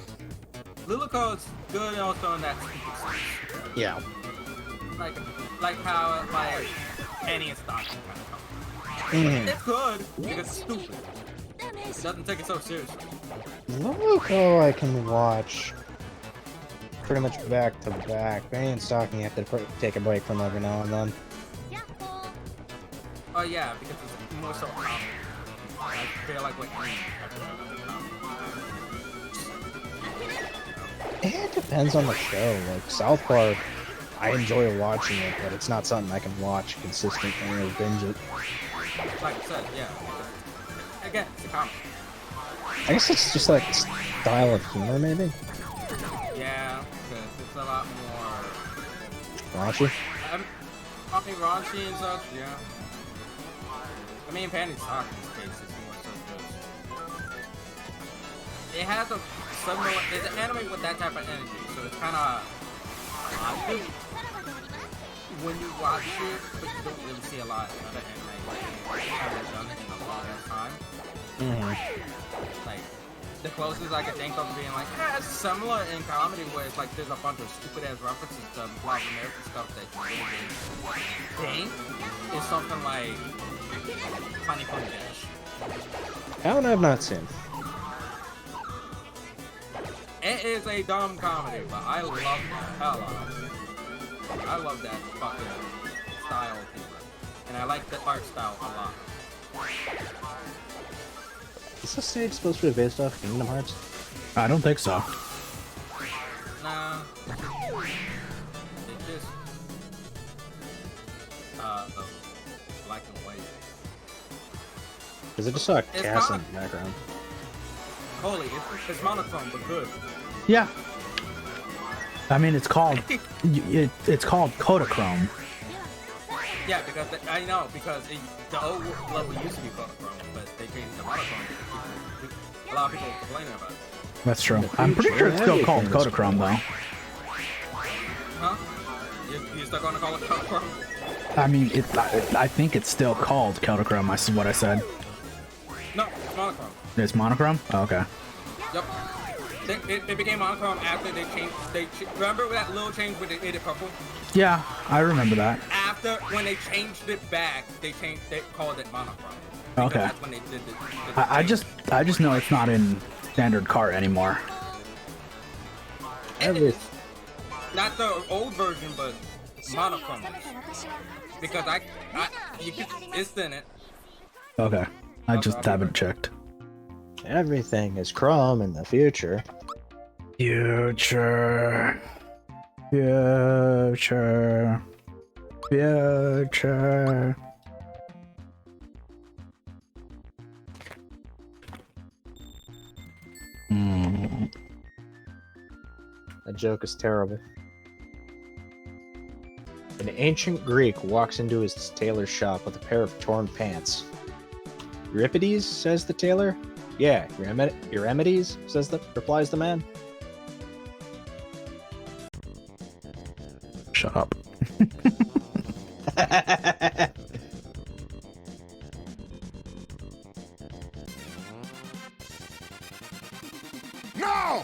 [SPEAKER 4] Luluco's good also in that stupid sense.
[SPEAKER 3] Yeah.
[SPEAKER 4] Like how like Penny and Stocking kind of come. It's good because it's stupid. It doesn't take it so seriously.
[SPEAKER 3] Luluco I can watch pretty much back to back. Penny and Stocking you have to take a break from every now and then.
[SPEAKER 4] Oh yeah, because it's more so comedy. I feel like
[SPEAKER 3] It depends on the show. Like South Park, I enjoy watching it, but it's not something I can watch consistently or binge it.
[SPEAKER 4] like I said, yeah. Because, again, it's a comedy.
[SPEAKER 3] I guess it's just like style of humor, maybe.
[SPEAKER 4] Yeah, because it's a lot more.
[SPEAKER 3] Raunchy.
[SPEAKER 4] I mean, raunchy and such, yeah. I mean, Penny Stock in this case is more so just. It has a similar. It's an anime with that type of energy, so it's kind of. When you watch it, but you don't really see a lot of other anime like haven't done it in a long time. Like the closest I could think of being like, yeah, it's similar in comedy where it's like there's a bunch of stupid ass references to Black American stuff that you really think is something like Funny Fun Dash.
[SPEAKER 3] That one I've not seen.
[SPEAKER 4] It is a dumb comedy, but I love the hell out of it. I love that fucking style of humor. And I like the art style a lot.
[SPEAKER 3] Is this stage supposed to be based off Kingdom Hearts?
[SPEAKER 1] I don't think so.
[SPEAKER 4] Nah. It's just black and white.
[SPEAKER 3] Because I just saw a
[SPEAKER 4] It's
[SPEAKER 3] castle in
[SPEAKER 4] not-
[SPEAKER 3] the background.
[SPEAKER 4] Holy, it's monochrome, but good.
[SPEAKER 1] Yeah. I mean, it's called it's called Kodachrome.
[SPEAKER 4] Yeah, because I know, because the old level used to be monochrome, but they changed to monochrome because a lot of people complaining about it.
[SPEAKER 1] That's true. I'm pretty sure it's still called Kodachrome though.
[SPEAKER 4] Huh? You still gonna call it monochrome?
[SPEAKER 1] I mean, I think it's still called Kodachrome. That's what I said.
[SPEAKER 4] No, it's monochrome.
[SPEAKER 1] It's monochrome? Oh, okay.
[SPEAKER 4] Yep. It became monochrome after they changed. Remember that little change when they made it purple?
[SPEAKER 1] Yeah, I remember that.
[SPEAKER 4] After when they changed it back, they called it monochrome.
[SPEAKER 1] Okay.
[SPEAKER 4] That's when they did the
[SPEAKER 1] I just know it's not in standard cart anymore.
[SPEAKER 4] It is. Not the old version, but monochrome because you can instant it.
[SPEAKER 1] Okay. I just haven't checked.
[SPEAKER 3] Everything is Chrome in the future.
[SPEAKER 1] Future. Future. Future.
[SPEAKER 3] That joke is terrible. An ancient Greek walks into his tailor's shop with a pair of torn pants. Euripides, says the tailor. Yeah, Euripides, replies the man.
[SPEAKER 1] Shut up.
[SPEAKER 5] No!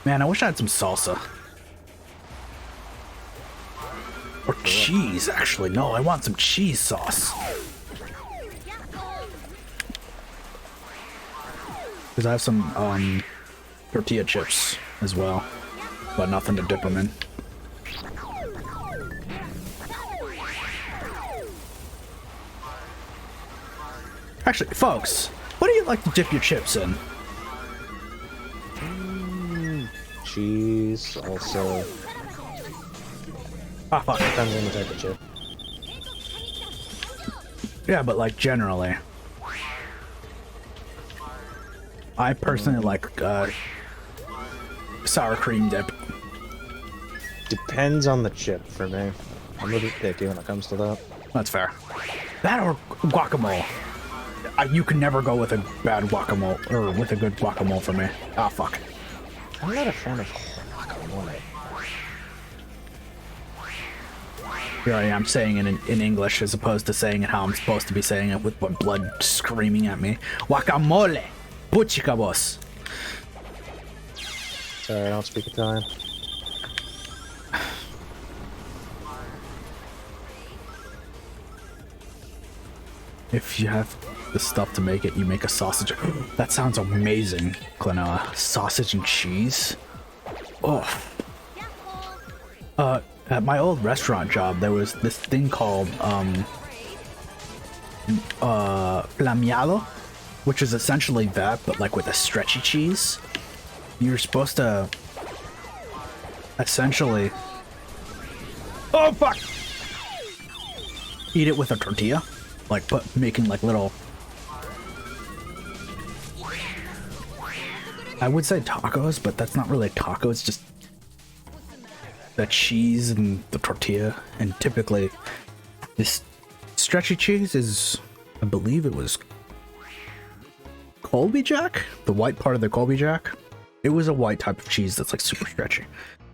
[SPEAKER 1] Man, I wish I had some salsa. Or cheese, actually. No, I want some cheese sauce. Because I have some tortilla chips as well, but nothing to dip them in. Actually, folks, what do you like to dip your chips in?
[SPEAKER 3] Cheese, also.
[SPEAKER 1] Ah, fuck.
[SPEAKER 3] Depends on the type of chip.
[SPEAKER 1] Yeah, but like generally. I personally like sour cream dip.
[SPEAKER 3] Depends on the chip for me. I'm a bit picky when it comes to that.
[SPEAKER 1] That's fair. That or guacamole. You can never go with a bad guacamole, or with a good guacamole for me. Ah, fuck.
[SPEAKER 3] I'm not a fan of guacamole.
[SPEAKER 1] Here I am saying it in English as opposed to saying it how I'm supposed to be saying it with my blood screaming at me. Guacamole! Puchica boss!
[SPEAKER 3] Sorry, I don't speak Italian.
[SPEAKER 1] If you have the stuff to make it, you make a sausage. That sounds amazing, Clenoa. Sausage and cheese? Oh. At my old restaurant job, there was this thing called, flamiado, which is essentially that, but like with a stretchy cheese. You're supposed to essentially... Oh, fuck! Eat it with a tortilla. Like, making like little... I would say tacos, but that's not really a taco, it's just the cheese and the tortilla. And typically, this stretchy cheese is, I believe it was Colby Jack? The white part of the Colby Jack? It was a white type of cheese that's like super stretchy,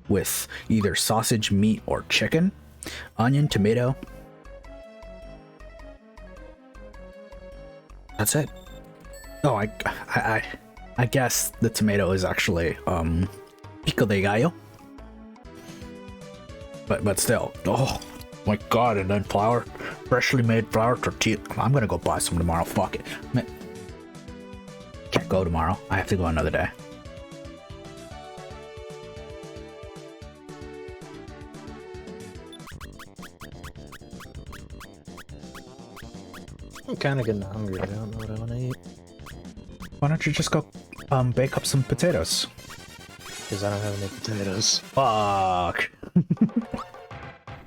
[SPEAKER 1] with either sausage, meat, or chicken, onion, tomato. That's it. Oh, I guess the tomato is actually pico de gallo. But still, oh my god! And then flour, freshly made flour tortilla. I'm gonna go buy some tomorrow. Fuck it. Can't go tomorrow. I have to go another day.
[SPEAKER 3] I'm kind of getting hungry. I don't know what I want to eat.
[SPEAKER 1] Why don't you just go bake up some potatoes?
[SPEAKER 3] Because I don't have any potatoes.
[SPEAKER 1] Fuck.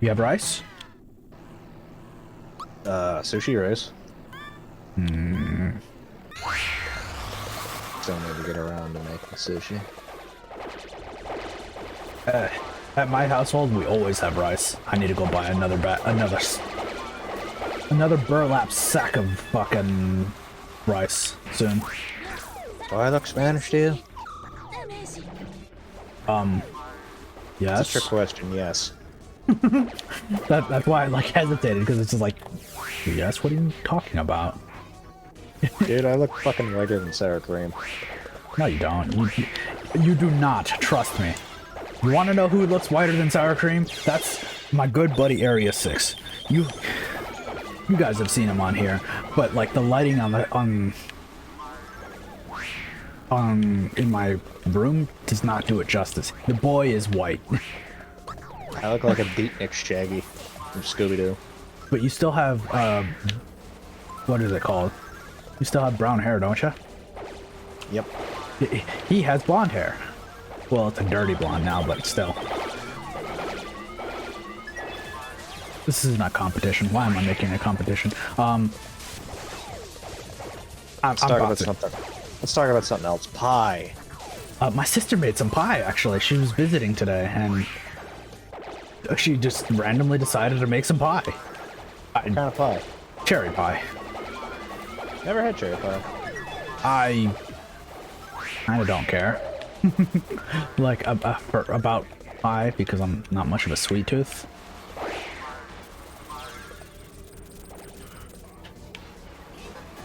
[SPEAKER 1] You have rice?
[SPEAKER 3] Sushi rice.
[SPEAKER 1] Hmm.
[SPEAKER 3] Still need to get around to making sushi.
[SPEAKER 1] At my household, we always have rice. I need to go buy another burlap sack of fucking rice soon.
[SPEAKER 3] Do I look Spanish to you?
[SPEAKER 1] Yes.
[SPEAKER 3] That's a trick question, yes.
[SPEAKER 1] That's why I like hesitated, because it's just like, yes, what are you talking about?
[SPEAKER 3] Dude, I look fucking whiter than sour cream.
[SPEAKER 1] No, you don't. You do not. Trust me. You want to know who looks whiter than sour cream? That's My good buddy Area 6. You guys have seen him on here, but like the lighting on the in my room does not do it justice. The boy is white.
[SPEAKER 3] I look like a beatnik Shaggy from Scooby-Doo.
[SPEAKER 1] But you still have what is it called? You still have brown hair, don't you?
[SPEAKER 3] Yep.
[SPEAKER 1] He has blonde hair. Well, it's a dirty blonde now, but still. This is not competition. Why am I making a competition?
[SPEAKER 3] Let's talk about something else. Pie.
[SPEAKER 1] My sister made some pie, actually. She was visiting today, and she just randomly decided to make some pie.
[SPEAKER 3] What kind of pie?
[SPEAKER 1] Cherry pie.
[SPEAKER 3] Never had cherry pie.
[SPEAKER 1] I kind of don't care. Like, about pie, because I'm not much of a sweet tooth.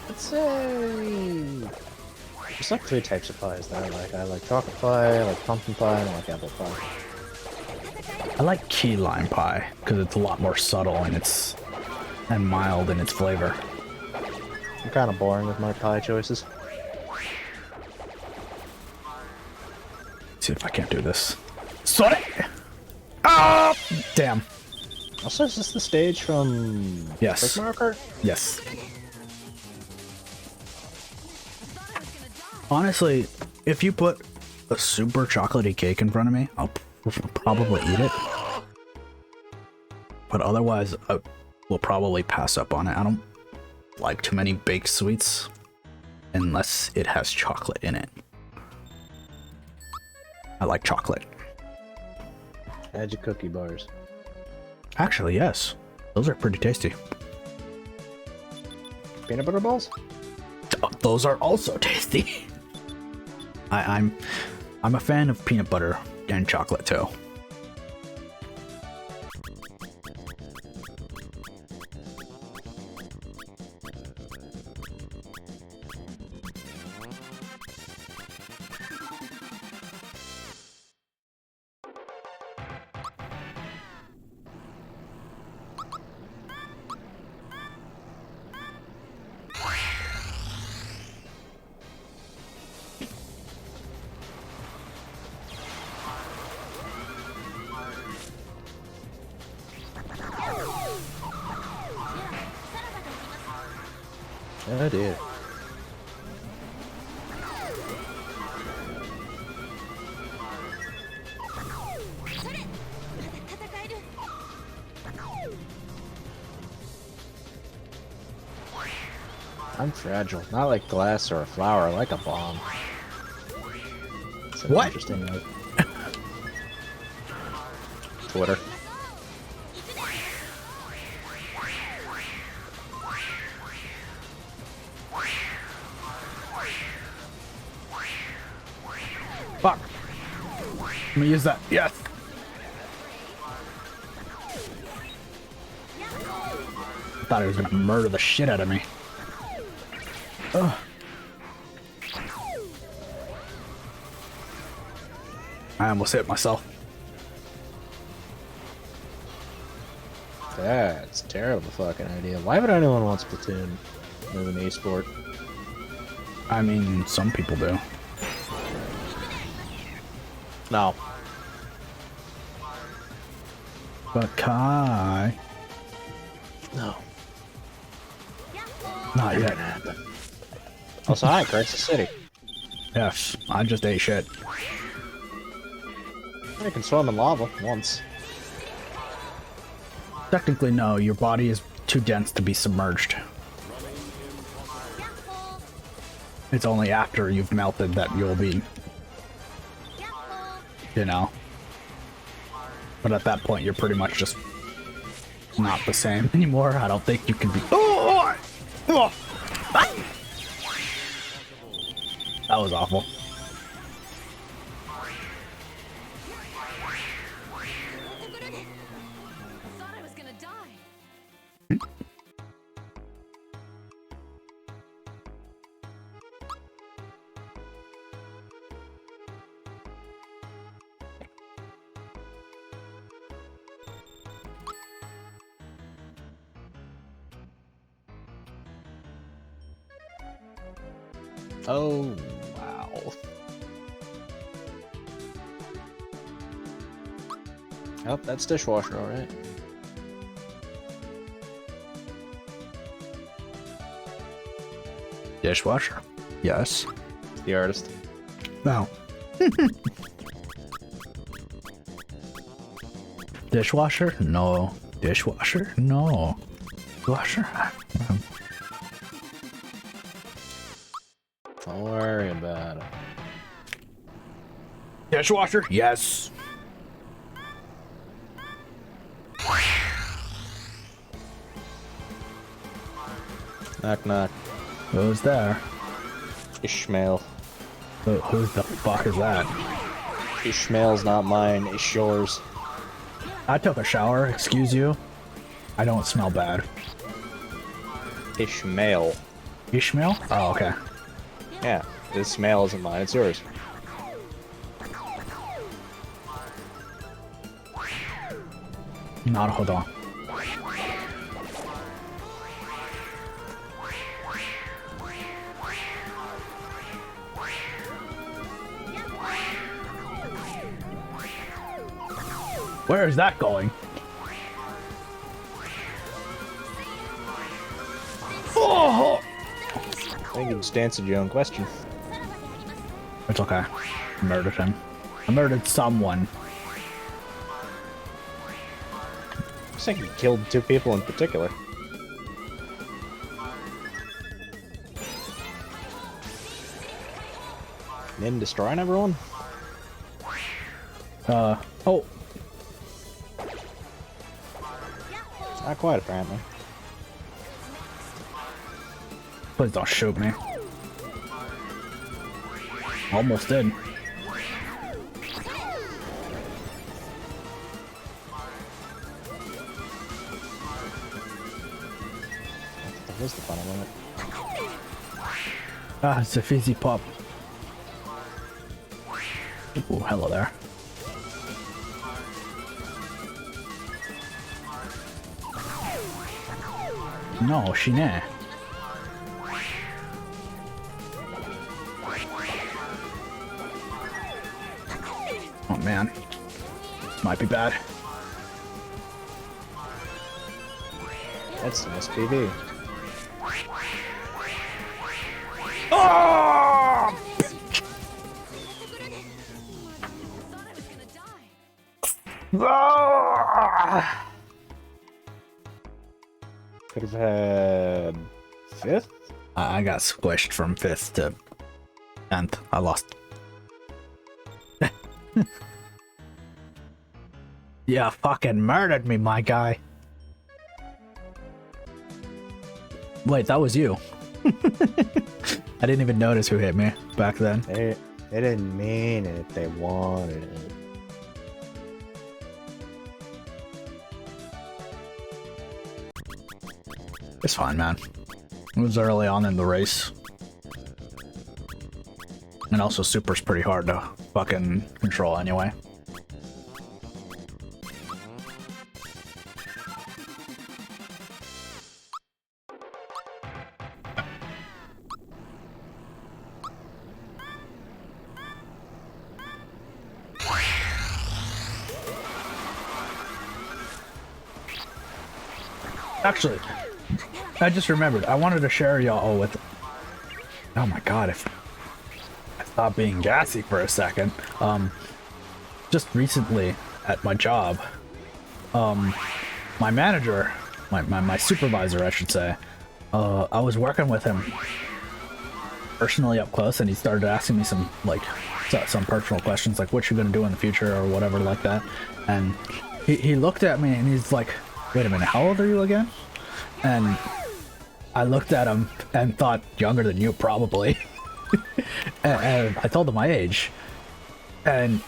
[SPEAKER 3] Let's say... There's like 3 types of pies that I like. I like chocolate pie, I like pumpkin pie, and I like apple pie.
[SPEAKER 1] I like key lime pie, because it's a lot more subtle and mild in its flavor.
[SPEAKER 3] I'm kind of boring with my pie choices.
[SPEAKER 1] See if I can't do this. Sorry! Ah! Damn.
[SPEAKER 3] Also, is this the stage from
[SPEAKER 1] Yes.
[SPEAKER 3] Mario Kart?
[SPEAKER 1] Yes. Honestly, if you put a super chocolatey cake in front of me, I'll probably eat it. But otherwise, I will probably pass up on it. I don't like too many baked sweets unless it has chocolate in it. I like chocolate.
[SPEAKER 3] Add your cookie bars.
[SPEAKER 1] Actually, yes. Those are pretty tasty.
[SPEAKER 3] Peanut butter balls?
[SPEAKER 1] Those are also tasty. I'm a fan of peanut butter and chocolate too.
[SPEAKER 3] Oh dear. I'm fragile. Not like glass or a flower, like a bomb. It's an
[SPEAKER 1] What?
[SPEAKER 3] Interesting note. Twitter.
[SPEAKER 1] Fuck. Let me use that. Yes. I thought he was gonna murder the shit out of me. Ugh. I almost hit myself.
[SPEAKER 3] That's a terrible fucking idea. Why would anyone want Splatoon as an esport?
[SPEAKER 1] I mean, some people do.
[SPEAKER 3] No.
[SPEAKER 1] But Kai,
[SPEAKER 3] No.
[SPEAKER 1] not
[SPEAKER 3] Never
[SPEAKER 1] yet.
[SPEAKER 3] gonna happen. Also, hi, Crisis City.
[SPEAKER 1] Yes, I just ate shit.
[SPEAKER 3] I can swim in lava once.
[SPEAKER 1] Technically, no. Your body is too dense to be submerged. It's only after you've melted that you'll be, you know. But at that point, you're pretty much just not the same anymore. I don't think you can be. Oh! Oh! Ah! That was awful.
[SPEAKER 6] Thought I was gonna die.
[SPEAKER 3] Oh, wow. Oh, that's dishwasher, alright.
[SPEAKER 1] Dishwasher? Yes.
[SPEAKER 3] The artist.
[SPEAKER 1] No. Dishwasher? No. Dishwasher? No. Dishwasher?
[SPEAKER 3] Don't worry about it.
[SPEAKER 1] Dishwasher? Yes.
[SPEAKER 3] Knock knock.
[SPEAKER 1] Who's there?
[SPEAKER 3] Ishmael.
[SPEAKER 1] Who the fuck is that?
[SPEAKER 3] Ishmael's not mine, it's yours.
[SPEAKER 1] I took a shower, excuse you. I don't smell bad.
[SPEAKER 3] Ishmael.
[SPEAKER 1] Ishmael? Oh, okay.
[SPEAKER 3] Yeah, this Ishmael isn't mine, it's yours.
[SPEAKER 1] Not hold on. Where is that going? Oh!
[SPEAKER 3] I think you just answered your own question.
[SPEAKER 1] It's okay. I murdered him. I murdered someone.
[SPEAKER 3] I think you killed 2 people in particular. Then destroying everyone?
[SPEAKER 1] Oh.
[SPEAKER 3] Not quite, apparently.
[SPEAKER 1] Please don't shoot me. Almost did.
[SPEAKER 3] What was the fun of it?
[SPEAKER 1] Ah, it's a fizzy pop. Ooh, hello there. No, she nah. Oh man. Might be bad.
[SPEAKER 3] That's an SPV.
[SPEAKER 1] Oh! Ah!
[SPEAKER 3] Could have had 5th?
[SPEAKER 1] I got squished from 5th to 10th. I lost. Yeah, fucking murdered me, my guy. Wait, that was you. I didn't even notice who hit me back then.
[SPEAKER 3] They didn't mean it, they wanted it.
[SPEAKER 1] It's fine, man. It was early on in the race. And also, Super's pretty hard to fucking control anyway. Actually, I just remembered. I wanted to share y'all with... Oh my god, if I stopped being gassy for a second. Just recently at my job, my manager, my supervisor, I should say, I was working with him personally up close, and he started asking me some, like, some personal questions, like what you gonna do in the future or whatever like that. And he looked at me and he's like, wait a minute, how old are you again? And I looked at him and thought, younger than you, probably. and I told him my age. And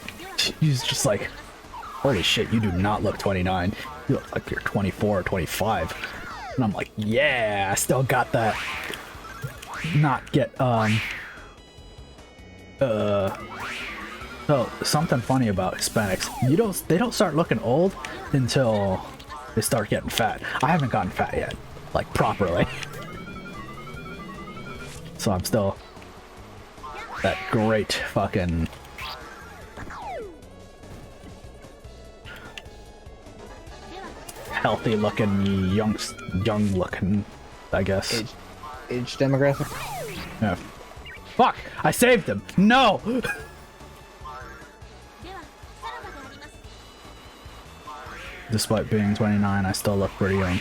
[SPEAKER 1] he's just like, holy shit, you do not look 29. You look like you're 24 or 25. And I'm like, yeah, I still got that. Not get, So, something funny about Hispanics, they don't start looking old until they start getting fat. I haven't gotten fat yet, like properly. So I'm still That great fucking healthy looking, young looking, I guess.
[SPEAKER 3] Age demographic.
[SPEAKER 1] Yeah. Fuck! I saved him! No! Despite being 29, I still look pretty young.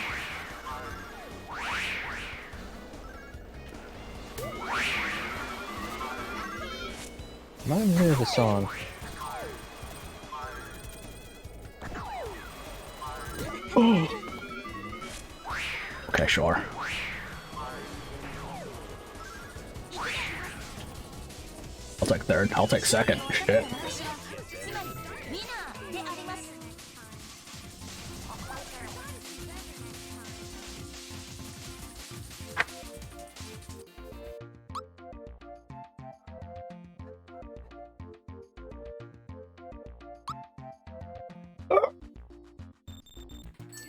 [SPEAKER 3] I'm not even hear the song.
[SPEAKER 1] Okay, sure. I'll take third. I'll take second. Shit.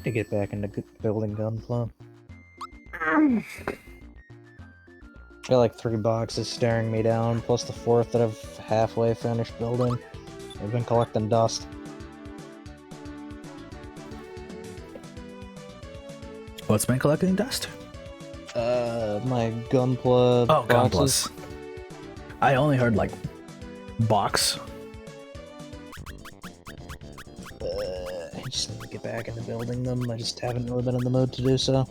[SPEAKER 3] To get back into building Gunpla. Got like 3 boxes staring me down, plus the 4th that I've halfway finished building. I've been collecting dust.
[SPEAKER 1] What's been collecting dust?
[SPEAKER 3] My Gunpla
[SPEAKER 1] Oh,
[SPEAKER 3] boxes.
[SPEAKER 1] Gunplas. I only heard like box.
[SPEAKER 3] I just need to get back into building them. I just haven't really been in the mood to do so.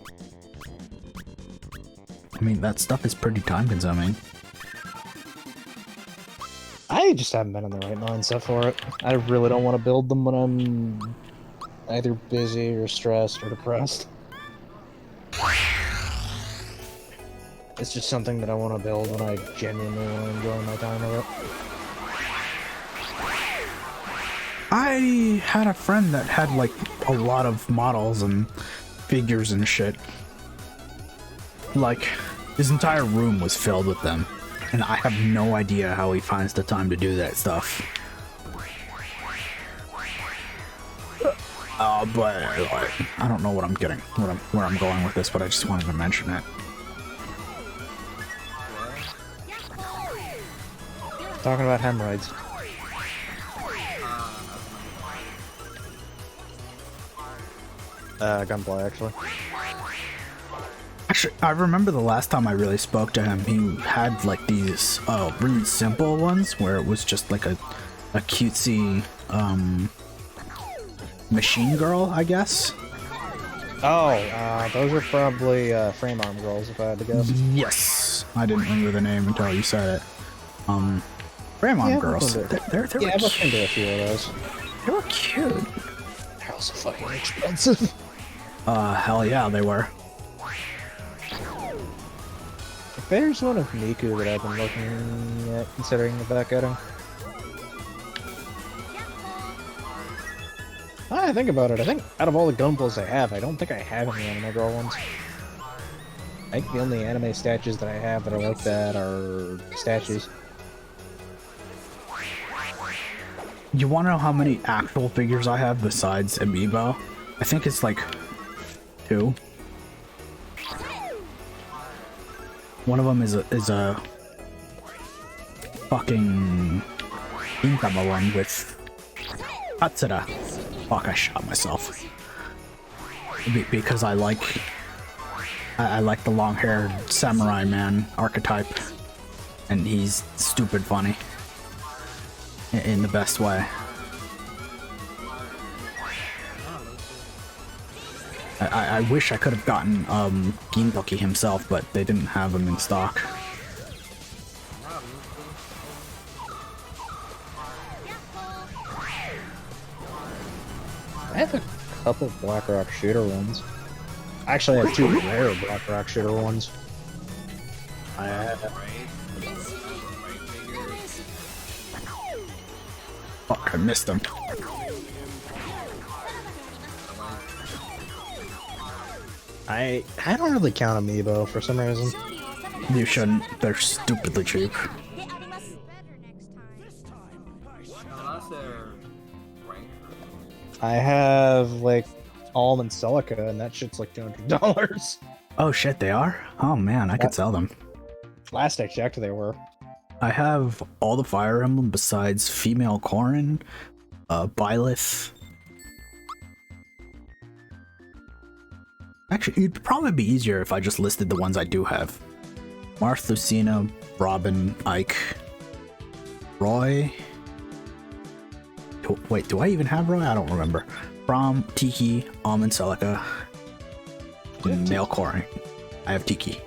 [SPEAKER 1] I mean, that stuff is pretty time consuming.
[SPEAKER 3] I just haven't been in the right mindset for it. I really don't want to build them when I'm either busy or stressed or depressed. It's just something that I want to build when I genuinely want to enjoy my time with it.
[SPEAKER 1] I had a friend that had like a lot of models and figures and shit. Like, his entire room was filled with them. And I have no idea how he finds the time to do that stuff. But like, I don't know what I'm getting, where I'm going with this, but I just wanted to mention it.
[SPEAKER 3] Talking about hemorrhoids. Gunpla, actually.
[SPEAKER 1] Actually, I remember the last time I really spoke to him, he had like these really simple ones where it was just like a cutesy machine girl, I guess.
[SPEAKER 3] Oh, those are probably frame arm girls, if I had to guess.
[SPEAKER 1] Yes, I didn't remember the name until you said it. Frame arm girls. They were
[SPEAKER 3] Yeah, I've looked
[SPEAKER 1] cute.
[SPEAKER 3] into a few of those.
[SPEAKER 1] They were cute.
[SPEAKER 3] They're also fucking expensive.
[SPEAKER 1] Hell yeah, they were.
[SPEAKER 3] If there's one of Miku that I've been looking at, considering about getting. I think about it. I think out of all the Gunplas I have, I don't think I have any anime girl ones. I think the only anime statues that I have that are like that are statues.
[SPEAKER 1] You want to know how many actual figures I have besides Amiibo? I think it's like 2. One of them is a fucking Inkama one with Hatsura. Fuck, I shot myself. Because I like the long-haired samurai man archetype, and he's stupid funny in the best way. I wish I could have gotten Gintoki himself, but they didn't have him in stock.
[SPEAKER 3] I have a couple Blackrock shooter ones. Actually, I have 2 rare Blackrock shooter ones. I have.
[SPEAKER 1] Fuck, I missed him.
[SPEAKER 3] I don't really count Amiibo for some reason.
[SPEAKER 1] You shouldn't. They're stupidly cheap.
[SPEAKER 4] Unless they're ranked.
[SPEAKER 3] I have like Almond Celica, and that shit's like $200.
[SPEAKER 1] Oh shit, they are? Oh man, I could sell them.
[SPEAKER 3] Last I checked, they were.
[SPEAKER 1] I have all the Fire Emblem besides female Corrin, Byleth. Actually, it'd probably be easier if I just listed the ones I do have. Marth, Lucina, Robin, Ike, Roy. Wait, do I even have Roy? I don't remember. Braum, Tiki, Almond, Celica, male Corrin. I have Tiki.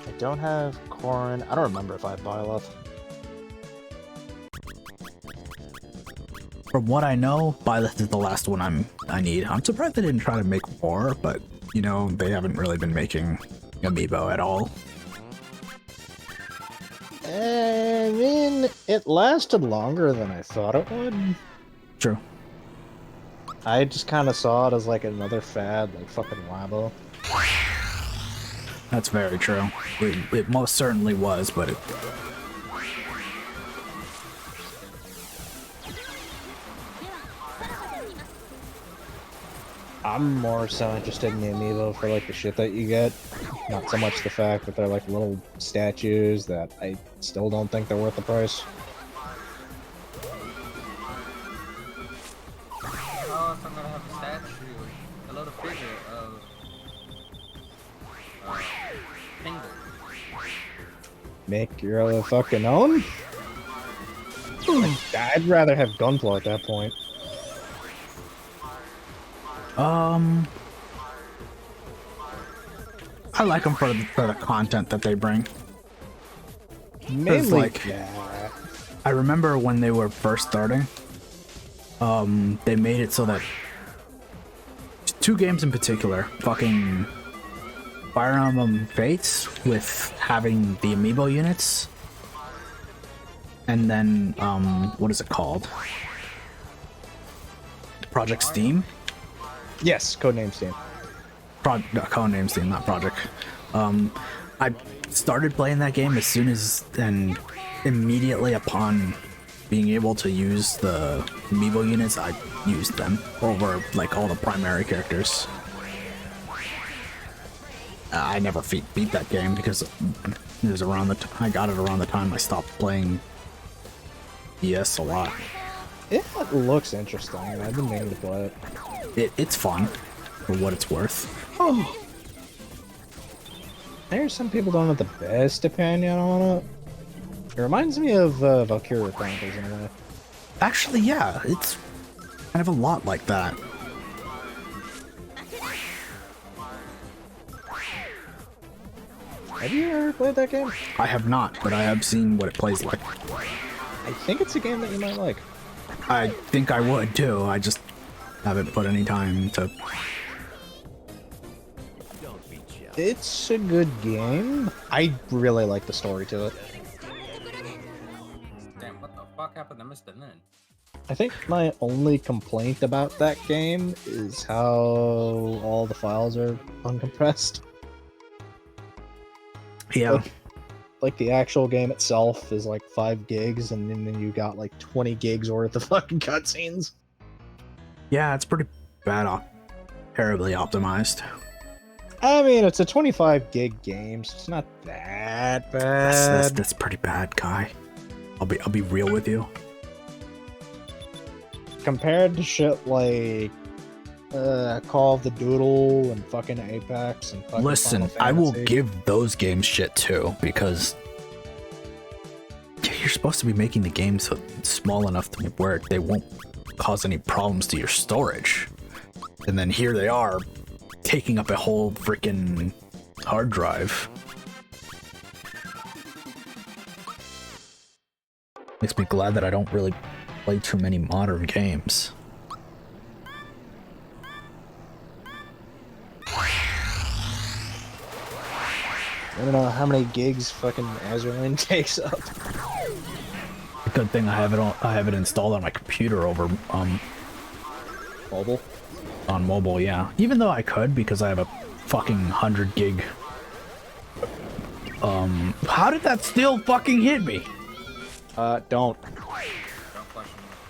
[SPEAKER 3] I don't have Corrin. I don't remember if I have Byleth.
[SPEAKER 1] From what I know, Byleth is the last one I need. I'm surprised they didn't try to make more, but you know, they haven't really been making amiibo at all.
[SPEAKER 3] I mean, it lasted longer than I thought it would.
[SPEAKER 1] True.
[SPEAKER 3] I just kind of saw it as like another fad, like fucking Labo.
[SPEAKER 1] That's very true. It most certainly was, but it...
[SPEAKER 3] I'm more so interested in the amiibo for like the shit that you get, not so much the fact that they're like little statues that I still don't think they're worth the price.
[SPEAKER 4] Oh, so I'm gonna have a statue, a little figure of Penguin.
[SPEAKER 3] Make your own fucking own? I'd rather have Gunpla at that point.
[SPEAKER 1] I like them for the content that they bring.
[SPEAKER 3] Mainly,
[SPEAKER 1] like,
[SPEAKER 3] yeah.
[SPEAKER 1] I remember when they were first starting, they made it so that two games in particular, fucking Fire Emblem Fates with having the amiibo units, and then what is it called? Project Steam.
[SPEAKER 3] Yes, codename Steam.
[SPEAKER 1] Codename Steam, not Project. I started playing that game as soon as and immediately upon being able to use the amiibo units, I used them over like all the primary characters. I never beat that game because it was around I got it around the time I stopped playing ES a lot.
[SPEAKER 3] It looks interesting. I've been meaning to play it.
[SPEAKER 1] It's fun for what it's worth.
[SPEAKER 3] Oh. There's some people don't have the best opinion on it. It reminds me of Valkyria Chronicles in a way.
[SPEAKER 1] Actually, yeah, it's kind of a lot like that.
[SPEAKER 3] Have you ever played that game?
[SPEAKER 1] I have not, but I have seen what it plays like.
[SPEAKER 3] I think it's a game that you might like.
[SPEAKER 1] I think I would too. I just haven't put any time to.
[SPEAKER 3] It's a good game. I really like the story to it.
[SPEAKER 4] Damn, what the fuck happened to Mr. Nin?
[SPEAKER 3] I think my only complaint about that game is how all the files are uncompressed.
[SPEAKER 1] Yeah.
[SPEAKER 3] Like the actual game itself is like 5 gigs, and then you got like 20 gigs worth of fucking cutscenes.
[SPEAKER 1] Yeah, it's pretty bad, terribly optimized.
[SPEAKER 3] I mean, it's a 25 gig game, so it's not that bad.
[SPEAKER 1] That's pretty bad, Kai. I'll be real with you.
[SPEAKER 3] Compared to shit like Call of the Doodle and fucking Apex and fucking
[SPEAKER 1] Listen,
[SPEAKER 3] Final
[SPEAKER 1] I will
[SPEAKER 3] Fantasy.
[SPEAKER 1] give those games shit too, because you're supposed to be making the game so small enough to where they won't cause any problems to your storage. And then here they are, taking up a whole freaking hard drive. Makes me glad that I don't really play too many modern games.
[SPEAKER 3] I don't know how many gigs fucking Azerlane takes up.
[SPEAKER 1] The good thing I have it installed on my computer over
[SPEAKER 3] Mobile.
[SPEAKER 1] on mobile, yeah. Even though I could, because I have a fucking 100 gig. How did that still fucking hit me?
[SPEAKER 3] Don't.
[SPEAKER 4] Don't question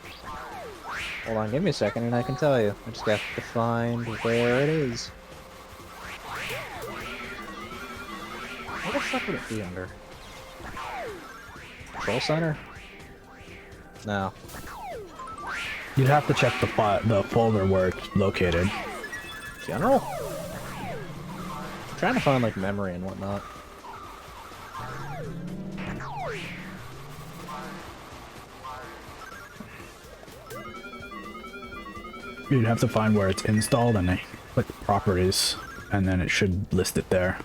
[SPEAKER 4] me.
[SPEAKER 3] Hold on, give me a second and I can tell you. I just have to find where it is. What the fuck would it be under? Control center? No.
[SPEAKER 1] You'd have to check the folder where it's located.
[SPEAKER 3] General? I'm trying to find like memory and whatnot.
[SPEAKER 1] You'd have to find where it's installed and then click properties, and then it should list it there.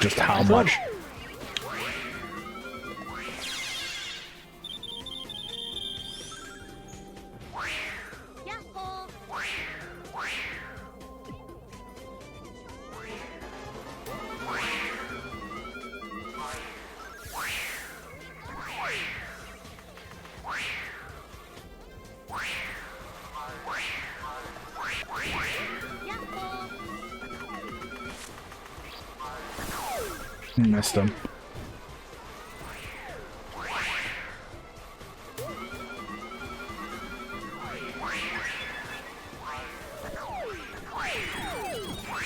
[SPEAKER 1] Just how much.
[SPEAKER 6] Yahoo!
[SPEAKER 1] Missed him.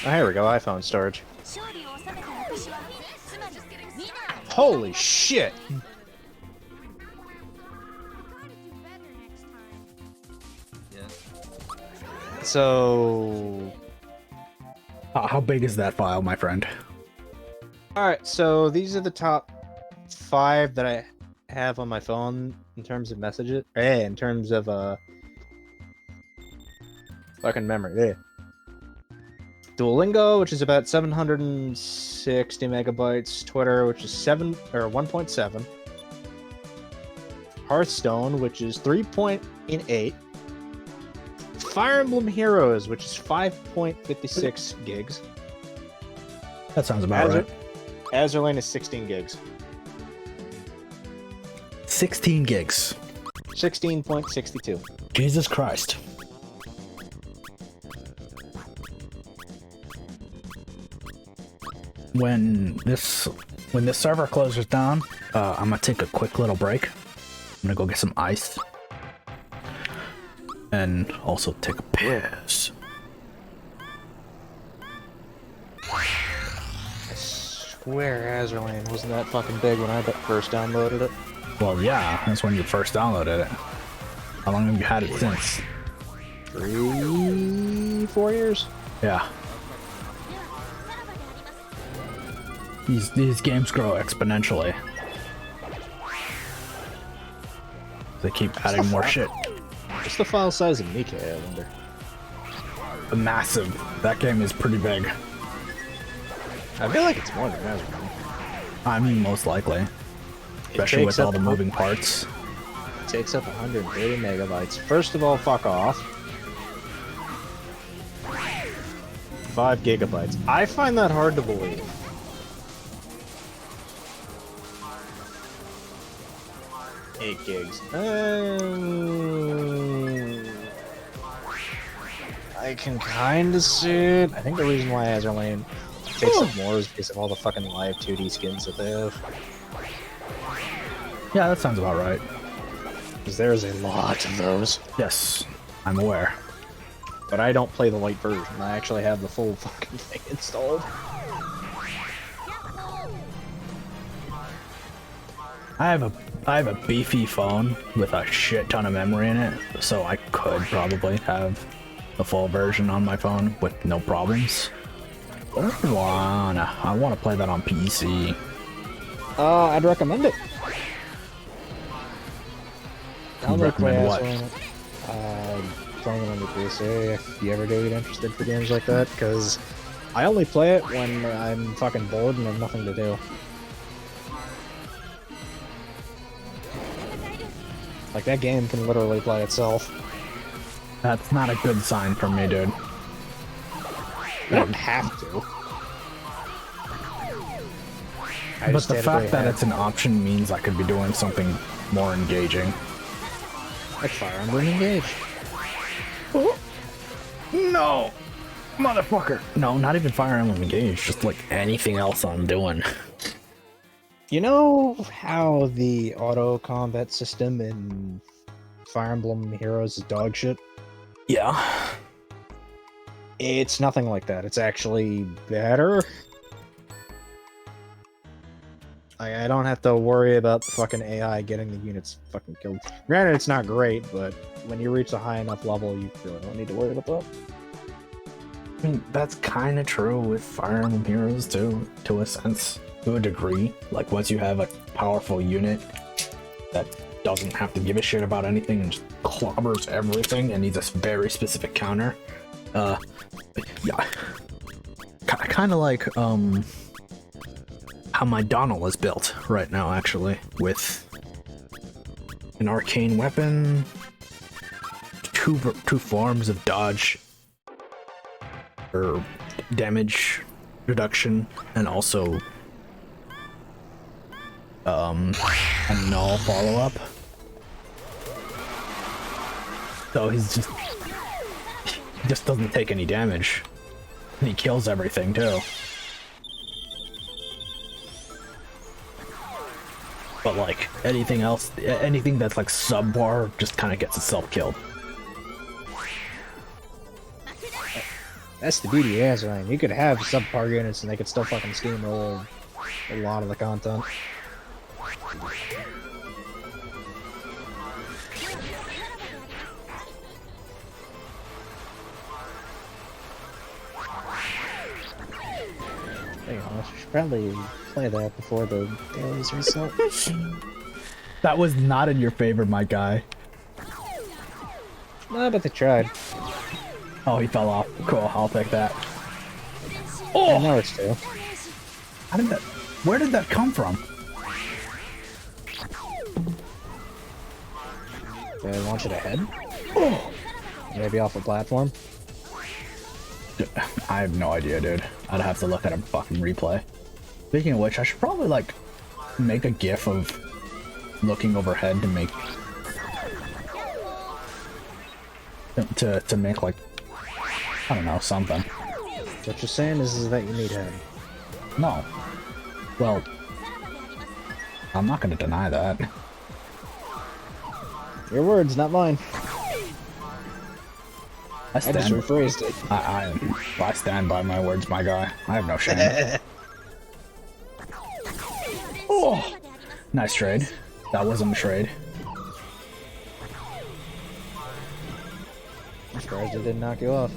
[SPEAKER 3] Oh, here we go, iPhone storage.
[SPEAKER 6] 勝利を収めた私はつまりミナー
[SPEAKER 3] Holy shit!
[SPEAKER 4] Yeah.
[SPEAKER 3] So...
[SPEAKER 1] How big is that file, my friend?
[SPEAKER 3] Alright, so these are the top 5 that I have on my phone in terms of messages. In terms of, fucking memory. Yeah. Duolingo, which is about 760 megabytes. Twitter, which is 1.7. Hearthstone, which is 3.8. Fire Emblem Heroes, which is 5.56 gigs.
[SPEAKER 1] That sounds about right.
[SPEAKER 3] Azerlane is 16 gigs.
[SPEAKER 1] 16 gigs.
[SPEAKER 3] 16.62.
[SPEAKER 1] Jesus Christ. When this server closes down, I'm gonna take a quick little break. I'm gonna go get some ice. And also take a piss.
[SPEAKER 3] I swear Azerlane wasn't that fucking big when I first downloaded it.
[SPEAKER 1] Well, yeah, that's when you first downloaded it. How long have you had it since?
[SPEAKER 3] 3-4 years?
[SPEAKER 1] Yeah. These games grow exponentially. They keep adding more shit.
[SPEAKER 3] What's the file size of Nikkei, I wonder?
[SPEAKER 1] Massive. That game is pretty big.
[SPEAKER 3] I feel like it's more than Azerlane.
[SPEAKER 1] I mean, most likely. Especially with all the moving parts.
[SPEAKER 3] It takes up 130 megabytes. First of all, fuck off. 5 gigabytes. I find that hard to believe. Eight gigs. I can kind of see it. I think the reason why Azerlane takes up more is because of all the fucking live 2D skins that they have.
[SPEAKER 1] Yeah, that sounds about right.
[SPEAKER 3] Because there's a lot of those.
[SPEAKER 1] Yes, I'm aware.
[SPEAKER 3] But I don't play the light version. I actually have the full fucking thing installed.
[SPEAKER 1] I have a beefy phone with a shit ton of memory in it, so I could probably have the full version on my phone with no problems. But I wanna play that on PC.
[SPEAKER 3] I'd recommend it.
[SPEAKER 1] You'd recommend what?
[SPEAKER 3] Playing it on the PC if you ever do get interested for games like that, because I only play it when I'm fucking bored and have nothing to do. Like, that game can literally play itself.
[SPEAKER 1] That's not a good sign for me, dude.
[SPEAKER 3] You don't have to.
[SPEAKER 1] But the fact that it's an option means I could be doing something more engaging.
[SPEAKER 3] Like Fire Emblem Engage.
[SPEAKER 1] Oh. No! Motherfucker! No, not even Fire Emblem Engage, just like anything else I'm doing.
[SPEAKER 3] You know how the auto combat system in Fire Emblem Heroes is dog shit?
[SPEAKER 1] Yeah.
[SPEAKER 3] It's nothing like that. It's actually better. I don't have to worry about the fucking AI getting the units fucking killed. Granted, it's not great, but when you reach a high enough level, you really don't need to worry about that.
[SPEAKER 1] I mean, that's kind of true with Fire Emblem Heroes too, to a sense, to a degree. Like, once you have a powerful unit that doesn't have to give a shit about anything and just clobbers everything and needs a very specific counter, yeah, kind of like how my Donald is built right now, actually, with an arcane weapon, two forms of dodge or damage reduction, and also a null follow-up. So he just doesn't take any damage, and he kills everything too. But like anything else, anything that's like subpar just kind of gets itself killed.
[SPEAKER 3] That's the beauty of Azrain. You could have subpar units and they could still fucking steamroll a lot of the content. Hey, I should probably play that before the dailies reset.
[SPEAKER 1] That was not in your favor, my guy.
[SPEAKER 3] No, but they tried.
[SPEAKER 1] Oh, he fell off. Cool, I'll take that.
[SPEAKER 3] Oh, now it's two.
[SPEAKER 1] How did that? Where did that come from?
[SPEAKER 3] Did I launch it ahead?
[SPEAKER 1] Oh,
[SPEAKER 3] Maybe off a platform?
[SPEAKER 1] I have no idea, dude. I'd have to look at a fucking replay. Speaking of which, I should probably like make a GIF of looking overhead to make to make like, I don't know, something.
[SPEAKER 3] What you're saying is that you need head.
[SPEAKER 1] No. Well, I'm not gonna deny that.
[SPEAKER 3] Your words, not mine.
[SPEAKER 1] I
[SPEAKER 3] I just
[SPEAKER 1] stand.
[SPEAKER 3] rephrased it.
[SPEAKER 1] I stand by my words, my guy. I have no shame. Oh, nice trade. That wasn't a trade.
[SPEAKER 3] I'm surprised it didn't knock you off.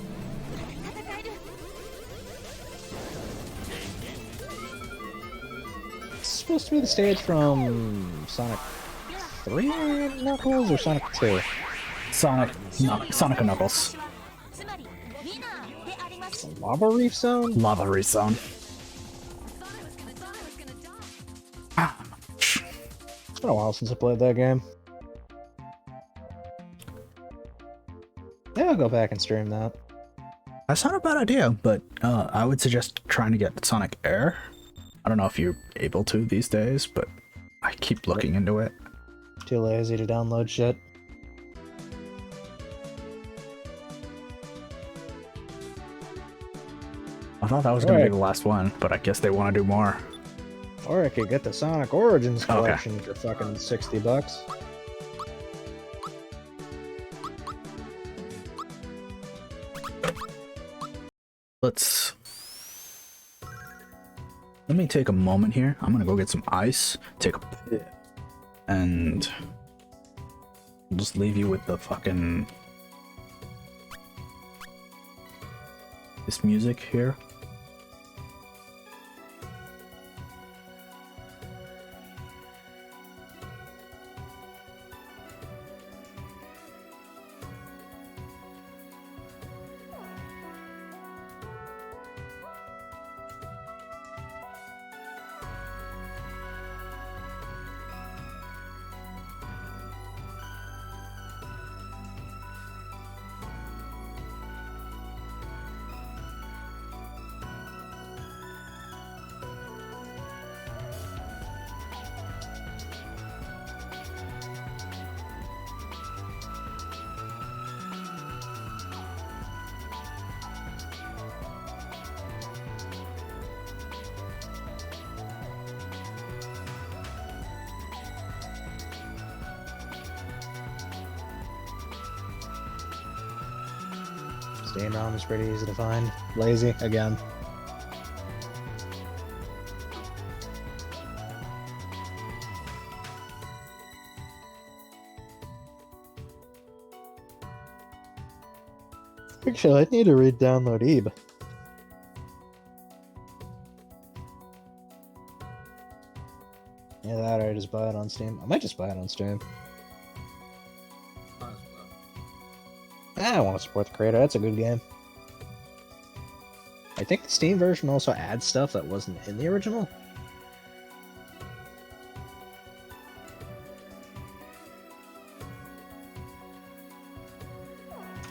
[SPEAKER 3] It's supposed to be the stage from Sonic 3 Knuckles or Sonic 2?
[SPEAKER 1] Sonic and Knuckles.
[SPEAKER 3] Lava Reef Zone?
[SPEAKER 1] Lava Reef Zone.
[SPEAKER 3] It's been a while since I played that game. Yeah, I'll go back and stream that.
[SPEAKER 1] That's not a bad idea, but I would suggest trying to get Sonic Air. I don't know if you're able to these days, but I keep looking into it.
[SPEAKER 3] Too lazy to download shit.
[SPEAKER 1] I thought that was going to be the last one, but I guess they want to do more.
[SPEAKER 3] Or I could get the Sonic Origins
[SPEAKER 1] Okay.
[SPEAKER 3] collection for fucking $60.
[SPEAKER 1] Let me take a moment here. I'm gonna go get some ice, take a pit, and I'll just leave you with the fucking this music here.
[SPEAKER 3] Steam ROM is pretty easy to find. Lazy, again. Actually, I need to re-download Ebe. Yeah, that I just buy it on Steam. I might just buy it on Steam.
[SPEAKER 4] Might as well.
[SPEAKER 3] I want to support the creator. That's a good game. I think the Steam version also adds stuff that wasn't in the original.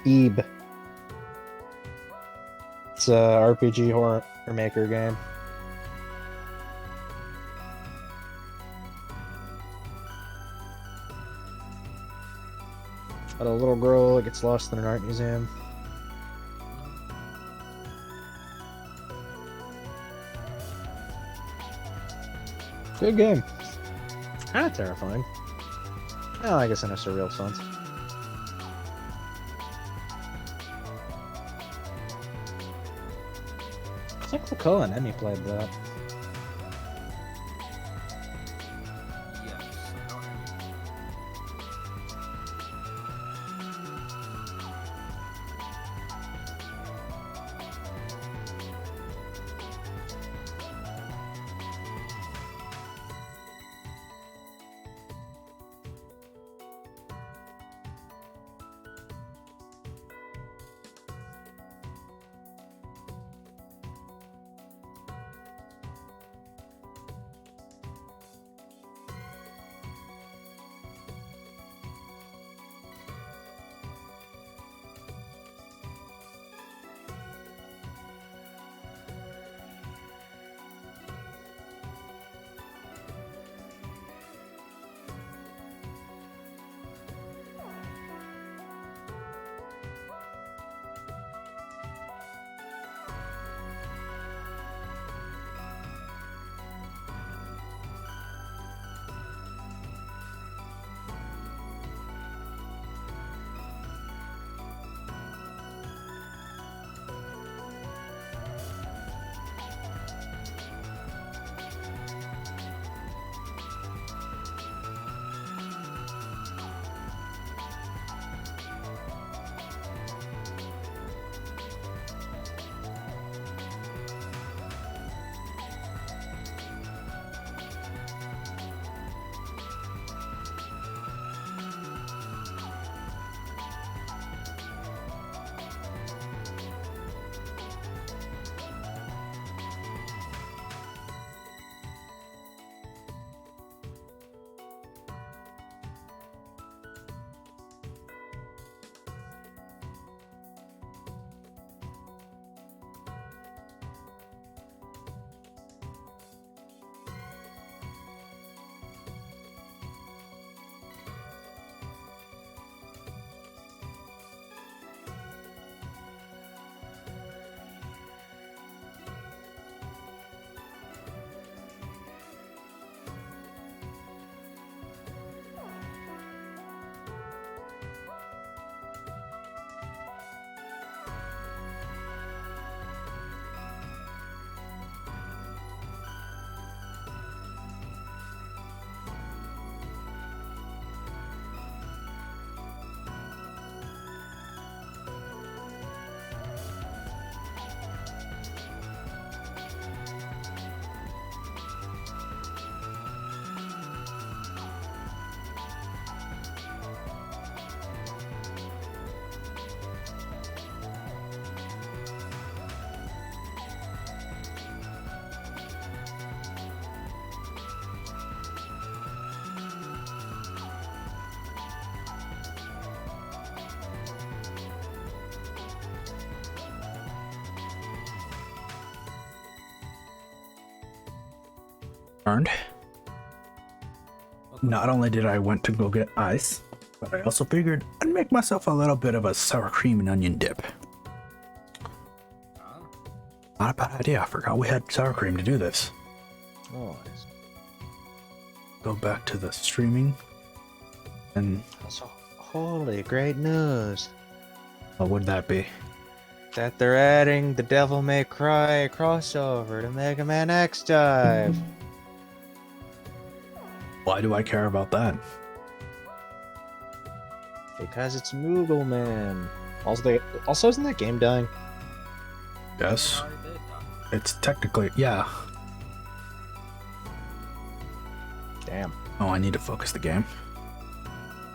[SPEAKER 3] Ebe. It's a RPG horror maker game. About a little girl that gets lost in an art museum. Good game. Kind of terrifying. Well, I guess in a surreal sense. I think Lakoa and Emmy played that.
[SPEAKER 4] Yes. I don't have it.
[SPEAKER 1] Earned. Not only did I went to go get ice, but I also figured I'd make myself a little bit of a sour cream and onion dip. Not a bad idea. I forgot we had sour cream to do this.
[SPEAKER 3] Oh,
[SPEAKER 1] Go back to the streaming. And
[SPEAKER 3] so holy great news
[SPEAKER 1] what would that be?
[SPEAKER 3] that they're adding the Devil May Cry crossover to Mega Man X Dive.
[SPEAKER 1] Why do I care about that?
[SPEAKER 3] Because it's Moogle Man. Also, isn't that game dying?
[SPEAKER 1] Yes.
[SPEAKER 4] Already did, dog.
[SPEAKER 1] It's technically, yeah.
[SPEAKER 3] Damn.
[SPEAKER 1] Oh, I need to focus the game.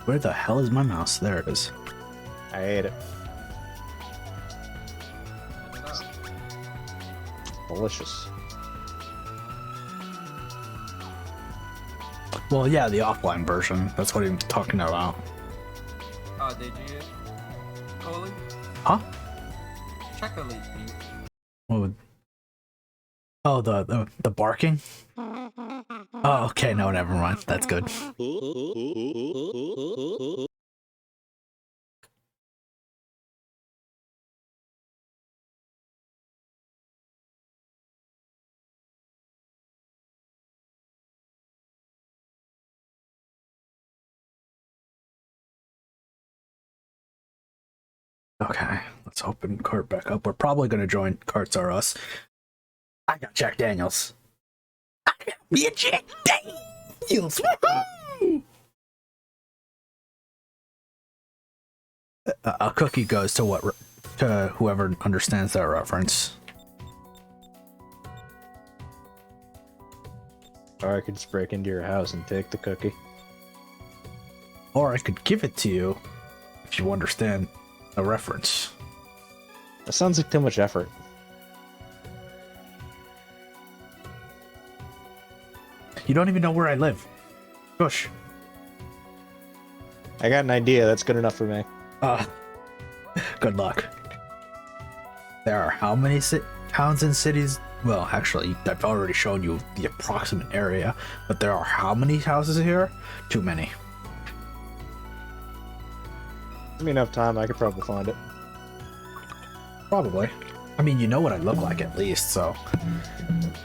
[SPEAKER 1] Where the hell is my mouse? There it is.
[SPEAKER 3] I ate it. Delicious.
[SPEAKER 1] Well, yeah, the offline version. That's what I'm talking about.
[SPEAKER 4] Oh, did you? Coley?
[SPEAKER 1] Huh?
[SPEAKER 4] Check the leak, dude.
[SPEAKER 1] What would... Oh, the barking? Oh, okay, no, never mind. That's good. Okay, let's open Kart back up. We're probably gonna join Karts R Us. I got Jack Daniels. I got me a Jack Daniels. Woohoo! A cookie goes to what? To whoever understands that reference.
[SPEAKER 3] Or I could just break into your house and take the cookie.
[SPEAKER 1] Or I could give it to you if you understand a reference.
[SPEAKER 3] That sounds like too much effort.
[SPEAKER 1] You don't even know where I live. Push.
[SPEAKER 3] I got an idea. That's good enough for me.
[SPEAKER 1] Good luck. There are how many towns and cities? Well, actually, I've already shown you the approximate area, but there are how many houses here? Too many.
[SPEAKER 3] Give me enough time, I could probably find it.
[SPEAKER 1] Probably. I mean, you know what I look like at least, so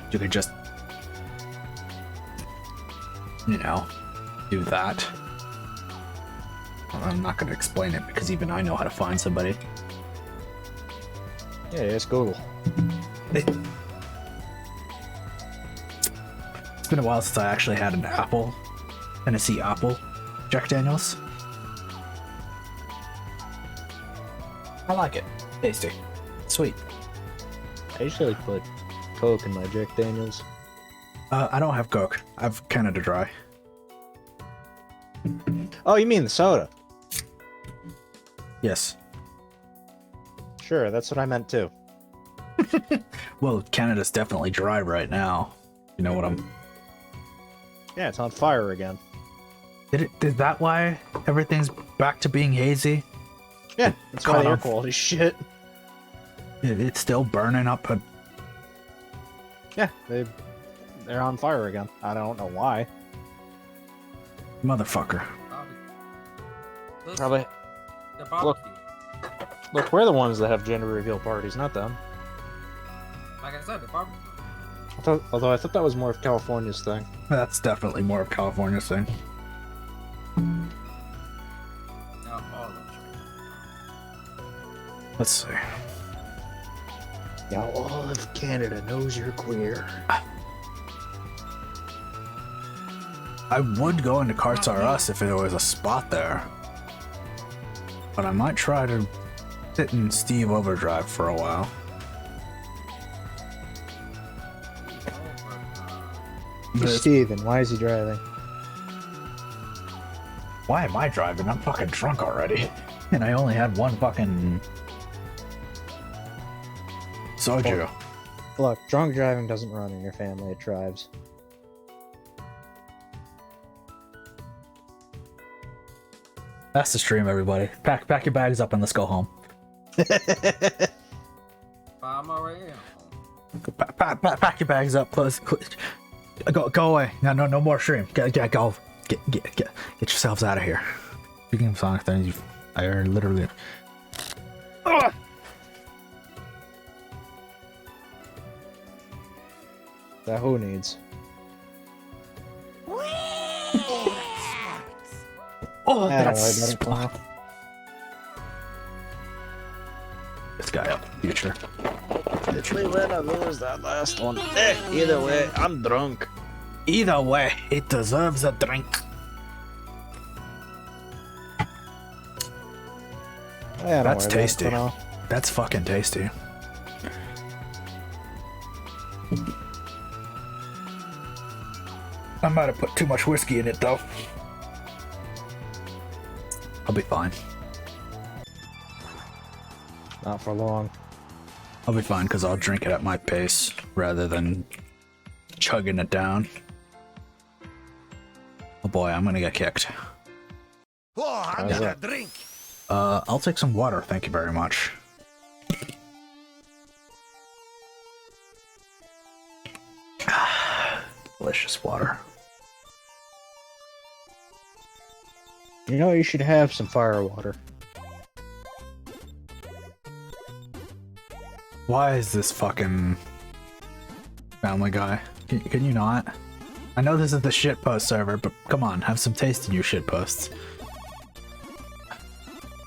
[SPEAKER 1] you could just, you know, do that. I'm not going to explain it because even I know how to find somebody.
[SPEAKER 3] Yeah, it's Google.
[SPEAKER 1] It's been a while since I actually had an apple, Tennessee apple, Jack Daniels. I like it. Tasty. Sweet.
[SPEAKER 3] I usually put Coke in my Jack Daniels.
[SPEAKER 1] I don't have Coke. I have Canada Dry.
[SPEAKER 3] Oh, you mean the soda?
[SPEAKER 1] Yes.
[SPEAKER 3] Sure, that's what I meant too.
[SPEAKER 1] Well, Canada's definitely dry right now. You know what I'm...
[SPEAKER 3] Yeah, it's on fire again.
[SPEAKER 1] Is that why everything's back to being hazy?
[SPEAKER 3] Yeah, it's
[SPEAKER 1] Caught
[SPEAKER 3] got air
[SPEAKER 1] on.
[SPEAKER 3] quality shit.
[SPEAKER 1] It's still burning up.
[SPEAKER 3] Yeah, they're on fire again. I don't know why.
[SPEAKER 1] Motherfucker.
[SPEAKER 4] Listen,
[SPEAKER 3] Probably.
[SPEAKER 4] the barbecue.
[SPEAKER 3] Look, we're the ones that have gender reveal parties, not them.
[SPEAKER 4] Like I said, the barbecue.
[SPEAKER 3] Although I thought that was more of California's thing.
[SPEAKER 1] That's definitely more of California's thing.
[SPEAKER 4] Now all of them.
[SPEAKER 1] Let's see.
[SPEAKER 3] Now all of Canada knows you're queer.
[SPEAKER 1] I would go into Karts R Us if there was a spot there. But I might try to sit in Steve Overdrive for a while.
[SPEAKER 3] Who's Steven? Why is he driving?
[SPEAKER 1] Why am I driving? I'm fucking drunk already. And I only had one fucking soju.
[SPEAKER 3] Look, drunk driving doesn't run in your family, it drives.
[SPEAKER 1] That's the stream, everybody. Pack your bags up and let's go home.
[SPEAKER 4] I'm already home.
[SPEAKER 1] Pack your bags up, please. Go away. No more stream. Go. Get yourselves out of here. Speaking of Sonic things, I are literally. Ugh!
[SPEAKER 3] That who needs?
[SPEAKER 1] Oh,
[SPEAKER 3] Yeah,
[SPEAKER 1] that's
[SPEAKER 3] don't worry about it,
[SPEAKER 1] spot. This guy up, future.
[SPEAKER 3] If we win or lose that last one, either way, I'm drunk.
[SPEAKER 1] Either way, it deserves a drink.
[SPEAKER 3] Yeah,
[SPEAKER 1] That's tasty. That's fucking tasty. I might have put too much whiskey in it though. I'll be fine.
[SPEAKER 3] Not for long.
[SPEAKER 1] I'll be fine because I'll drink it at my pace rather than chugging it down. Oh boy, I'm gonna get kicked.
[SPEAKER 5] Oh, I need a drink.
[SPEAKER 1] I'll take some water, thank you very much. Delicious water.
[SPEAKER 3] You know, you should have some fire water.
[SPEAKER 1] Why is this fucking Family Guy? Can you not? I know this is the shitpost server, but come on, have some taste in your shitposts.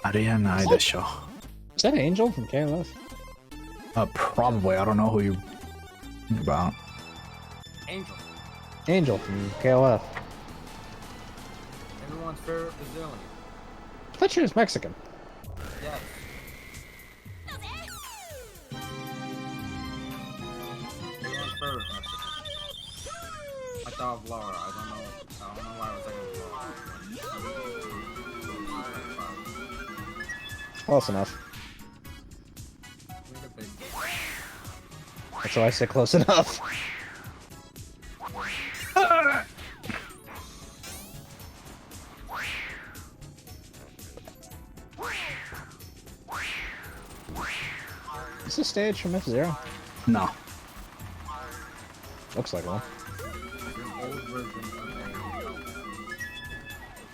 [SPEAKER 1] Ariana this show.
[SPEAKER 3] Is that Angel from KLF?
[SPEAKER 1] Probably. I don't know who you about.
[SPEAKER 4] Angel.
[SPEAKER 3] Angel from KLF.
[SPEAKER 4] Everyone's favorite Brazilian.
[SPEAKER 3] I thought she was Mexican.
[SPEAKER 4] Yes. Everyone's favorite Mexican. I thought of Laura. I don't know why I was thinking of Laura.
[SPEAKER 3] Close enough.
[SPEAKER 4] Wait a bit.
[SPEAKER 3] That's why I said close enough. Is this a stage from F-Zero?
[SPEAKER 1] No.
[SPEAKER 3] Looks like one.
[SPEAKER 4] Old version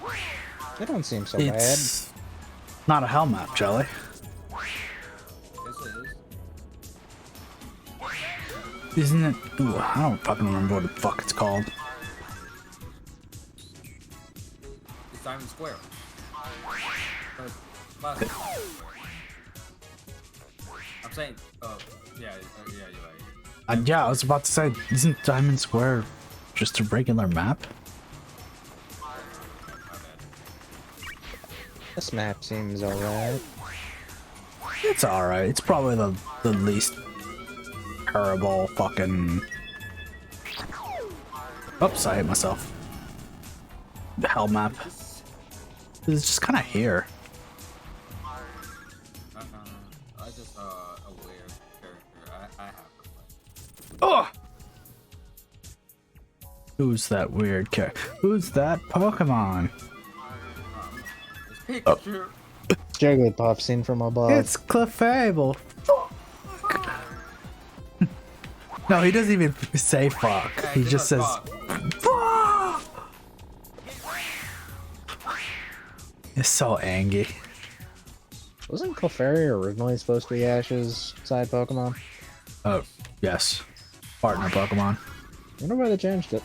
[SPEAKER 4] of
[SPEAKER 3] They don't seem so
[SPEAKER 1] It's not a hell map, Jelly.
[SPEAKER 4] Yes, it is.
[SPEAKER 1] Isn't it? Ooh, I don't fucking remember what the fuck it's called.
[SPEAKER 4] It's Diamond Square. I'm saying, yeah, you're right.
[SPEAKER 1] Yeah, I was about to say, isn't Diamond Square just a regular map?
[SPEAKER 4] My bad.
[SPEAKER 3] This map seems alright.
[SPEAKER 1] It's alright. It's probably the least terrible fucking... Oops, I hit myself. The hell map. It's just kind of here.
[SPEAKER 4] I just a weird character. I have to play.
[SPEAKER 1] Oh! Who's that weird character? Who's that Pokemon?
[SPEAKER 4] It's Pikachu.
[SPEAKER 3] Jigglypuff seen from above.
[SPEAKER 1] It's Clefable. Fuck. No, he doesn't even say fuck.
[SPEAKER 4] Yeah,
[SPEAKER 1] He just says
[SPEAKER 4] fuck.
[SPEAKER 1] fuck. It's so angry.
[SPEAKER 3] Wasn't Clefairy originally supposed to be Ash's side Pokemon?
[SPEAKER 1] Oh, yes. Partner Pokemon.
[SPEAKER 3] I wonder why they changed it.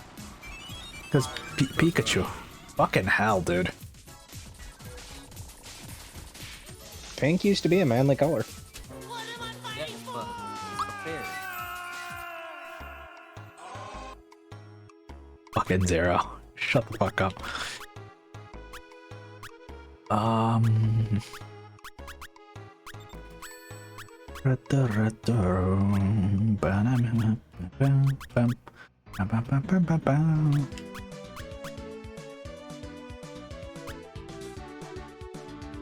[SPEAKER 1] Because Pikachu. Fucking hell, dude.
[SPEAKER 3] Pink used to be a manly color.
[SPEAKER 4] Yeah, but fair.
[SPEAKER 1] Fucking Zero. Shut the fuck up.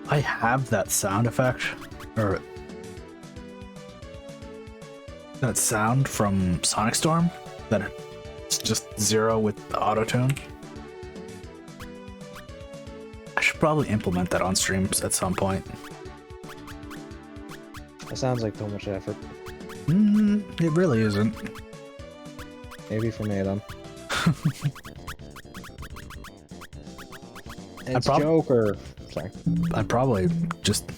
[SPEAKER 1] I have that sound effect, or that sound from Sonic Storm, that it's just Zero with the auto-tune. I should probably implement that on streams at some point.
[SPEAKER 3] That sounds like too much effort.
[SPEAKER 1] It really isn't.
[SPEAKER 3] Maybe for me then. It's
[SPEAKER 1] prob-
[SPEAKER 3] Joker. Sorry.
[SPEAKER 1] I'd probably just...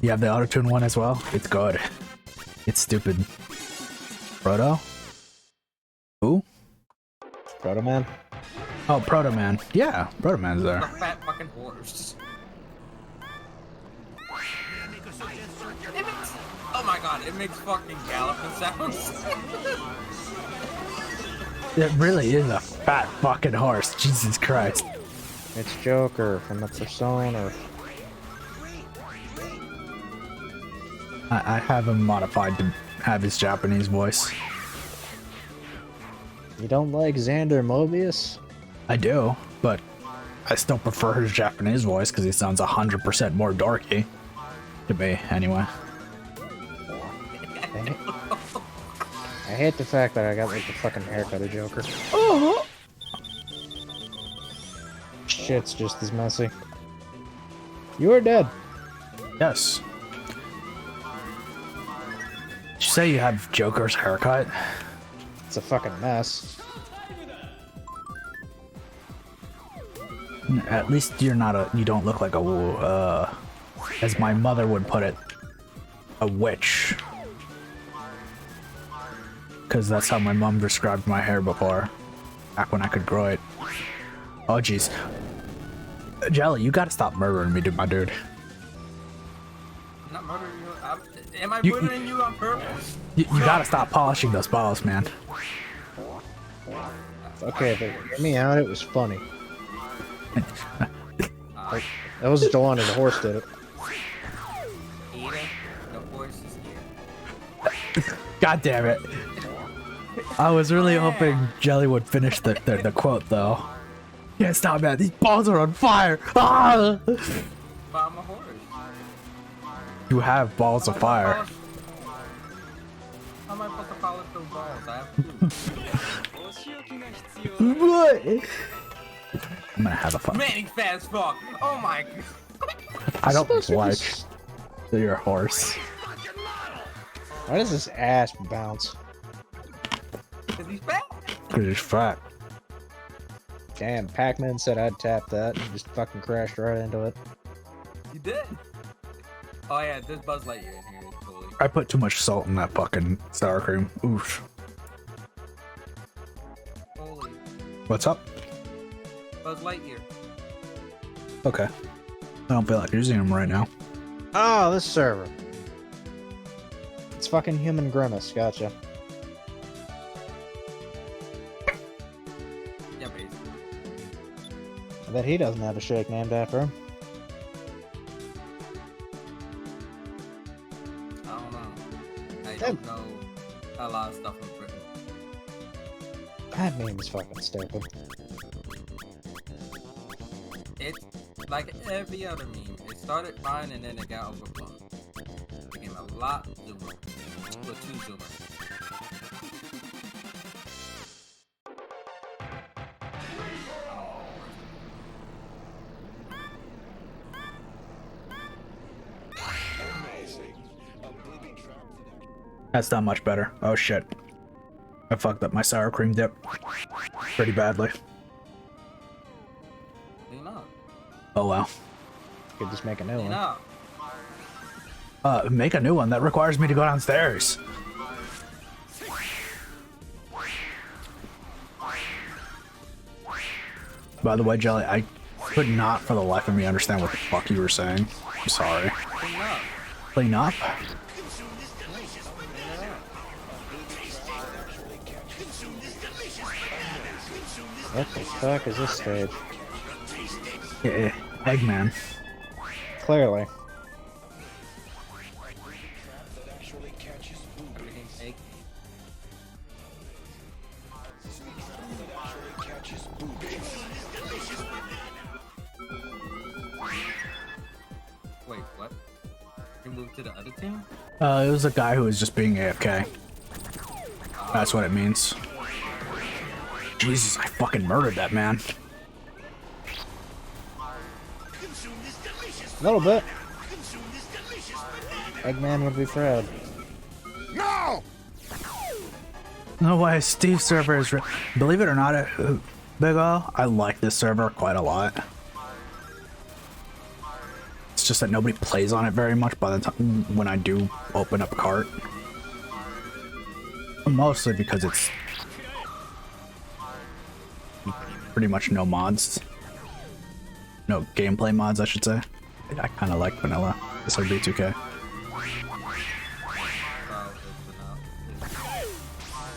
[SPEAKER 1] You have the auto-tune one as well? It's good. It's stupid. Proto? Who?
[SPEAKER 3] Proto Man.
[SPEAKER 1] Oh, Proto Man. Yeah, Proto Man's
[SPEAKER 4] The
[SPEAKER 1] there.
[SPEAKER 4] fat fucking horse. Oh my god, it makes fucking galloping sounds.
[SPEAKER 1] It really is a fat fucking horse. Jesus Christ.
[SPEAKER 3] It's Joker from the Persona.
[SPEAKER 1] I have him modified to have his Japanese voice.
[SPEAKER 3] You don't like Xander Mobius?
[SPEAKER 1] I do, but I still prefer his Japanese voice because he sounds 100% more dorky. To me, anyway.
[SPEAKER 3] I hate the fact that I got like the fucking haircut of Joker. Shit's just as messy. You are dead.
[SPEAKER 1] Yes. Did you say you have Joker's haircut?
[SPEAKER 3] It's a fucking mess.
[SPEAKER 1] At least you're not you don't look like a, as my mother would put it, a witch. Because that's how my mom described my hair before, back when I could grow it. Oh jeez. Jelly, you gotta stop murdering me, my dude.
[SPEAKER 4] I'm not murdering you. Am I murdering you on purpose?
[SPEAKER 1] You gotta stop polishing those balls, man.
[SPEAKER 3] Okay, but hear me out, it was funny. That was Jelani, the horse did it.
[SPEAKER 4] Eat it. The horse is here.
[SPEAKER 1] God damn it. I was really hoping Jelly would finish the quote, though. Can't stop, man. These balls are on fire. Ah!
[SPEAKER 4] But I'm a horse.
[SPEAKER 1] You have balls of fire.
[SPEAKER 4] How am I supposed to polish those balls? I have to.
[SPEAKER 1] What? I'm gonna have a fun.
[SPEAKER 4] Manning fast fuck. Oh my god.
[SPEAKER 1] I don't like that you're a horse.
[SPEAKER 3] Why does this ass bounce?
[SPEAKER 4] Cause he's fat.
[SPEAKER 1] Because he's fat.
[SPEAKER 3] Damn, Pac-Man said I'd tap that and just fucking crashed right into it.
[SPEAKER 4] You did. Oh yeah, there's Buzz Lightyear in here. Totally.
[SPEAKER 1] I put too much salt in that fucking sour cream. Oof.
[SPEAKER 4] Holy.
[SPEAKER 1] What's up?
[SPEAKER 4] Buzz Lightyear.
[SPEAKER 1] Okay. I don't feel like using them right now.
[SPEAKER 3] Oh, this server. It's fucking Human Grimace, gotcha.
[SPEAKER 4] Yeah, basically.
[SPEAKER 3] I bet he doesn't have a shake named after him.
[SPEAKER 4] I don't know. I don't know a lot of stuff in Britain.
[SPEAKER 3] That meme's fucking stupid.
[SPEAKER 4] It's like every other meme. It started fine and then it got overblown. It became a lot zoomer. Or too zoomer.
[SPEAKER 1] That's not much better. Oh shit. I fucked up my sour cream dip pretty badly.
[SPEAKER 4] Clean up.
[SPEAKER 1] Oh well.
[SPEAKER 3] Could just make a new
[SPEAKER 4] Clean
[SPEAKER 3] one.
[SPEAKER 4] up.
[SPEAKER 1] Make a new one. That requires me to go downstairs. By the way, Jelly, I could not for the life of me understand what the fuck you were saying. I'm sorry.
[SPEAKER 4] Clean up.
[SPEAKER 1] Clean up?
[SPEAKER 3] What the fuck is this stage?
[SPEAKER 1] Yeah, Eggman.
[SPEAKER 3] Clearly.
[SPEAKER 4] Everything's egg. Wait, what? You moved to the other team?
[SPEAKER 1] It was a guy who was just being AFK. That's what it means. Jesus, I fucking murdered that man.
[SPEAKER 3] A little bit. Eggman would be proud.
[SPEAKER 5] No!
[SPEAKER 1] No way, Steve's server is believe it or not, Big O, I like this server quite a lot. It's just that nobody plays on it very much by the time when I do open up kart. Mostly because it's pretty much no mods. No gameplay mods, I should say. I kind of like vanilla. This would be 2K.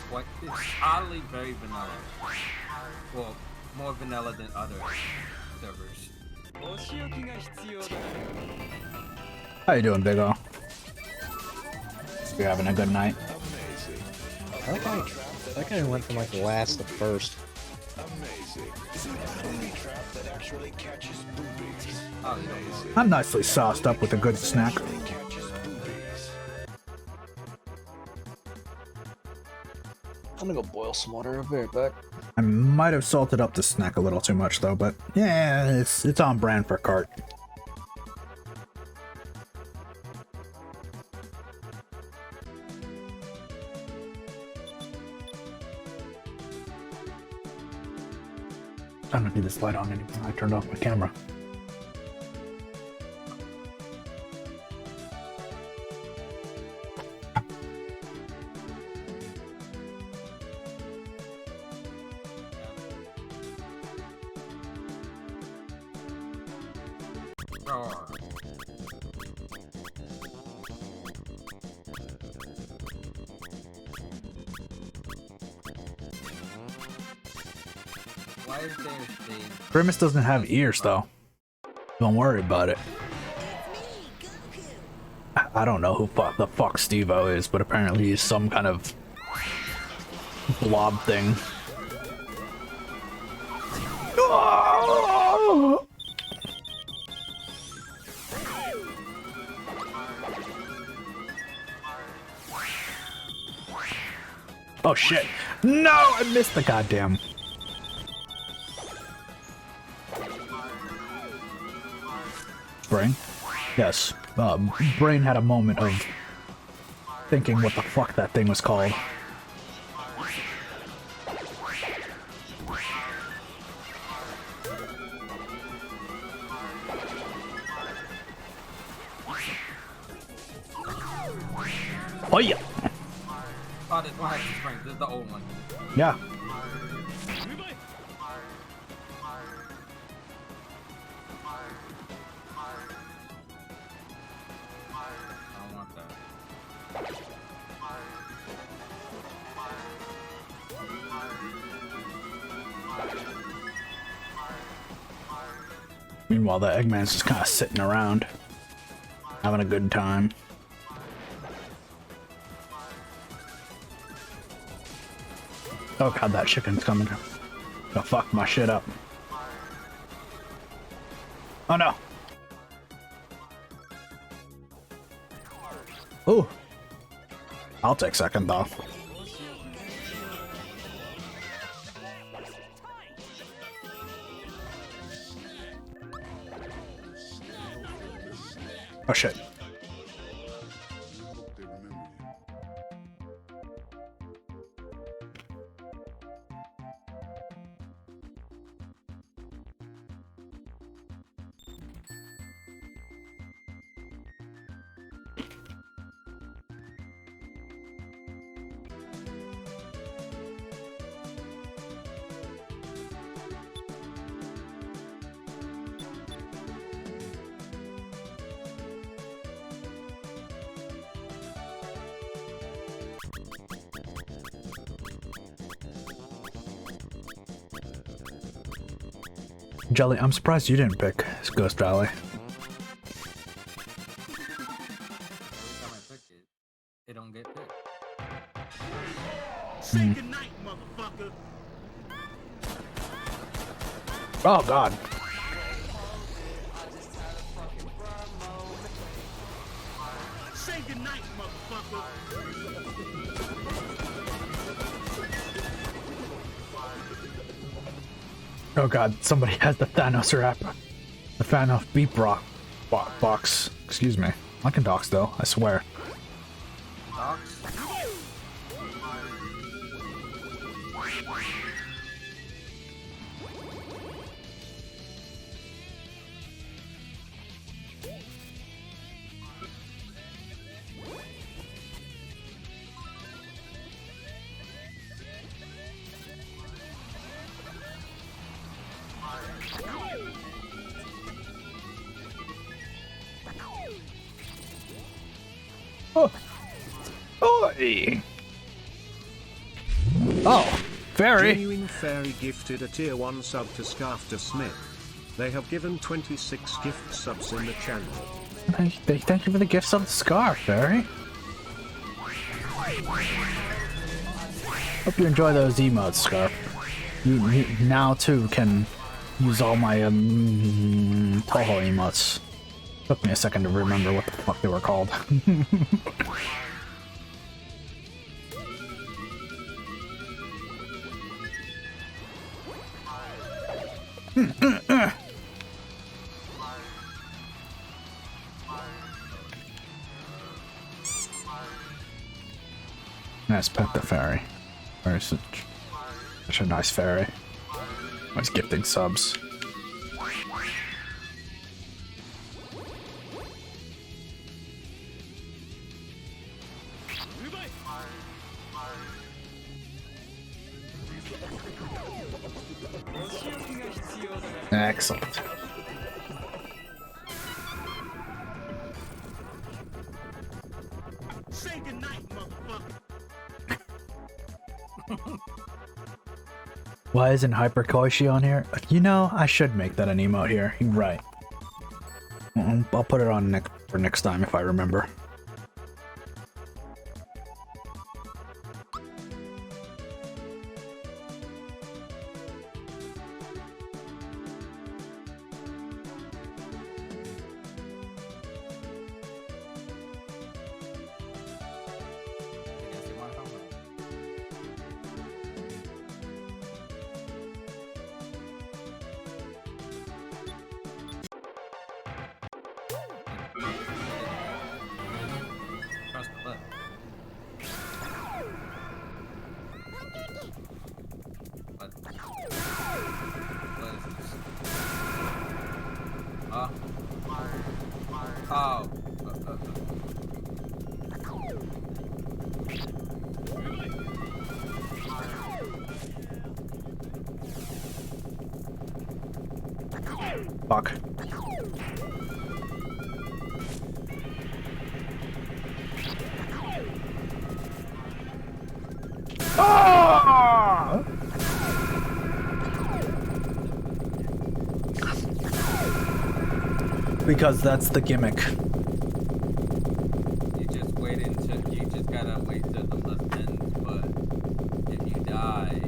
[SPEAKER 4] What? It's oddly very vanilla. Well, more vanilla than other servers.
[SPEAKER 1] How you doing, Big O? You're having a good night.
[SPEAKER 3] I like how I went from like the last to first.
[SPEAKER 4] Oh, you don't know.
[SPEAKER 1] I'm nicely sauced up with a good snack.
[SPEAKER 3] I'm gonna go boil some water. I'll be right back.
[SPEAKER 1] I might have salted up the snack a little too much though, but yeah, it's on brand for Kart. I don't need this light on anymore. I turned off my camera.
[SPEAKER 4] Roar. Why is there a stage?
[SPEAKER 1] Grimace doesn't have ears though. Don't worry about it. I don't know who the fuck Steve-O is, but apparently he's some kind of blob thing. Oh shit! No, I missed the goddamn. Brain? Yes. Brain had a moment of thinking what the fuck that thing was called. Oh yeah.
[SPEAKER 4] Oh, this one has the spring. This is the old one.
[SPEAKER 1] Yeah.
[SPEAKER 4] I don't want that.
[SPEAKER 1] Meanwhile, the Eggman's just kind of sitting around, having a good time. Oh god, that chicken's coming. Gonna fuck my shit up. Oh no. Ooh. I'll take second though. Oh shit. Jelly, I'm surprised you didn't pick Ghost Valley.
[SPEAKER 4] Every time I pick it, it don't get picked.
[SPEAKER 5] Say goodnight, motherfucker.
[SPEAKER 1] Oh god.
[SPEAKER 5] Say goodnight, motherfucker.
[SPEAKER 1] Oh god, somebody has the Thanos rap. The Thanos beat box. Excuse me. I can dox though, I swear.
[SPEAKER 4] Dogs?
[SPEAKER 1] Oh. Oi. Oh, fairy.
[SPEAKER 7] Genuine Fairy gifted a tier 1 sub to Scarfter Smith. They have given 26 gift subs in the channel.
[SPEAKER 1] Thank you for the gifts of the scarf, fairy. Hope you enjoy those emotes, Scarf. You now too can use all my Toho emotes. Took me a second to remember what the fuck they were called. Nice pet the fairy. Or such a nice fairy. Nice gifting subs. Excellent.
[SPEAKER 5] Say goodnight, motherfucker.
[SPEAKER 1] Why isn't Hyper Koishi on here? You know, I should make that an emote here. You're right. I'll put it on for next time if I remember.
[SPEAKER 4] Press the button. What is this? Oh.
[SPEAKER 1] Fuck. Ah! Because that's the gimmick.
[SPEAKER 4] You just gotta wait till the lift ends, but if you die...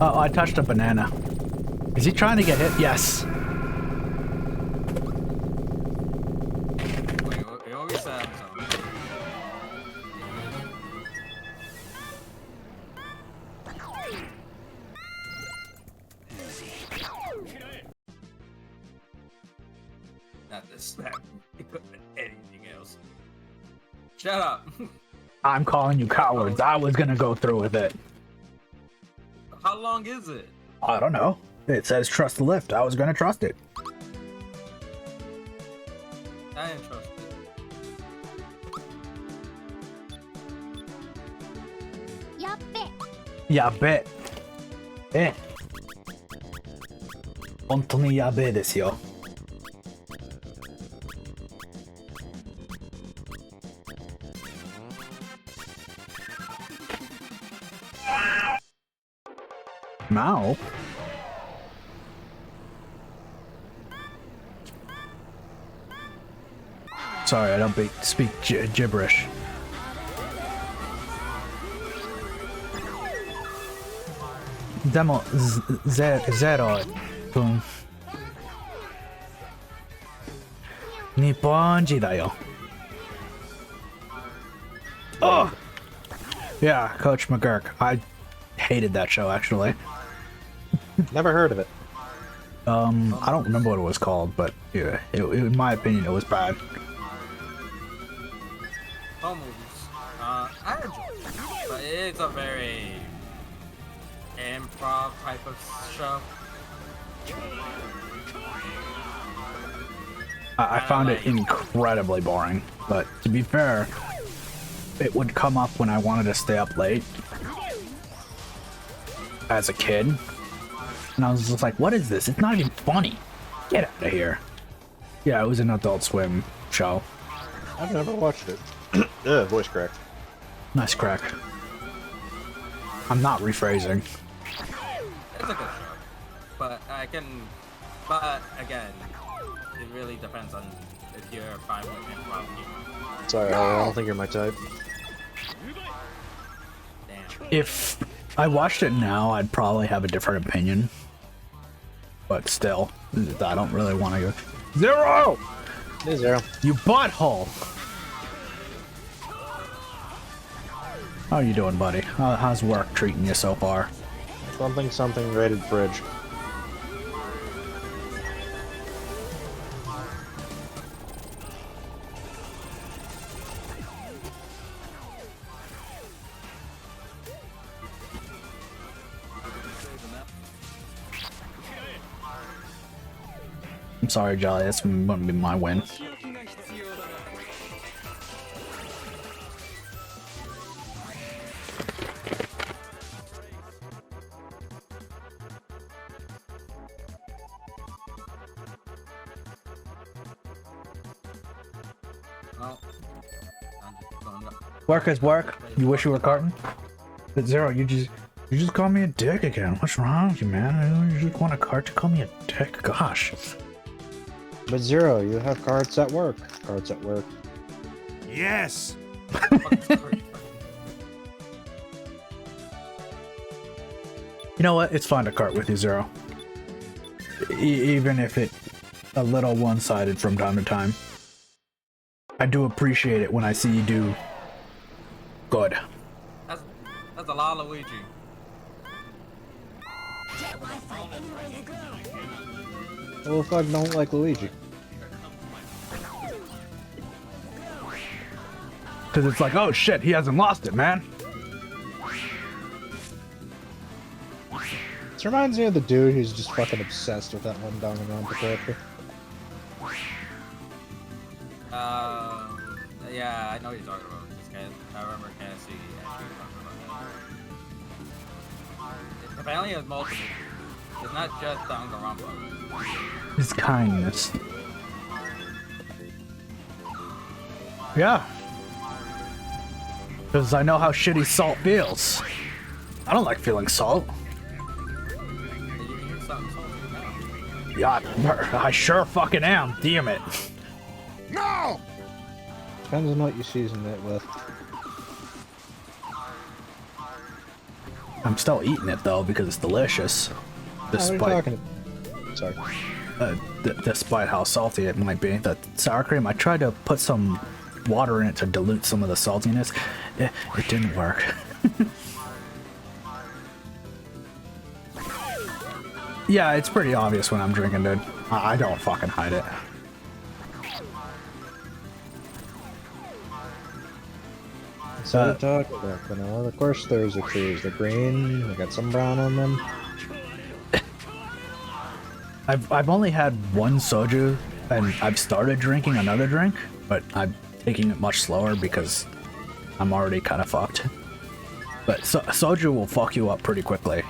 [SPEAKER 1] Oh, I touched a banana. Is he trying to get hit? Yes.
[SPEAKER 4] Wait, you always said something. Not this snap. It could have been anything else. Shut up.
[SPEAKER 1] I'm calling you cowards. I was gonna go through with it.
[SPEAKER 4] How long is it?
[SPEAKER 1] I don't know. It says trust the lift. I was gonna trust it.
[SPEAKER 4] I didn't trust it.
[SPEAKER 1] Yabe. Eh. 本当にやべえですよ。Mao? Sorry, I don't speak gibberish. Demo zero. Boom. Nipponji da yo. Oh! Yeah, Coach McGurk. I hated that show, actually.
[SPEAKER 3] Never heard of it.
[SPEAKER 1] I don't remember what it was called, but yeah, in my opinion, it was bad.
[SPEAKER 4] Home movies. I enjoy it, but it's a very improv type of show.
[SPEAKER 1] I found it incredibly boring, but to be fair, it would come up when I wanted to stay up late as a kid, and I was just like, what is this? It's not even funny. Get out of here. Yeah, it was an Adult Swim show.
[SPEAKER 3] I've never watched it. Yeah, voice crack.
[SPEAKER 1] Nice crack. I'm not rephrasing.
[SPEAKER 4] It's a good show, but but again, it really depends on if you're fine with improv humor.
[SPEAKER 3] Sorry, I don't think you're my type.
[SPEAKER 1] If I watched it now, I'd probably have a different opinion. But still, I don't really want to go. Zero!
[SPEAKER 3] Hey, Zero.
[SPEAKER 1] You butthole! How you doing, buddy? How's work treating you so far?
[SPEAKER 3] Something rated fridge.
[SPEAKER 1] I'm sorry, Jolly. That's gonna be my win.
[SPEAKER 4] Well, I'm just going up.
[SPEAKER 1] Work is work. You wish you were karting? But Zero, you just call me a dick again. What's wrong with you, man? You just want a cart to call me a dick? Gosh.
[SPEAKER 3] But Zero, you have carts at work. Carts at work.
[SPEAKER 5] Yes!
[SPEAKER 1] You know what? It's fun to cart with you, Zero. Even if it's a little one-sided from time to time. I do appreciate it when I see you do good.
[SPEAKER 4] That's a lot of Luigi.
[SPEAKER 3] Well, if I don't like Luigi.
[SPEAKER 1] Because it's like, oh shit, he hasn't lost it, man.
[SPEAKER 3] This reminds me of the dude who's just fucking obsessed with that one Danganronpa character.
[SPEAKER 4] Yeah, I know what you're talking about. This guy, I remember Cassie actually talking about that. Apparently, it's multiple. It's not just Danganronpa.
[SPEAKER 1] His kindness. Yeah. Because I know how shitty salt feels. I don't like feeling salt.
[SPEAKER 4] You can use something salty now.
[SPEAKER 1] Yeah, I sure fucking am. Damn it.
[SPEAKER 5] No!
[SPEAKER 3] Depends on what you season it with.
[SPEAKER 1] I'm still eating it though because it's delicious.
[SPEAKER 3] What are you
[SPEAKER 1] Despite
[SPEAKER 3] talking Sorry.
[SPEAKER 1] despite how salty it might be. The sour cream, I tried to put some water in it to dilute some of the saltiness. It didn't work. Yeah, it's pretty obvious when I'm drinking, dude. I don't fucking hide it.
[SPEAKER 3] So we're talking about vanilla. Of course, there's the green. We got some brown on them.
[SPEAKER 1] I've only had one soju, and I've started drinking another drink, but I'm taking it much slower because I'm already kind of fucked. But soju will fuck you up pretty quickly.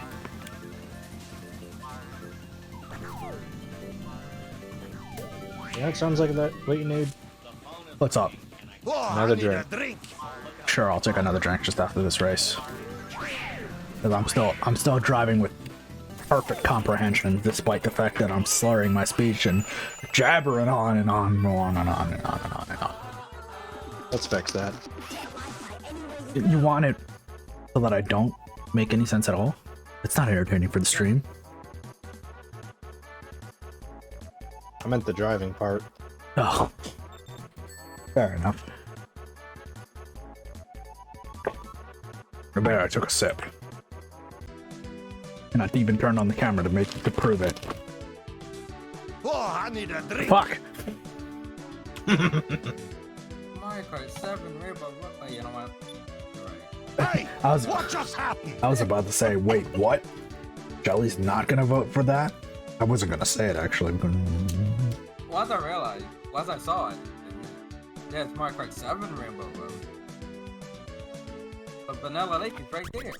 [SPEAKER 3] Yeah, it sounds like that. What you need?
[SPEAKER 1] What's up?
[SPEAKER 5] Oh,
[SPEAKER 3] Another
[SPEAKER 5] I need
[SPEAKER 3] drink.
[SPEAKER 5] a drink.
[SPEAKER 1] Sure, I'll take another drink just after this race. Because I'm still driving with perfect comprehension, despite the fact that I'm slurring my speech and jabbering on and on and on and on and on and on and on.
[SPEAKER 3] Let's fix that.
[SPEAKER 1] You want it so that I don't make any sense at all? It's not entertaining for the stream.
[SPEAKER 3] I meant the driving part.
[SPEAKER 1] Oh. Fair enough. I bet I took a sip. And I even turned on the camera to prove it.
[SPEAKER 5] Oh, I need a drink.
[SPEAKER 1] Fuck!
[SPEAKER 4] Mario Kart 7 Rainbow. Oh, you know what? You're right.
[SPEAKER 5] Hey,
[SPEAKER 1] I was-
[SPEAKER 5] what just happened?
[SPEAKER 1] I was about to say, wait, what? Jelly's not gonna vote for that? I wasn't gonna say it actually.
[SPEAKER 4] Once I realized, once I saw it, yeah, it's Mario Kart 7 Rainbow Road. But Vanilla Lake is right there.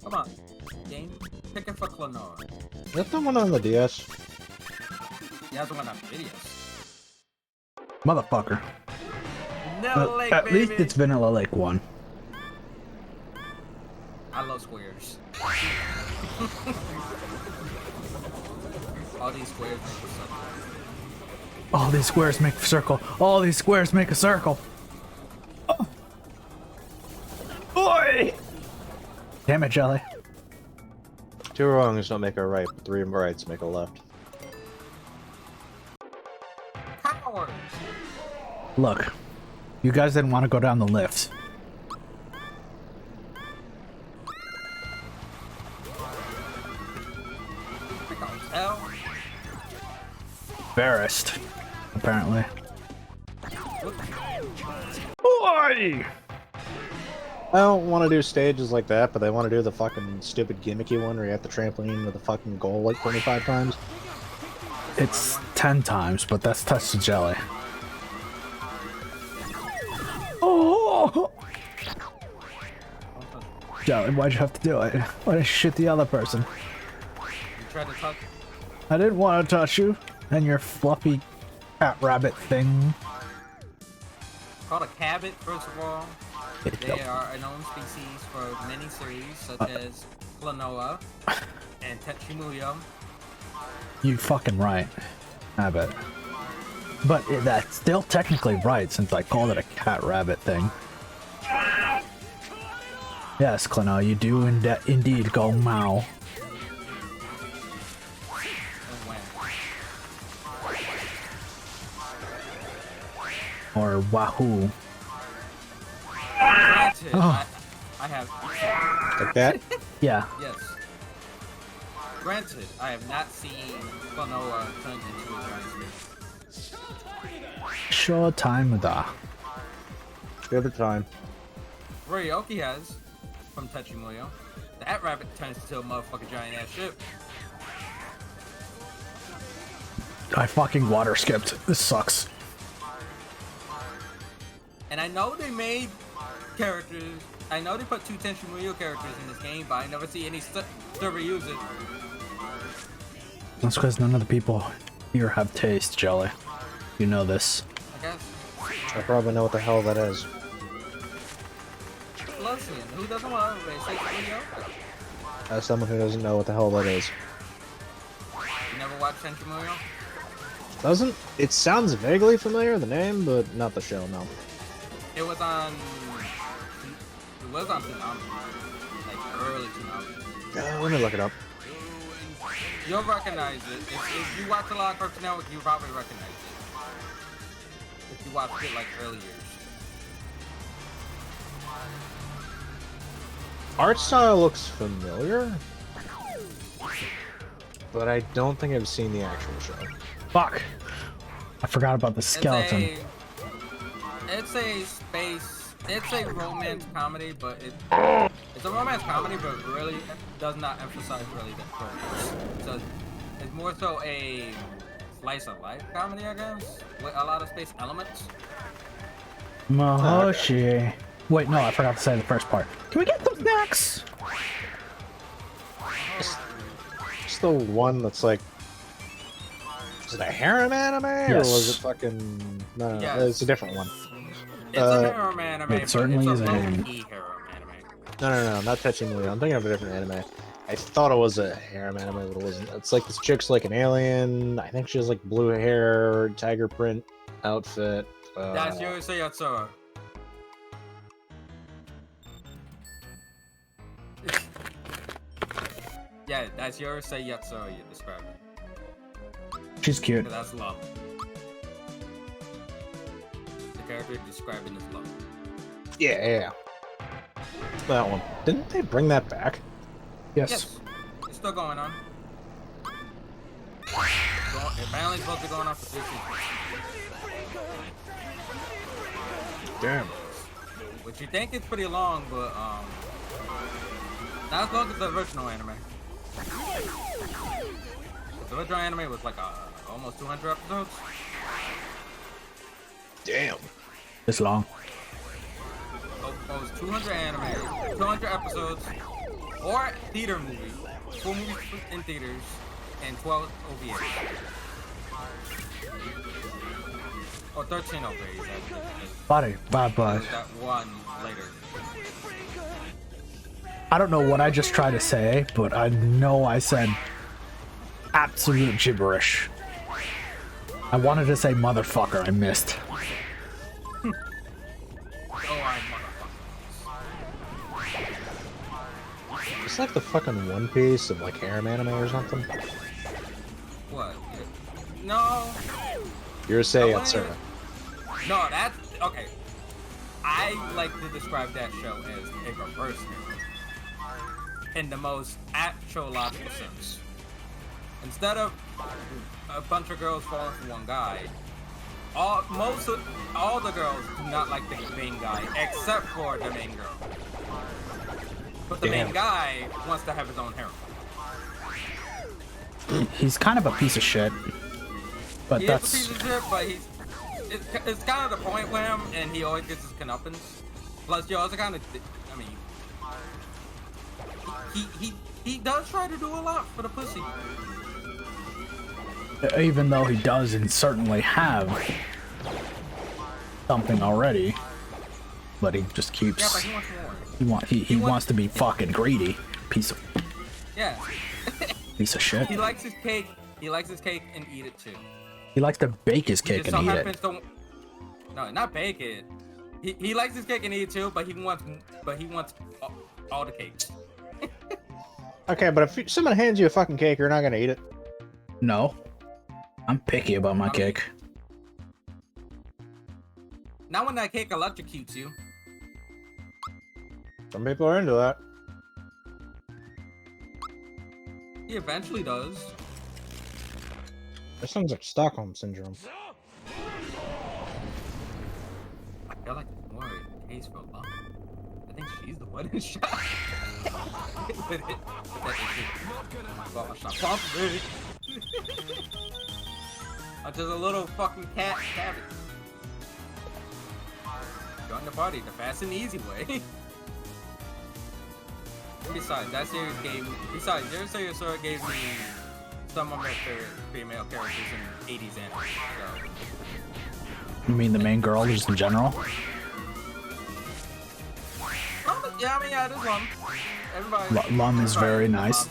[SPEAKER 4] Come on, game. Pick it for Clonor.
[SPEAKER 3] Is that the one on the DS?
[SPEAKER 4] He has one on videos.
[SPEAKER 1] Motherfucker.
[SPEAKER 4] Vanilla Lake,
[SPEAKER 1] At
[SPEAKER 4] baby.
[SPEAKER 1] least it's Vanilla Lake 1.
[SPEAKER 4] I love squares. All these squares make me so
[SPEAKER 1] All these squares make a circle. All these squares make a circle. Oh. Oi! Damn it, Jelly.
[SPEAKER 3] 2 wrongs don't make a right, but 3 rights make a left.
[SPEAKER 4] Cowards!
[SPEAKER 1] Look, you guys didn't want to go down the lift.
[SPEAKER 4] Hell.
[SPEAKER 1] Embarrassed, apparently. Oi!
[SPEAKER 3] I don't want to do stages like that, but they want to do the fucking stupid gimmicky one where you have to trampoline with a fucking goal like 25 times.
[SPEAKER 1] It's 10 times, but that's touch the jelly. Oh! Jelly, why'd you have to do it? Why didn't you shoot the other person?
[SPEAKER 4] You tried to touch.
[SPEAKER 1] I didn't want to touch you and your fluffy cat rabbit thing.
[SPEAKER 4] Called a cabot, first of all. They are a known species for many series, such as Klonoa and Tetsumoyo.
[SPEAKER 1] You fucking right. I bet. But that's still technically right since I called it a cat rabbit thing. Yes, Klonoa, you do indeed go Mao. Or Wahoo.
[SPEAKER 4] Granted,
[SPEAKER 1] Oh.
[SPEAKER 4] I have.
[SPEAKER 3] Like that?
[SPEAKER 1] Yeah.
[SPEAKER 4] Yes. Granted, I have not seen Klonoa turned into a giant snake.
[SPEAKER 1] Sure time da.
[SPEAKER 3] Good time.
[SPEAKER 4] Ryoki has, from Tetsumoyo. That rabbit turns into a motherfucking giant ass ship.
[SPEAKER 1] I fucking water skipped. This sucks.
[SPEAKER 4] And I know they made characters. I know they put 2 Tetsumoyo characters in this game, but I never see any server use it.
[SPEAKER 1] That's because none of the people here have taste, Jelly. You know this.
[SPEAKER 4] I guess.
[SPEAKER 3] I probably know what the hell that is.
[SPEAKER 4] Listen, who doesn't want to race Tetsumoyo?
[SPEAKER 3] As someone who doesn't know what the hell that is.
[SPEAKER 4] You never watched Tetsumoyo?
[SPEAKER 3] Doesn't it sounds vaguely familiar, the name, but not the show, no.
[SPEAKER 4] It was on. It was on Toonami. Like early Toonami.
[SPEAKER 3] Let me look it up.
[SPEAKER 4] You'll recognize it. If you watch a lot of Cartoon Network, you probably recognize it. If you watch it like early years.
[SPEAKER 3] Art style looks familiar, but I don't think I've seen the actual show.
[SPEAKER 1] Fuck! I forgot about the skeleton.
[SPEAKER 4] It's a space. It's a romance comedy, but it's a romance comedy, but really does not emphasize really that romance. So it's more so a slice of life comedy, I guess, with a lot of space elements.
[SPEAKER 1] Mahoshi. Wait, no, I forgot to say the first part. Can we get some snacks?
[SPEAKER 3] It's the one that's like, is it a harem anime
[SPEAKER 1] Yes.
[SPEAKER 3] or was it fucking? No,
[SPEAKER 4] Yes.
[SPEAKER 3] it's a different one.
[SPEAKER 4] It's a harem anime.
[SPEAKER 1] it certainly
[SPEAKER 4] but
[SPEAKER 1] is
[SPEAKER 4] it's
[SPEAKER 1] a
[SPEAKER 4] a
[SPEAKER 1] harem.
[SPEAKER 4] low-key harem anime.
[SPEAKER 3] No, not Tetsumoyo. I'm thinking of a different anime. I thought it was a harem anime, but it wasn't. It's like this chick's like an alien. I think she has like blue hair, tiger print outfit.
[SPEAKER 4] That's Yurusei Yatsura. Yeah, that's Yurusei Yatsura you're describing.
[SPEAKER 1] She's cute.
[SPEAKER 4] That's love. The character you're describing is love.
[SPEAKER 3] Yeah. That one. Didn't they bring that back?
[SPEAKER 1] Yes.
[SPEAKER 4] Yes, it's still going on. Apparently it's supposed to be going on for 3 seasons.
[SPEAKER 3] Damn.
[SPEAKER 4] Which you think is pretty long, but not as long as the original anime. The original anime was like almost 200 episodes.
[SPEAKER 3] Damn.
[SPEAKER 1] It's long.
[SPEAKER 4] So it was 200 anime, 200 episodes, or theater movie, 4 movies in theaters, and 12 OVAs. Or 13 OVAs.
[SPEAKER 1] Buddy, bye.
[SPEAKER 4] That one later.
[SPEAKER 1] I don't know what I just tried to say, but I know I said absolute gibberish. I wanted to say motherfucker, I missed.
[SPEAKER 4] Oh, I motherfucker.
[SPEAKER 3] It's like the fucking One Piece of like harem anime or something.
[SPEAKER 4] What? No.
[SPEAKER 3] You're a say
[SPEAKER 4] I
[SPEAKER 3] it, sir.
[SPEAKER 4] wouldn't- No, that's okay. I like to describe that show as a reverse harem in the most actual logical sense. Instead of a bunch of girls falling for one guy, all the girls do not like the main guy except for the main girl. But the main
[SPEAKER 3] Damn.
[SPEAKER 4] guy wants to have his own harem.
[SPEAKER 1] He's kind of a piece of shit. But
[SPEAKER 4] He
[SPEAKER 1] that's...
[SPEAKER 4] is a piece of shit, but it's kind of the point with him, and he always gets his comeuppance. Plus, you also kind of, I mean, he does try to do a lot for the pussy.
[SPEAKER 1] Even though he doesn't certainly have something already. But he just keeps...
[SPEAKER 4] Yeah, but he wants more.
[SPEAKER 1] He wants to be fucking greedy. Piece of
[SPEAKER 4] Yeah.
[SPEAKER 1] shit.
[SPEAKER 4] He likes his cake. He likes his cake and eat it too.
[SPEAKER 1] He likes to bake his
[SPEAKER 4] He
[SPEAKER 1] cake
[SPEAKER 4] just
[SPEAKER 1] and
[SPEAKER 4] so
[SPEAKER 1] eat
[SPEAKER 4] happens
[SPEAKER 1] it.
[SPEAKER 4] to. No, not bake it. He likes his cake and eat it too, but he wants all the cakes.
[SPEAKER 3] Okay, but if someone hands you a fucking cake, you're not gonna eat it.
[SPEAKER 1] No. I'm picky about my cake.
[SPEAKER 4] Not when that cake electrocutes you.
[SPEAKER 3] Some people are into that.
[SPEAKER 4] He eventually does.
[SPEAKER 3] That sounds like Stockholm syndrome.
[SPEAKER 4] I feel like it's more a case for love. I think she's the one in shot. With it. Oh my gosh, I popped it. I'm just a little fucking cat cabbage. Join the party the fast and easy way. Besides, that series gave me, Zero Series Sword gave me some of my favorite female characters in 80s anime. So.
[SPEAKER 1] You mean the main girl just in general?
[SPEAKER 4] Yeah, I mean, yeah, there's Lum. Everybody.
[SPEAKER 1] Lum is very nice.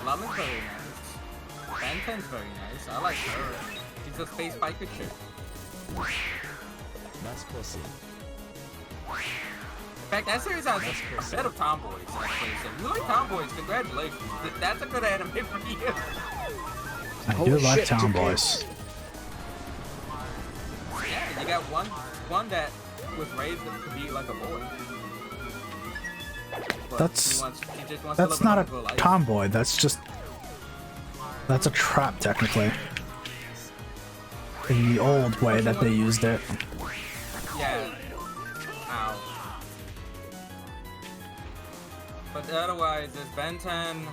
[SPEAKER 4] Lum is very nice. Benten's very nice. I like her. She's a space biker chick.
[SPEAKER 5] That's pussy.
[SPEAKER 4] In fact, that series has a bit of tomboys. Actually, so if you like tomboys, congratulations. That's a good anime for you.
[SPEAKER 1] I do like tomboys.
[SPEAKER 4] Yeah, you got one that was raised to be like a boy. But
[SPEAKER 1] That's
[SPEAKER 4] he just wants
[SPEAKER 1] that's
[SPEAKER 4] to
[SPEAKER 1] not
[SPEAKER 4] live
[SPEAKER 1] a
[SPEAKER 4] good life.
[SPEAKER 1] tomboy. That's a trap technically. In the old way that they used it.
[SPEAKER 4] Yeah. Ow. But otherwise, there's Ben 10.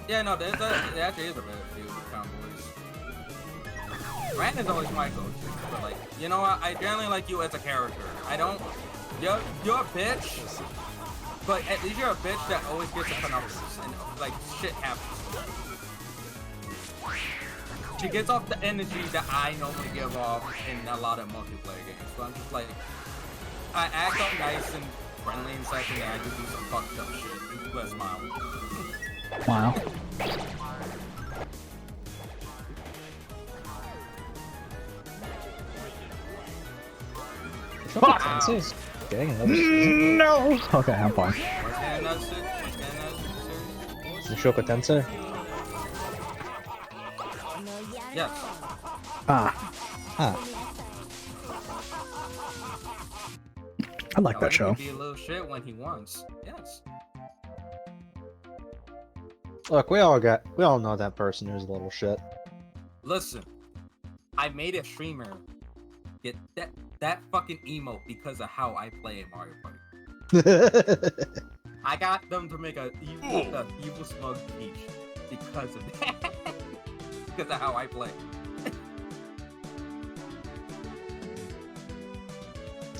[SPEAKER 4] Yeah, no, there actually is a bit of few tomboys. Brandon's always my go-to, but like, you know what? I generally like you as a character. I don't. You're a bitch, but at least you're a bitch that always gets a comeuppance and like shit happens. She gets off the energy that I normally give off in a lot of multiplayer games. So I'm just like, I act all nice and friendly and such, and then I just do some fucked up shit and let smile.
[SPEAKER 1] Wow.
[SPEAKER 3] Fuck! This is getting another season.
[SPEAKER 1] No. Okay, I'm fine.
[SPEAKER 4] What's that another series?
[SPEAKER 3] Mushoku Tensei?
[SPEAKER 4] Yes.
[SPEAKER 1] Ah,
[SPEAKER 3] Huh.
[SPEAKER 1] I like that
[SPEAKER 4] He
[SPEAKER 1] show.
[SPEAKER 4] can be a little shit when he wants. Yes.
[SPEAKER 3] Look, we all know that person who's a little shit.
[SPEAKER 4] Listen, I made a streamer get that fucking emote because of how I play in Mario Party. I got them to make a evil smug Peach because of that. Because of how I play.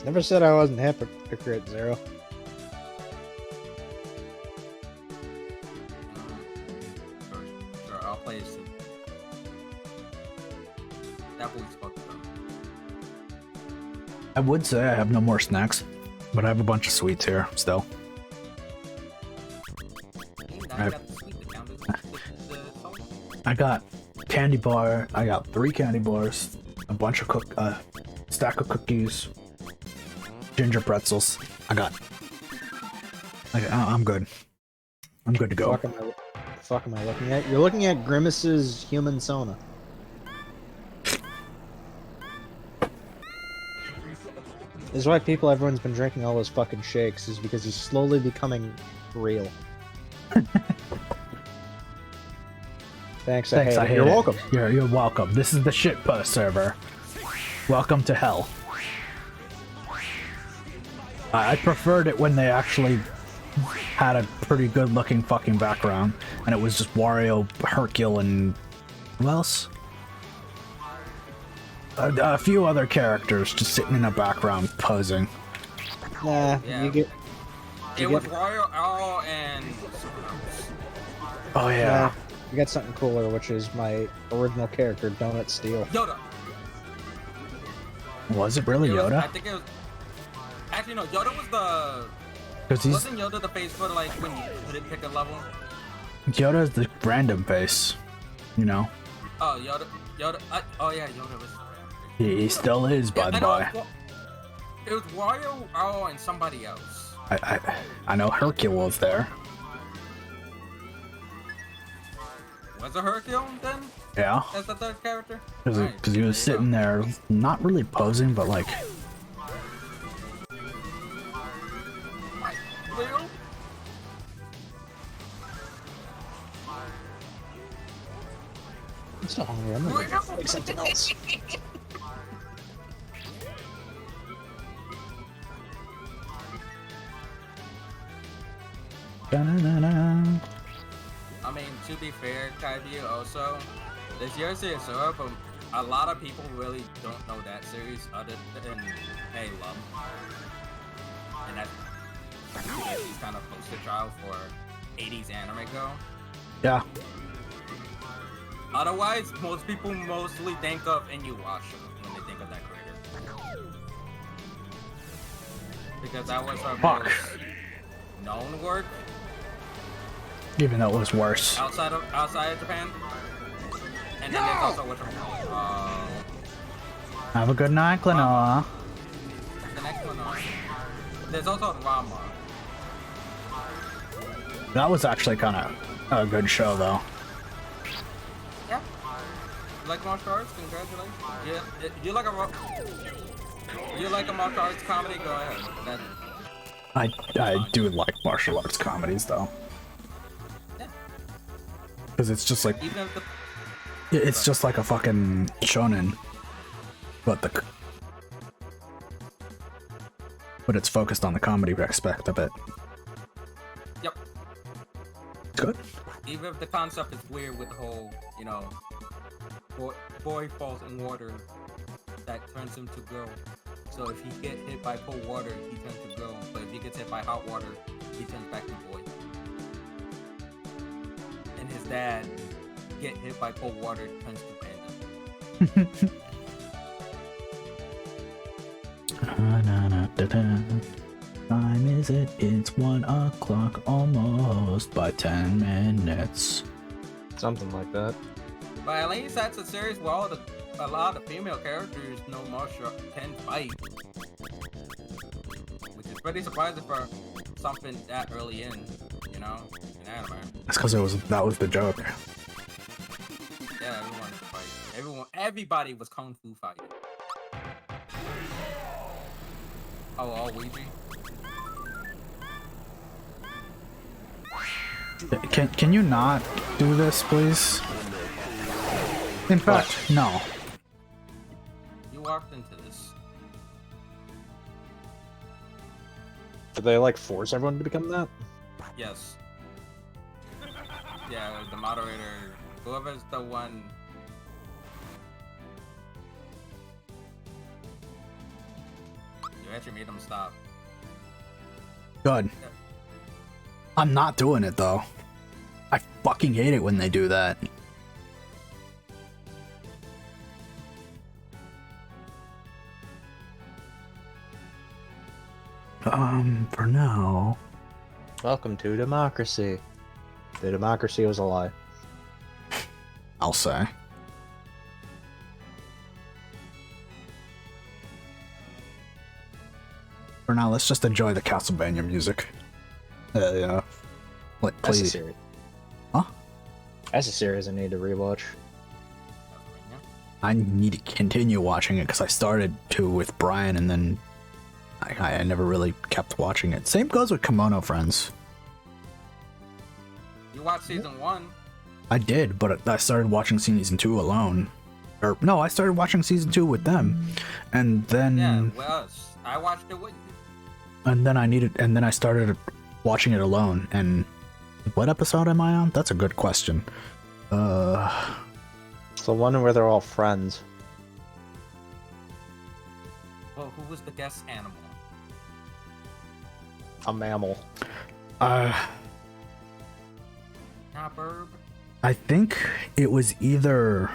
[SPEAKER 3] Never said I wasn't hypocrite, Zero.
[SPEAKER 4] Sure, I'll play it soon. That boy's fucked up.
[SPEAKER 1] I would say I have no more snacks, but I have a bunch of sweets here still.
[SPEAKER 4] Now you got the sweet down the salt.
[SPEAKER 1] I got candy bar. I got 3 candy bars, a bunch of stack of cookies, ginger pretzels. I'm good. I'm good to go.
[SPEAKER 3] Fuck am I looking at? You're looking at Grimace's Human Sona. This is why everyone's been drinking all those fucking shakes, is because he's slowly becoming real. Thanks, I hate it. You're welcome.
[SPEAKER 1] You're welcome. This is the shitpost server. Welcome to hell. I preferred it when they actually had a pretty good looking fucking background, and it was just Wario, Hercule, and who else? A few other characters just sitting in the background posing.
[SPEAKER 3] Nah,
[SPEAKER 4] Yeah.
[SPEAKER 3] you get.
[SPEAKER 4] It was Wario, Owl, and
[SPEAKER 1] Oh yeah.
[SPEAKER 3] You got something cooler, which is my original character, Donut Steel.
[SPEAKER 4] Yoda.
[SPEAKER 1] Was it really Yoda?
[SPEAKER 4] I think it was. Actually, no. Yoda was the.
[SPEAKER 1] Because he's
[SPEAKER 4] Wasn't Yoda the face for like when you couldn't pick a level?
[SPEAKER 1] Yoda's the random face, you know.
[SPEAKER 4] Oh, Yoda. Oh yeah, Yoda was.
[SPEAKER 1] He still is, by the by.
[SPEAKER 4] It was Wario, Owl, and somebody else.
[SPEAKER 1] I know Hercule was there.
[SPEAKER 4] Was it Hercule then?
[SPEAKER 1] Yeah.
[SPEAKER 4] As the third character?
[SPEAKER 1] Because he was sitting there, not really posing, but like.
[SPEAKER 4] Real?
[SPEAKER 3] I'm still hungry. I'm gonna go make something else.
[SPEAKER 1] Da-na-na-na.
[SPEAKER 4] I mean, to be fair, Kaiju also, this year's series over, but a lot of people really don't know that series other than Halo. And that's kind of poster child for 80s anime go.
[SPEAKER 1] Yeah.
[SPEAKER 4] Otherwise, most people mostly think of Inuyasha when they think of that creator. Because that was her most known work.
[SPEAKER 1] Even though it was worse.
[SPEAKER 4] Outside of Japan. And then there's also
[SPEAKER 1] Have a good night, Klonoa.
[SPEAKER 4] the next one. There's also Rama.
[SPEAKER 1] That was actually kind of a good show, though.
[SPEAKER 4] Yeah. You like martial arts? Congratulations. Yeah. You like a martial arts comedy? Go ahead.
[SPEAKER 1] I do like martial arts comedies, though.
[SPEAKER 4] Yeah.
[SPEAKER 1] Because it's just like
[SPEAKER 4] Even if the
[SPEAKER 1] it's just like a fucking shonen, but it's focused on the comedy aspect of it.
[SPEAKER 4] Yep.
[SPEAKER 1] It's good.
[SPEAKER 4] Even if the concept is weird with the whole, you know, boy falls in water that turns him to girl. So if he gets hit by cold water, he turns to girl. But if he gets hit by hot water, he turns back to boy. And his dad get hit by cold water, turns to panda.
[SPEAKER 1] Time is it? It's 1 o'clock almost by 10 minutes.
[SPEAKER 3] Something like that.
[SPEAKER 4] But at least that's a series where a lot of the female characters know martial can fight. Which is pretty surprising for something that early in, you know, in anime.
[SPEAKER 1] That's because that was the joke.
[SPEAKER 4] Yeah, everyone could fight. Everybody was kung fu fighting. Oh, Ouija.
[SPEAKER 1] Can you not do this, please? In fact, no.
[SPEAKER 4] You walked into this.
[SPEAKER 3] Did they like force everyone to become that?
[SPEAKER 4] Yes. Yeah, the moderator, whoever's the one. You actually made them stop.
[SPEAKER 1] Good. I'm not doing it though. I fucking hate it when they do that. For now.
[SPEAKER 3] Welcome to democracy. The democracy was a lie.
[SPEAKER 1] I'll say. For now, let's just enjoy the Castlevania music. Yeah. What,
[SPEAKER 3] That's a
[SPEAKER 1] please?
[SPEAKER 3] series.
[SPEAKER 1] Huh?
[SPEAKER 3] That's a series I need to rewatch.
[SPEAKER 1] I need to continue watching it because I started to with Brian, and then I never really kept watching it. Same goes with Kimono Friends.
[SPEAKER 4] You watched season 1.
[SPEAKER 1] I did, but I started watching season 2 alone. Or no, I started watching season 2 with them, and then
[SPEAKER 4] Yeah, well, I watched it with you.
[SPEAKER 1] and then I started watching it alone. And what episode am I on? That's a good question.
[SPEAKER 3] It's the one where they're all friends.
[SPEAKER 4] Oh, who was the guest animal?
[SPEAKER 3] A mammal.
[SPEAKER 4] Not Burb.
[SPEAKER 1] I think it was either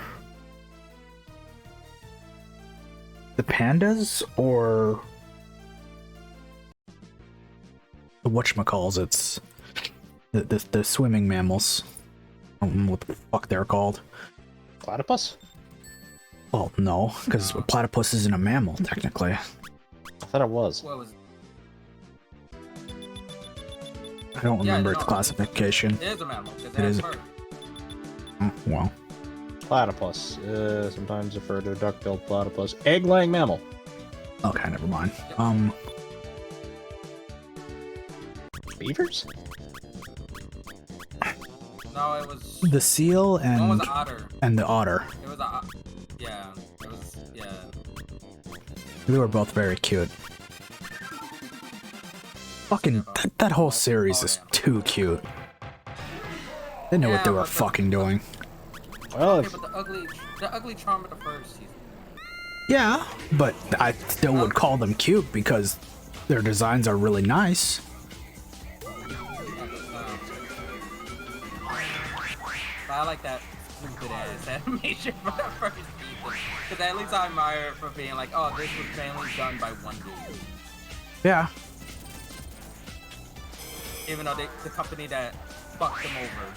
[SPEAKER 1] the pandas or the whatchamacallits, the swimming mammals. I don't know what the fuck they're called.
[SPEAKER 3] Platypus?
[SPEAKER 1] Well, no, because a platypus isn't a mammal, technically.
[SPEAKER 3] I thought it was.
[SPEAKER 4] What was
[SPEAKER 1] I don't remember its
[SPEAKER 4] no.
[SPEAKER 1] classification.
[SPEAKER 4] It is a mammal, because
[SPEAKER 1] It
[SPEAKER 4] it
[SPEAKER 1] is.
[SPEAKER 4] has fur.
[SPEAKER 1] Oh, well,
[SPEAKER 3] Platypus. Sometimes referred to a duck-billed platypus. Egg-laying mammal.
[SPEAKER 1] okay, never mind.
[SPEAKER 3] Beavers?
[SPEAKER 4] No, it was.
[SPEAKER 1] The seal
[SPEAKER 4] One was
[SPEAKER 1] and
[SPEAKER 4] an otter.
[SPEAKER 1] the otter.
[SPEAKER 4] It was a. Yeah. It was. Yeah.
[SPEAKER 1] They were both very cute. Fucking that whole series is too cute. They know what they
[SPEAKER 4] Yeah,
[SPEAKER 1] were
[SPEAKER 4] but the-
[SPEAKER 1] fucking doing.
[SPEAKER 3] Well,
[SPEAKER 4] Okay, but the ugly charm of the first season.
[SPEAKER 1] Yeah, but I still would call them cute because their designs are really nice.
[SPEAKER 4] But I like that stupid ass animation for the first season. Because at least I admire it for being like, oh, this was mainly done by one dude.
[SPEAKER 1] Yeah.
[SPEAKER 4] Even though the company that fucked them over.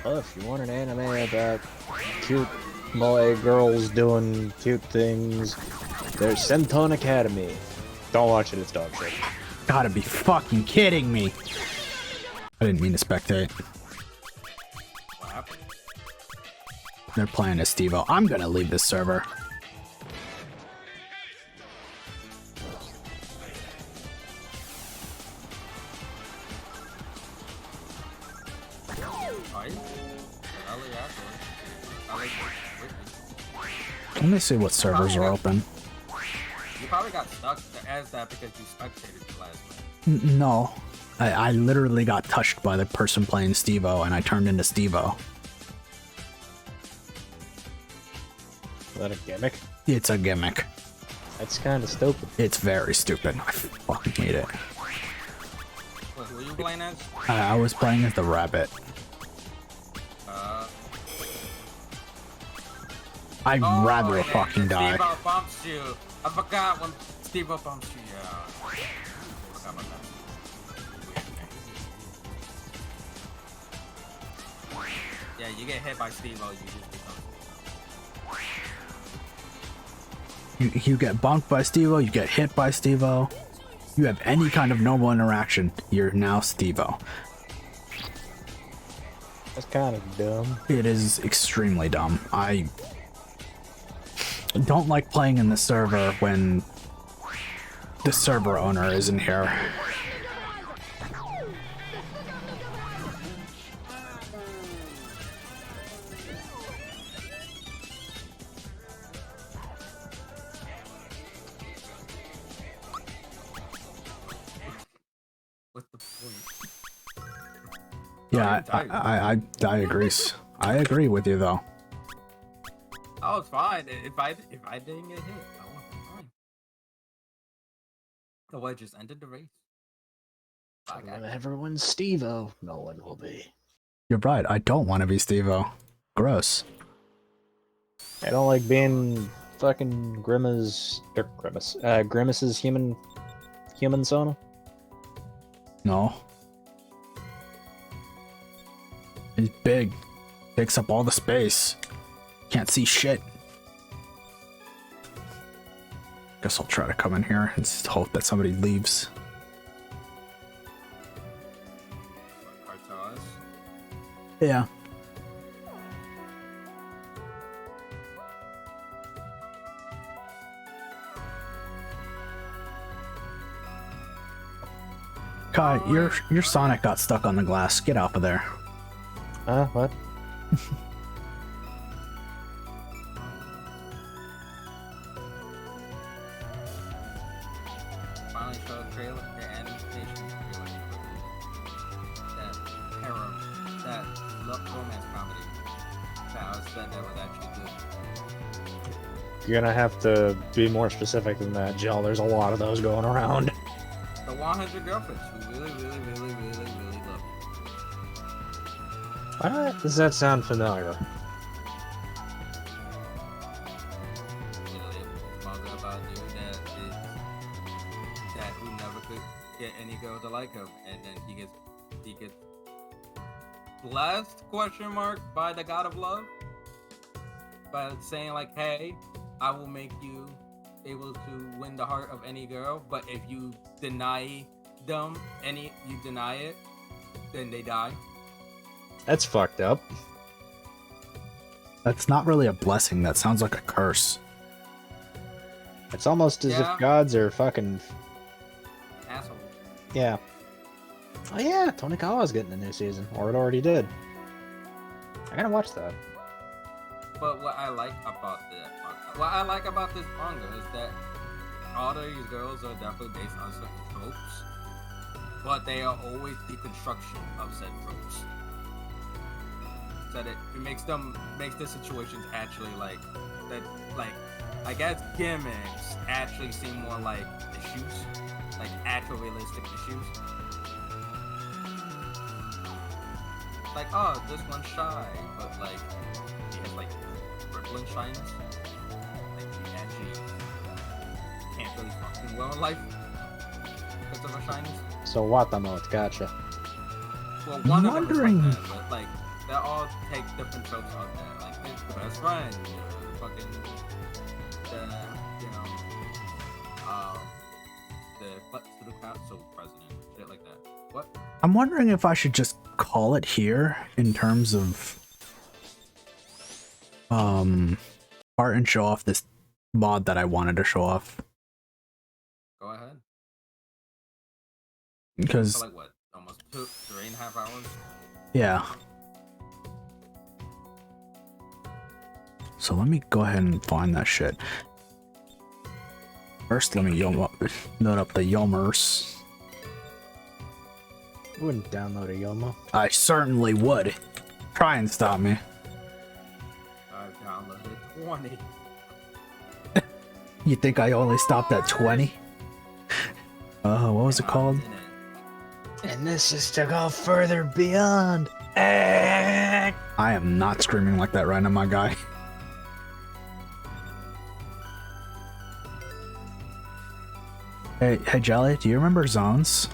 [SPEAKER 3] well, if you want an anime about cute boy girls doing cute things, there's Senton Academy. Don't watch it, it's dog shit.
[SPEAKER 1] Gotta be fucking kidding me. I didn't mean to spectate.
[SPEAKER 4] What happened?
[SPEAKER 1] They're playing as Steve-O. I'm gonna leave this server.
[SPEAKER 4] Right? I'll leave afterwards. I'll leave with
[SPEAKER 1] Let me see what servers are open.
[SPEAKER 4] you. You probably got stuck as that because you spectated the last one.
[SPEAKER 1] No. I literally got touched by the person playing Steve-O and I turned into Steve-O.
[SPEAKER 3] Is that a gimmick?
[SPEAKER 1] It's a gimmick.
[SPEAKER 3] That's kind of stupid.
[SPEAKER 1] It's very stupid. I fucking hate it.
[SPEAKER 4] Wait, who are you playing as?
[SPEAKER 1] I was playing as the rabbit. I'd rather
[SPEAKER 4] yeah,
[SPEAKER 1] fucking die.
[SPEAKER 4] Steve-O bumps you. I forgot when Steve-O bumps you. Yeah. Forgot about that. Yeah, you get hit by Steve-O, you just become.
[SPEAKER 1] You get bumped by Steve-O, you get hit by Steve-O. You have any kind of normal interaction, you're now Steve-O.
[SPEAKER 3] That's kind of dumb.
[SPEAKER 1] It is extremely dumb. I don't like playing in the server when the server owner isn't here.
[SPEAKER 4] What's the point?
[SPEAKER 1] Yeah, I agree. I agree with you though.
[SPEAKER 4] I was fine. If I didn't get hit, I was fine. The wedge just ended the race. I got
[SPEAKER 3] When
[SPEAKER 4] it.
[SPEAKER 3] everyone's Steve-O, no one will be.
[SPEAKER 1] You're right, I don't want to be Steve-O. Gross.
[SPEAKER 3] I don't like being fucking Grimace's human Sona.
[SPEAKER 1] No. He's big. Takes up all the space. Can't see shit. guess I'll try to come in here and just hope that somebody leaves.
[SPEAKER 4] Cartels.
[SPEAKER 1] Yeah. Kai, your Sonic got stuck on the glass. Get off of there.
[SPEAKER 3] What?
[SPEAKER 4] Finally showed a trailer, the animation trailer for that harem, that romance comedy that I said that was actually good.
[SPEAKER 3] You're gonna have to be more specific than that, Jill. There's a lot of those going around.
[SPEAKER 4] The 100 girlfriends who really love you.
[SPEAKER 3] What? Does that sound familiar?
[SPEAKER 4] It's manga about a dude that who never could get any girl to like him, and then he gets blessed by the god of love by saying like, hey, I will make you able to win the heart of any girl, but if you deny it, then they die.
[SPEAKER 3] That's fucked up.
[SPEAKER 1] That's not really a blessing. That sounds like a curse.
[SPEAKER 3] It's almost as
[SPEAKER 4] Yeah.
[SPEAKER 3] if gods are fucking...
[SPEAKER 4] Asshole.
[SPEAKER 3] Yeah. Oh yeah, Tonikawa's getting a new season. Or it already did. I gotta watch that.
[SPEAKER 4] But what I like about this manga is that all of these girls are definitely based on certain tropes, but they are always deconstruction of said tropes. So that it makes the situations actually like I guess gimmicks actually seem more like issues, like actual realistic issues. Like, oh, this one's shy, but like he has like crippling shyness. Like he actually can't really function well in life because of her shyness.
[SPEAKER 3] So Watamote, gotcha.
[SPEAKER 4] Well, one of them is
[SPEAKER 1] wondering-
[SPEAKER 4] like that, but like they all take different tropes on that. Like it's the best friend, the council president, shit like that. What?
[SPEAKER 1] I'm wondering if I should just call it here in terms of part and show off this mod that I wanted to show off.
[SPEAKER 4] Go ahead.
[SPEAKER 1] Because
[SPEAKER 4] For like what? Almost 3.5 hours.
[SPEAKER 1] yeah. So let me go ahead and find that shit. First, let me load up the Yomers.
[SPEAKER 3] I wouldn't download a Yomo.
[SPEAKER 1] I certainly would. Try and stop me.
[SPEAKER 4] I downloaded 20.
[SPEAKER 1] You think I only stopped at 20? What was it called?
[SPEAKER 3] And this is to go further beyond.
[SPEAKER 1] I am not screaming like that right now, my guy. Hey, Jelly, do you remember Zones?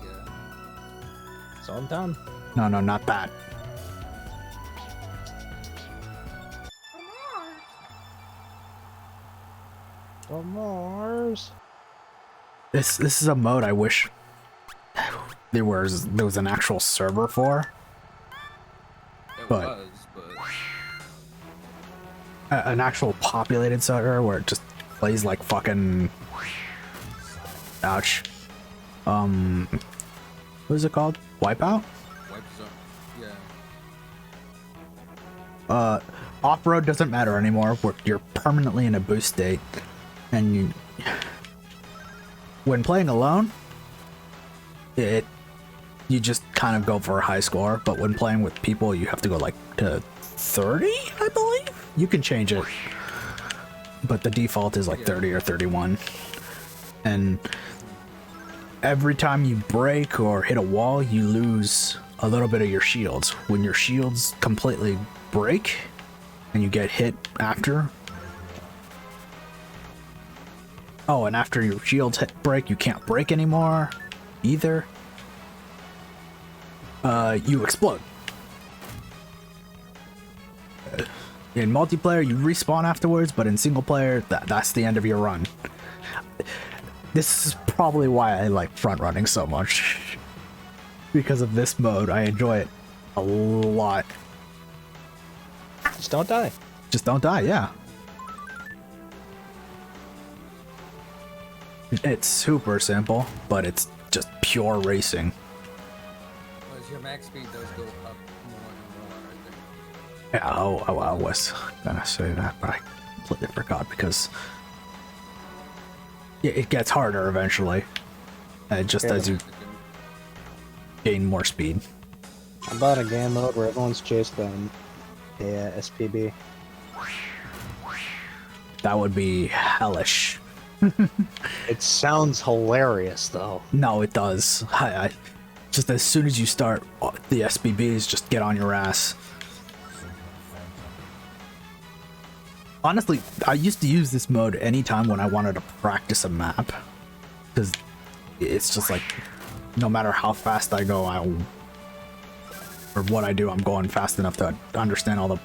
[SPEAKER 4] Yeah.
[SPEAKER 3] So I'm done.
[SPEAKER 1] No, not that.
[SPEAKER 3] For Mars.
[SPEAKER 1] This is a mode I wish there was an actual server for.
[SPEAKER 4] It
[SPEAKER 1] But-
[SPEAKER 4] was, but
[SPEAKER 1] An actual populated server where it just plays like fucking... Ouch. What is it called? Wipeout?
[SPEAKER 4] wipes up. Yeah.
[SPEAKER 1] Off-road doesn't matter anymore. You're permanently in a boost state. And when playing alone, you just kind of go for a high score, but when playing with people, you have to go like to 30, I believe? You can change it. But the default is like 30 or 31. And every time you break or hit a wall, you lose a little bit of your shields. When your shields completely break and you get hit after. Oh, and after your shields break, you can't break anymore either. You explode. In multiplayer, you respawn afterwards, but in single player, that's the end of your run. This is probably why I like front running so much. Because of this mode, I enjoy it a lot.
[SPEAKER 3] Just don't die.
[SPEAKER 1] Just don't die, yeah. It's super simple, but it's just pure racing.
[SPEAKER 4] Because your max speed does go up more and more, I think.
[SPEAKER 1] Yeah, I was gonna say that, but I completely forgot because it gets harder eventually. Just as you gain more speed.
[SPEAKER 3] How about a game mode where everyone's chased by a SPB?
[SPEAKER 1] That would be hellish.
[SPEAKER 3] It sounds hilarious, though.
[SPEAKER 1] No, it does. I just as soon as you start, the SBBs just get on your ass. Honestly, I used to use this mode anytime when I wanted to practice a map, because it's just like, no matter how fast I go, or what I do, I'm going fast enough to understand all the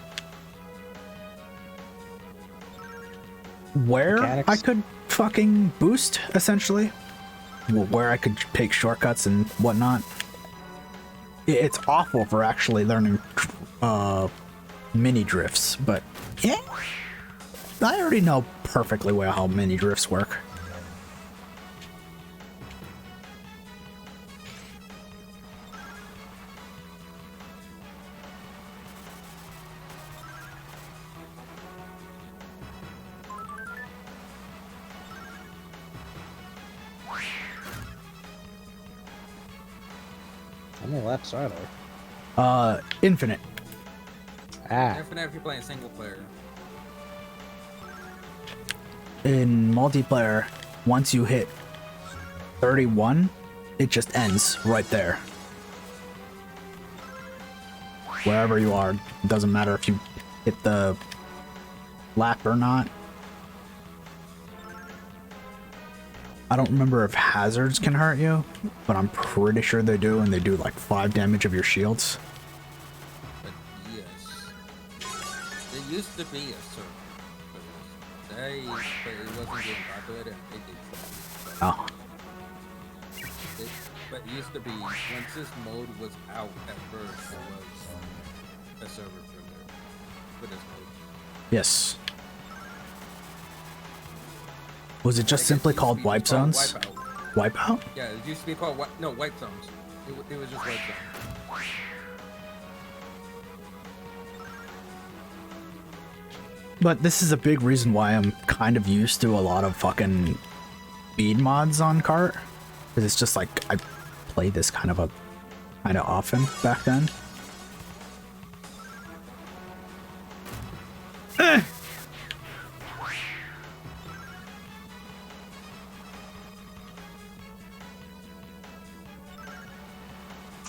[SPEAKER 1] where
[SPEAKER 3] mechanics.
[SPEAKER 1] I could fucking boost, essentially. Where I could take shortcuts and whatnot. It's awful for actually learning mini drifts, but yeah, I already know perfectly well how mini drifts work.
[SPEAKER 3] How many laps are there?
[SPEAKER 1] Infinite.
[SPEAKER 3] Ah,
[SPEAKER 4] Infinite if you're playing single player.
[SPEAKER 1] In multiplayer, once you hit 31, it just ends right there. Wherever you are, it doesn't matter if you hit the lap or not. I don't remember if hazards can hurt you, but I'm pretty sure they do, and they do like 5 damage of your shields.
[SPEAKER 4] But yes. There used to be a server for this. But it wasn't getting populated. It did.
[SPEAKER 1] Oh.
[SPEAKER 4] But it used to be, once this mode was out at first, there was a server for this mode.
[SPEAKER 1] Yes. Was it just
[SPEAKER 4] Like,
[SPEAKER 1] simply
[SPEAKER 4] used to
[SPEAKER 1] called
[SPEAKER 4] be
[SPEAKER 1] wipe
[SPEAKER 4] just called
[SPEAKER 1] zones?
[SPEAKER 4] Wipeout.
[SPEAKER 1] Wipeout?
[SPEAKER 4] Yeah, it used to be called wipe zones. It was just wipe zones.
[SPEAKER 1] But this is a big reason why I'm kind of used to a lot of fucking speed mods on kart. Because it's just like, I played this kind of often back then.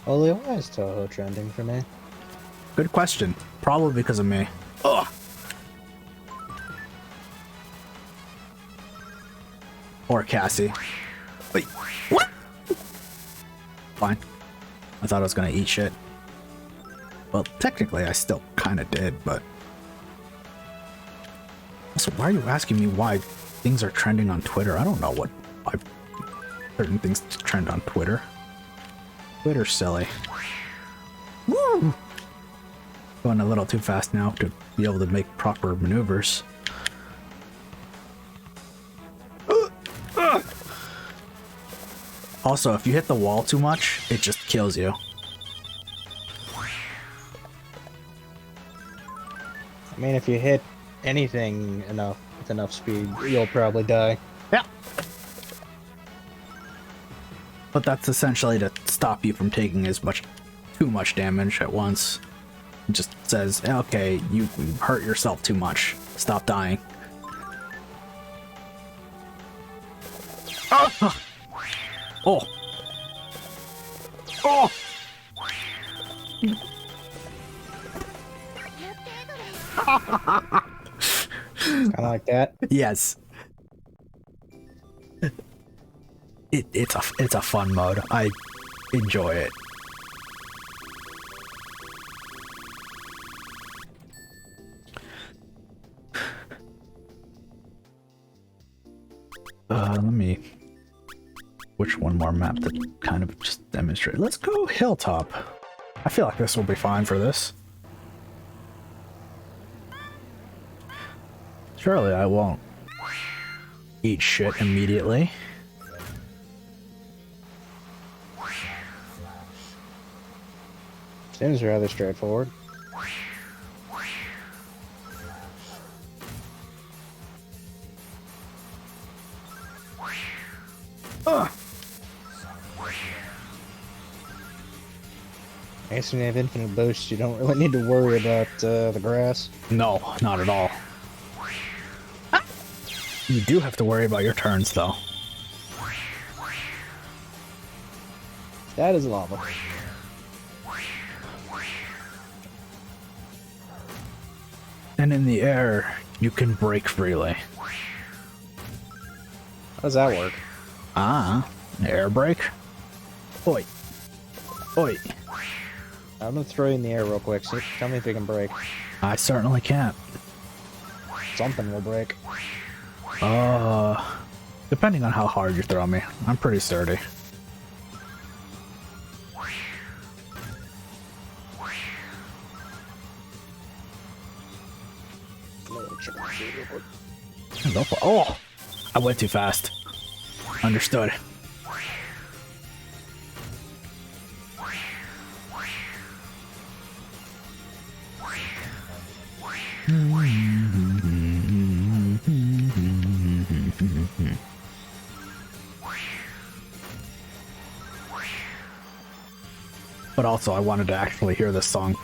[SPEAKER 3] Oli, why is Toho trending for me?
[SPEAKER 1] Good question. Probably because of me. Ugh. Or Cassie. Wait, what? Fine. I thought I was gonna eat shit. Well, technically I still kinda did, but... Also, why are you asking me why things are trending on Twitter? I don't know why certain things trend on Twitter. Twitter's silly. Woo! Going a little too fast now to be able to make proper maneuvers. Also, if you hit the wall too much, it just kills you.
[SPEAKER 3] I mean, if you hit anything enough with enough speed, you'll probably die.
[SPEAKER 1] Yeah. But that's essentially to stop you from taking too much damage at once. It just says, okay, you hurt yourself too much. Stop dying. Oh! Oh! Oh!
[SPEAKER 3] Kind of like that.
[SPEAKER 1] Yes. It's a fun mode. I enjoy it. Let me... Which one more map to kind of just demonstrate? Let's go Hilltop. I feel like this will be fine for this. Surely I won't eat shit immediately.
[SPEAKER 3] Seems rather straightforward. I guess when you have infinite boosts, you don't really need to worry about the grass.
[SPEAKER 1] No, not at all. You do have to worry about your turns, though.
[SPEAKER 3] That is lava.
[SPEAKER 1] And in the air, you can break freely.
[SPEAKER 3] How does that work?
[SPEAKER 1] Ah, air break? Oi. Oi.
[SPEAKER 3] I'm gonna throw you in the air real quick. See, tell me if you can break.
[SPEAKER 1] I certainly can't.
[SPEAKER 3] Something will break.
[SPEAKER 1] Depending on how hard you throw me, I'm pretty sturdy. Go for- Oh! I went too fast. Understood. But also, I wanted to actually hear this song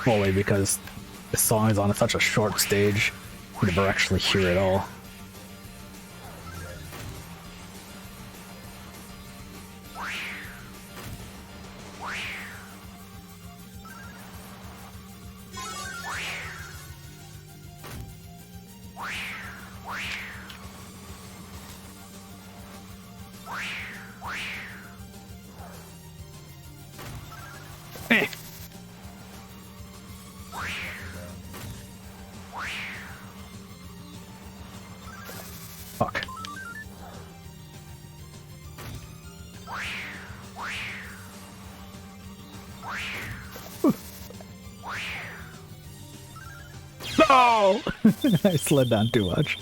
[SPEAKER 1] fully because this song is on such a short stage, you never actually hear it all. Eh. Fuck. No! I slid down too much.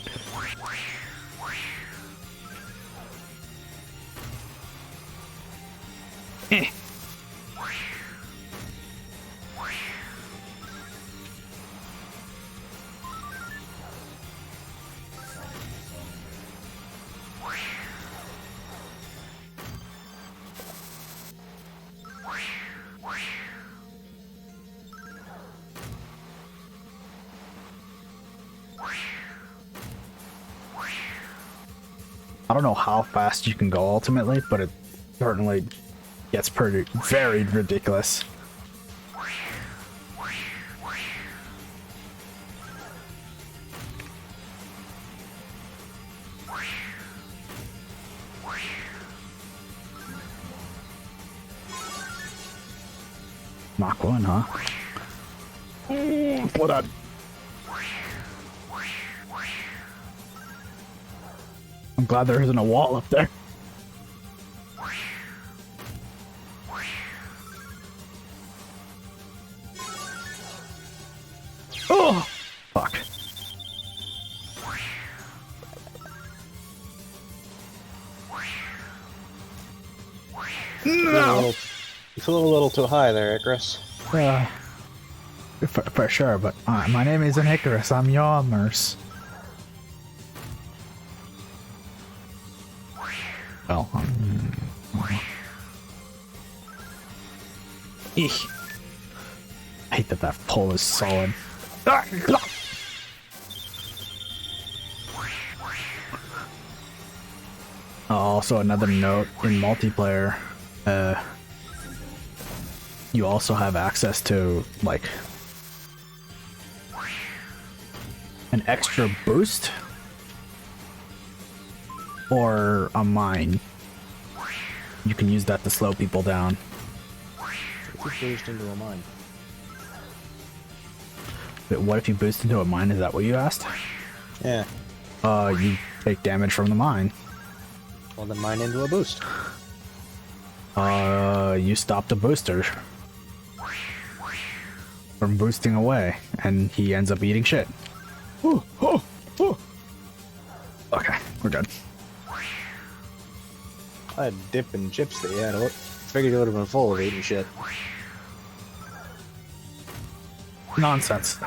[SPEAKER 1] Eh. I don't know how fast you can go ultimately, but it certainly gets very ridiculous. Mach 1, huh? What up? I'm glad there isn't a wall up there. Oh! Fuck. No!
[SPEAKER 3] You flew a little too high there, Icarus.
[SPEAKER 1] For sure, but my name isn't Icarus, I'm Yarmers. Oh. Eek. I hate that pole is solid. Also, another note, in multiplayer, you also have access to, like, an extra boost or a mine. You can use that to slow people down.
[SPEAKER 3] Boost into a mine.
[SPEAKER 1] But what if you boost into a mine? Is that what you asked?
[SPEAKER 3] Yeah.
[SPEAKER 1] You take damage from the mine.
[SPEAKER 3] Well, then mine into a boost.
[SPEAKER 1] You stop the booster from boosting away, and he ends up eating shit. Ooh, oh, oh. Okay, we're good.
[SPEAKER 3] I had dip and chips that you had. I figured you would have been full of eating shit.
[SPEAKER 1] Nonsense.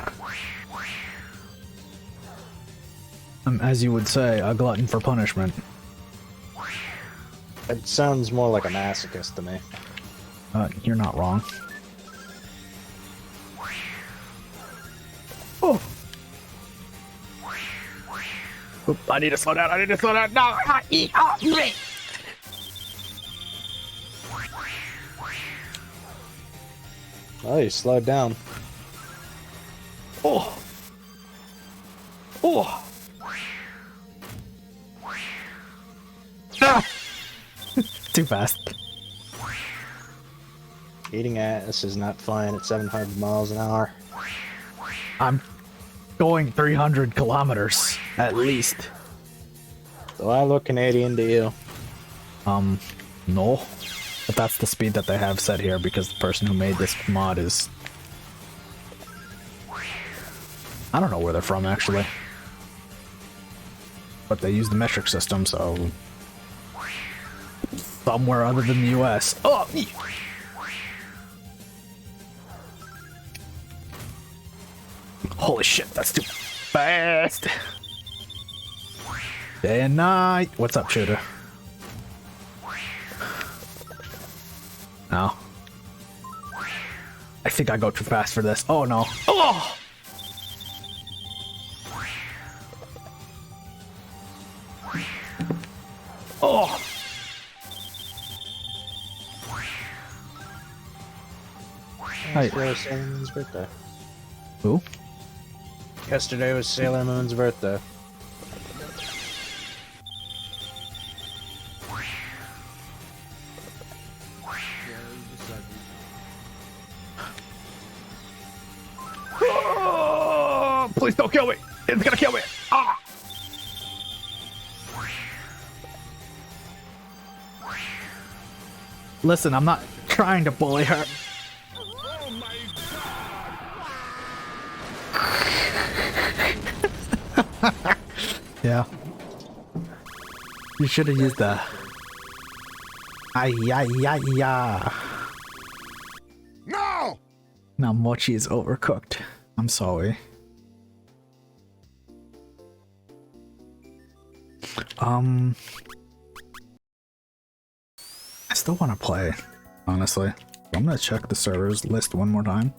[SPEAKER 1] As you would say, a glutton for punishment.
[SPEAKER 3] It sounds more like a masochist to me.
[SPEAKER 1] You're not wrong. Oh! Oop, I need to slow down, I need to slow down! No!
[SPEAKER 3] Oh, you slowed down.
[SPEAKER 1] Oh! Oh! Ah! Too fast.
[SPEAKER 3] Eating ass is not flying at 700 miles an hour.
[SPEAKER 1] I'm going 300 kilometers, at least.
[SPEAKER 3] Do I look Canadian to you?
[SPEAKER 1] No. But that's the speed that they have set here because the person who made this mod is... I don't know where they're from, actually. But they use the metric system, so... somewhere other than the US. Oh! Holy shit, that's too fast! Day and night! What's up, shooter? No. I think I go too fast for this. Oh no. Oh! Oh!
[SPEAKER 3] Yesterday was Sailor Moon's birthday.
[SPEAKER 1] Who?
[SPEAKER 3] Yesterday was Sailor Moon's birthday.
[SPEAKER 1] Oh, please don't kill me! It's gonna kill me! Ah! Listen, I'm not trying to bully her. Yeah. You should have used the... Ay, ay, ay, ay.
[SPEAKER 5] No!
[SPEAKER 1] Now mochi is overcooked. I'm sorry. I still want to play, honestly. I'm gonna check the servers list one more time.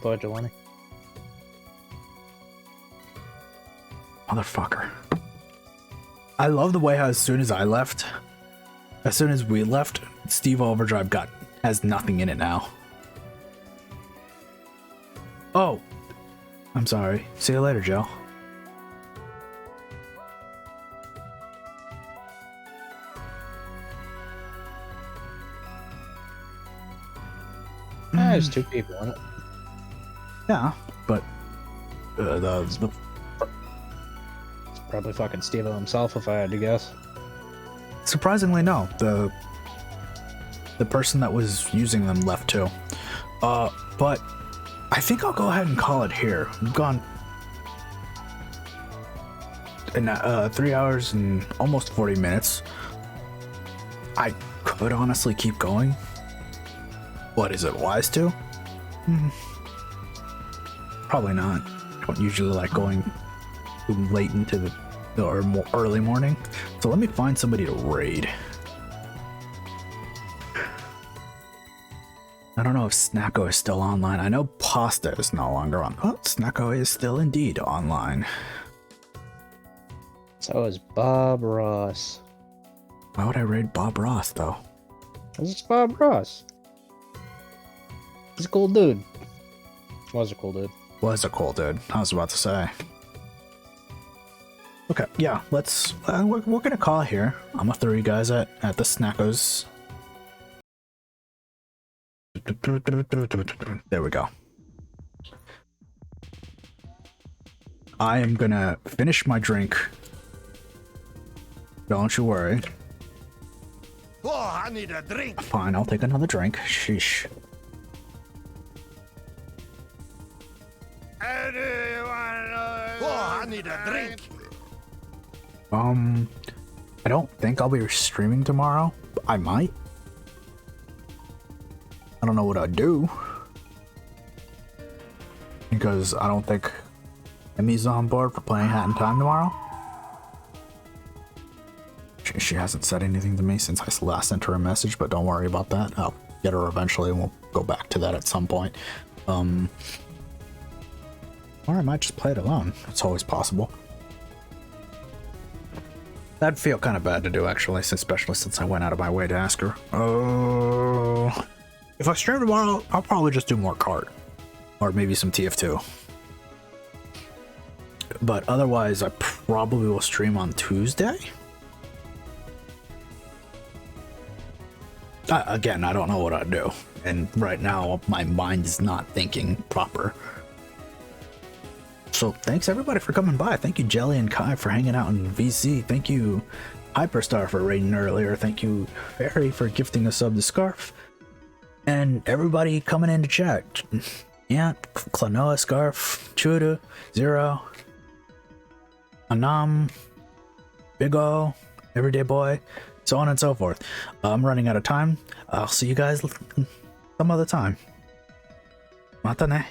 [SPEAKER 3] Go ahead, Jelani.
[SPEAKER 1] Motherfucker. I love the way how as soon as we left, Steve Overdrive has nothing in it now. Oh. I'm sorry. See you later, Joe.
[SPEAKER 3] There's two people in it.
[SPEAKER 1] Yeah, but the
[SPEAKER 3] It's probably fucking Steve-O himself, if I had to guess.
[SPEAKER 1] surprisingly no, the person that was using them left too. But I think I'll go ahead and call it here. We've gone in 3 hours and almost 40 minutes. I could honestly keep going. What, is it wise to? Probably not. I don't usually like going too late into the or more early morning. So let me find somebody to raid. I don't know if Snacko is still online. I know Pasta is no longer on. Oh, Snacko is still indeed online.
[SPEAKER 3] So is Bob Ross.
[SPEAKER 1] Why would I raid Bob Ross though?
[SPEAKER 3] This is Bob Ross. He's a cool dude. Was a cool dude.
[SPEAKER 1] Was a cool dude. I was about to say. Okay, yeah, let's. We're gonna call it here. I'm gonna throw you guys at the Snackos There we go. I am gonna finish my drink. Don't you worry.
[SPEAKER 5] Oh, I need a drink.
[SPEAKER 1] Fine, I'll take another drink. Sheesh.
[SPEAKER 5] Oh, I need a drink.
[SPEAKER 1] I don't think I'll be streaming tomorrow. I might. I don't know what I'd do. Because I don't think Emmy's on board for playing Hat in Time tomorrow. She hasn't said anything to me since I last sent her a message, but don't worry about that. I'll get her eventually and we'll go back to that at some point. Or I might just play it alone. It's always possible. That'd feel kind of bad to do, actually, especially since I went out of my way to ask her. Oh, if I stream tomorrow, I'll probably just do more kart. Or maybe some TF2. But otherwise, I probably will stream on Tuesday. Again, I don't know what I'd do. And right now, my mind is not thinking proper. So thanks everybody for coming by. Thank you Jelly and Kai for hanging out in VC. Thank you Hyperstar for raiding earlier. Thank you Fairy for gifting a sub to Scarf. And everybody coming in to chat. Yeah, Klanoa, Scarf, Chuda, Zero, Anam, Big O, Everyday Boy, so on and so forth. I'm running out of time. I'll see you guys some other time. Mata ne.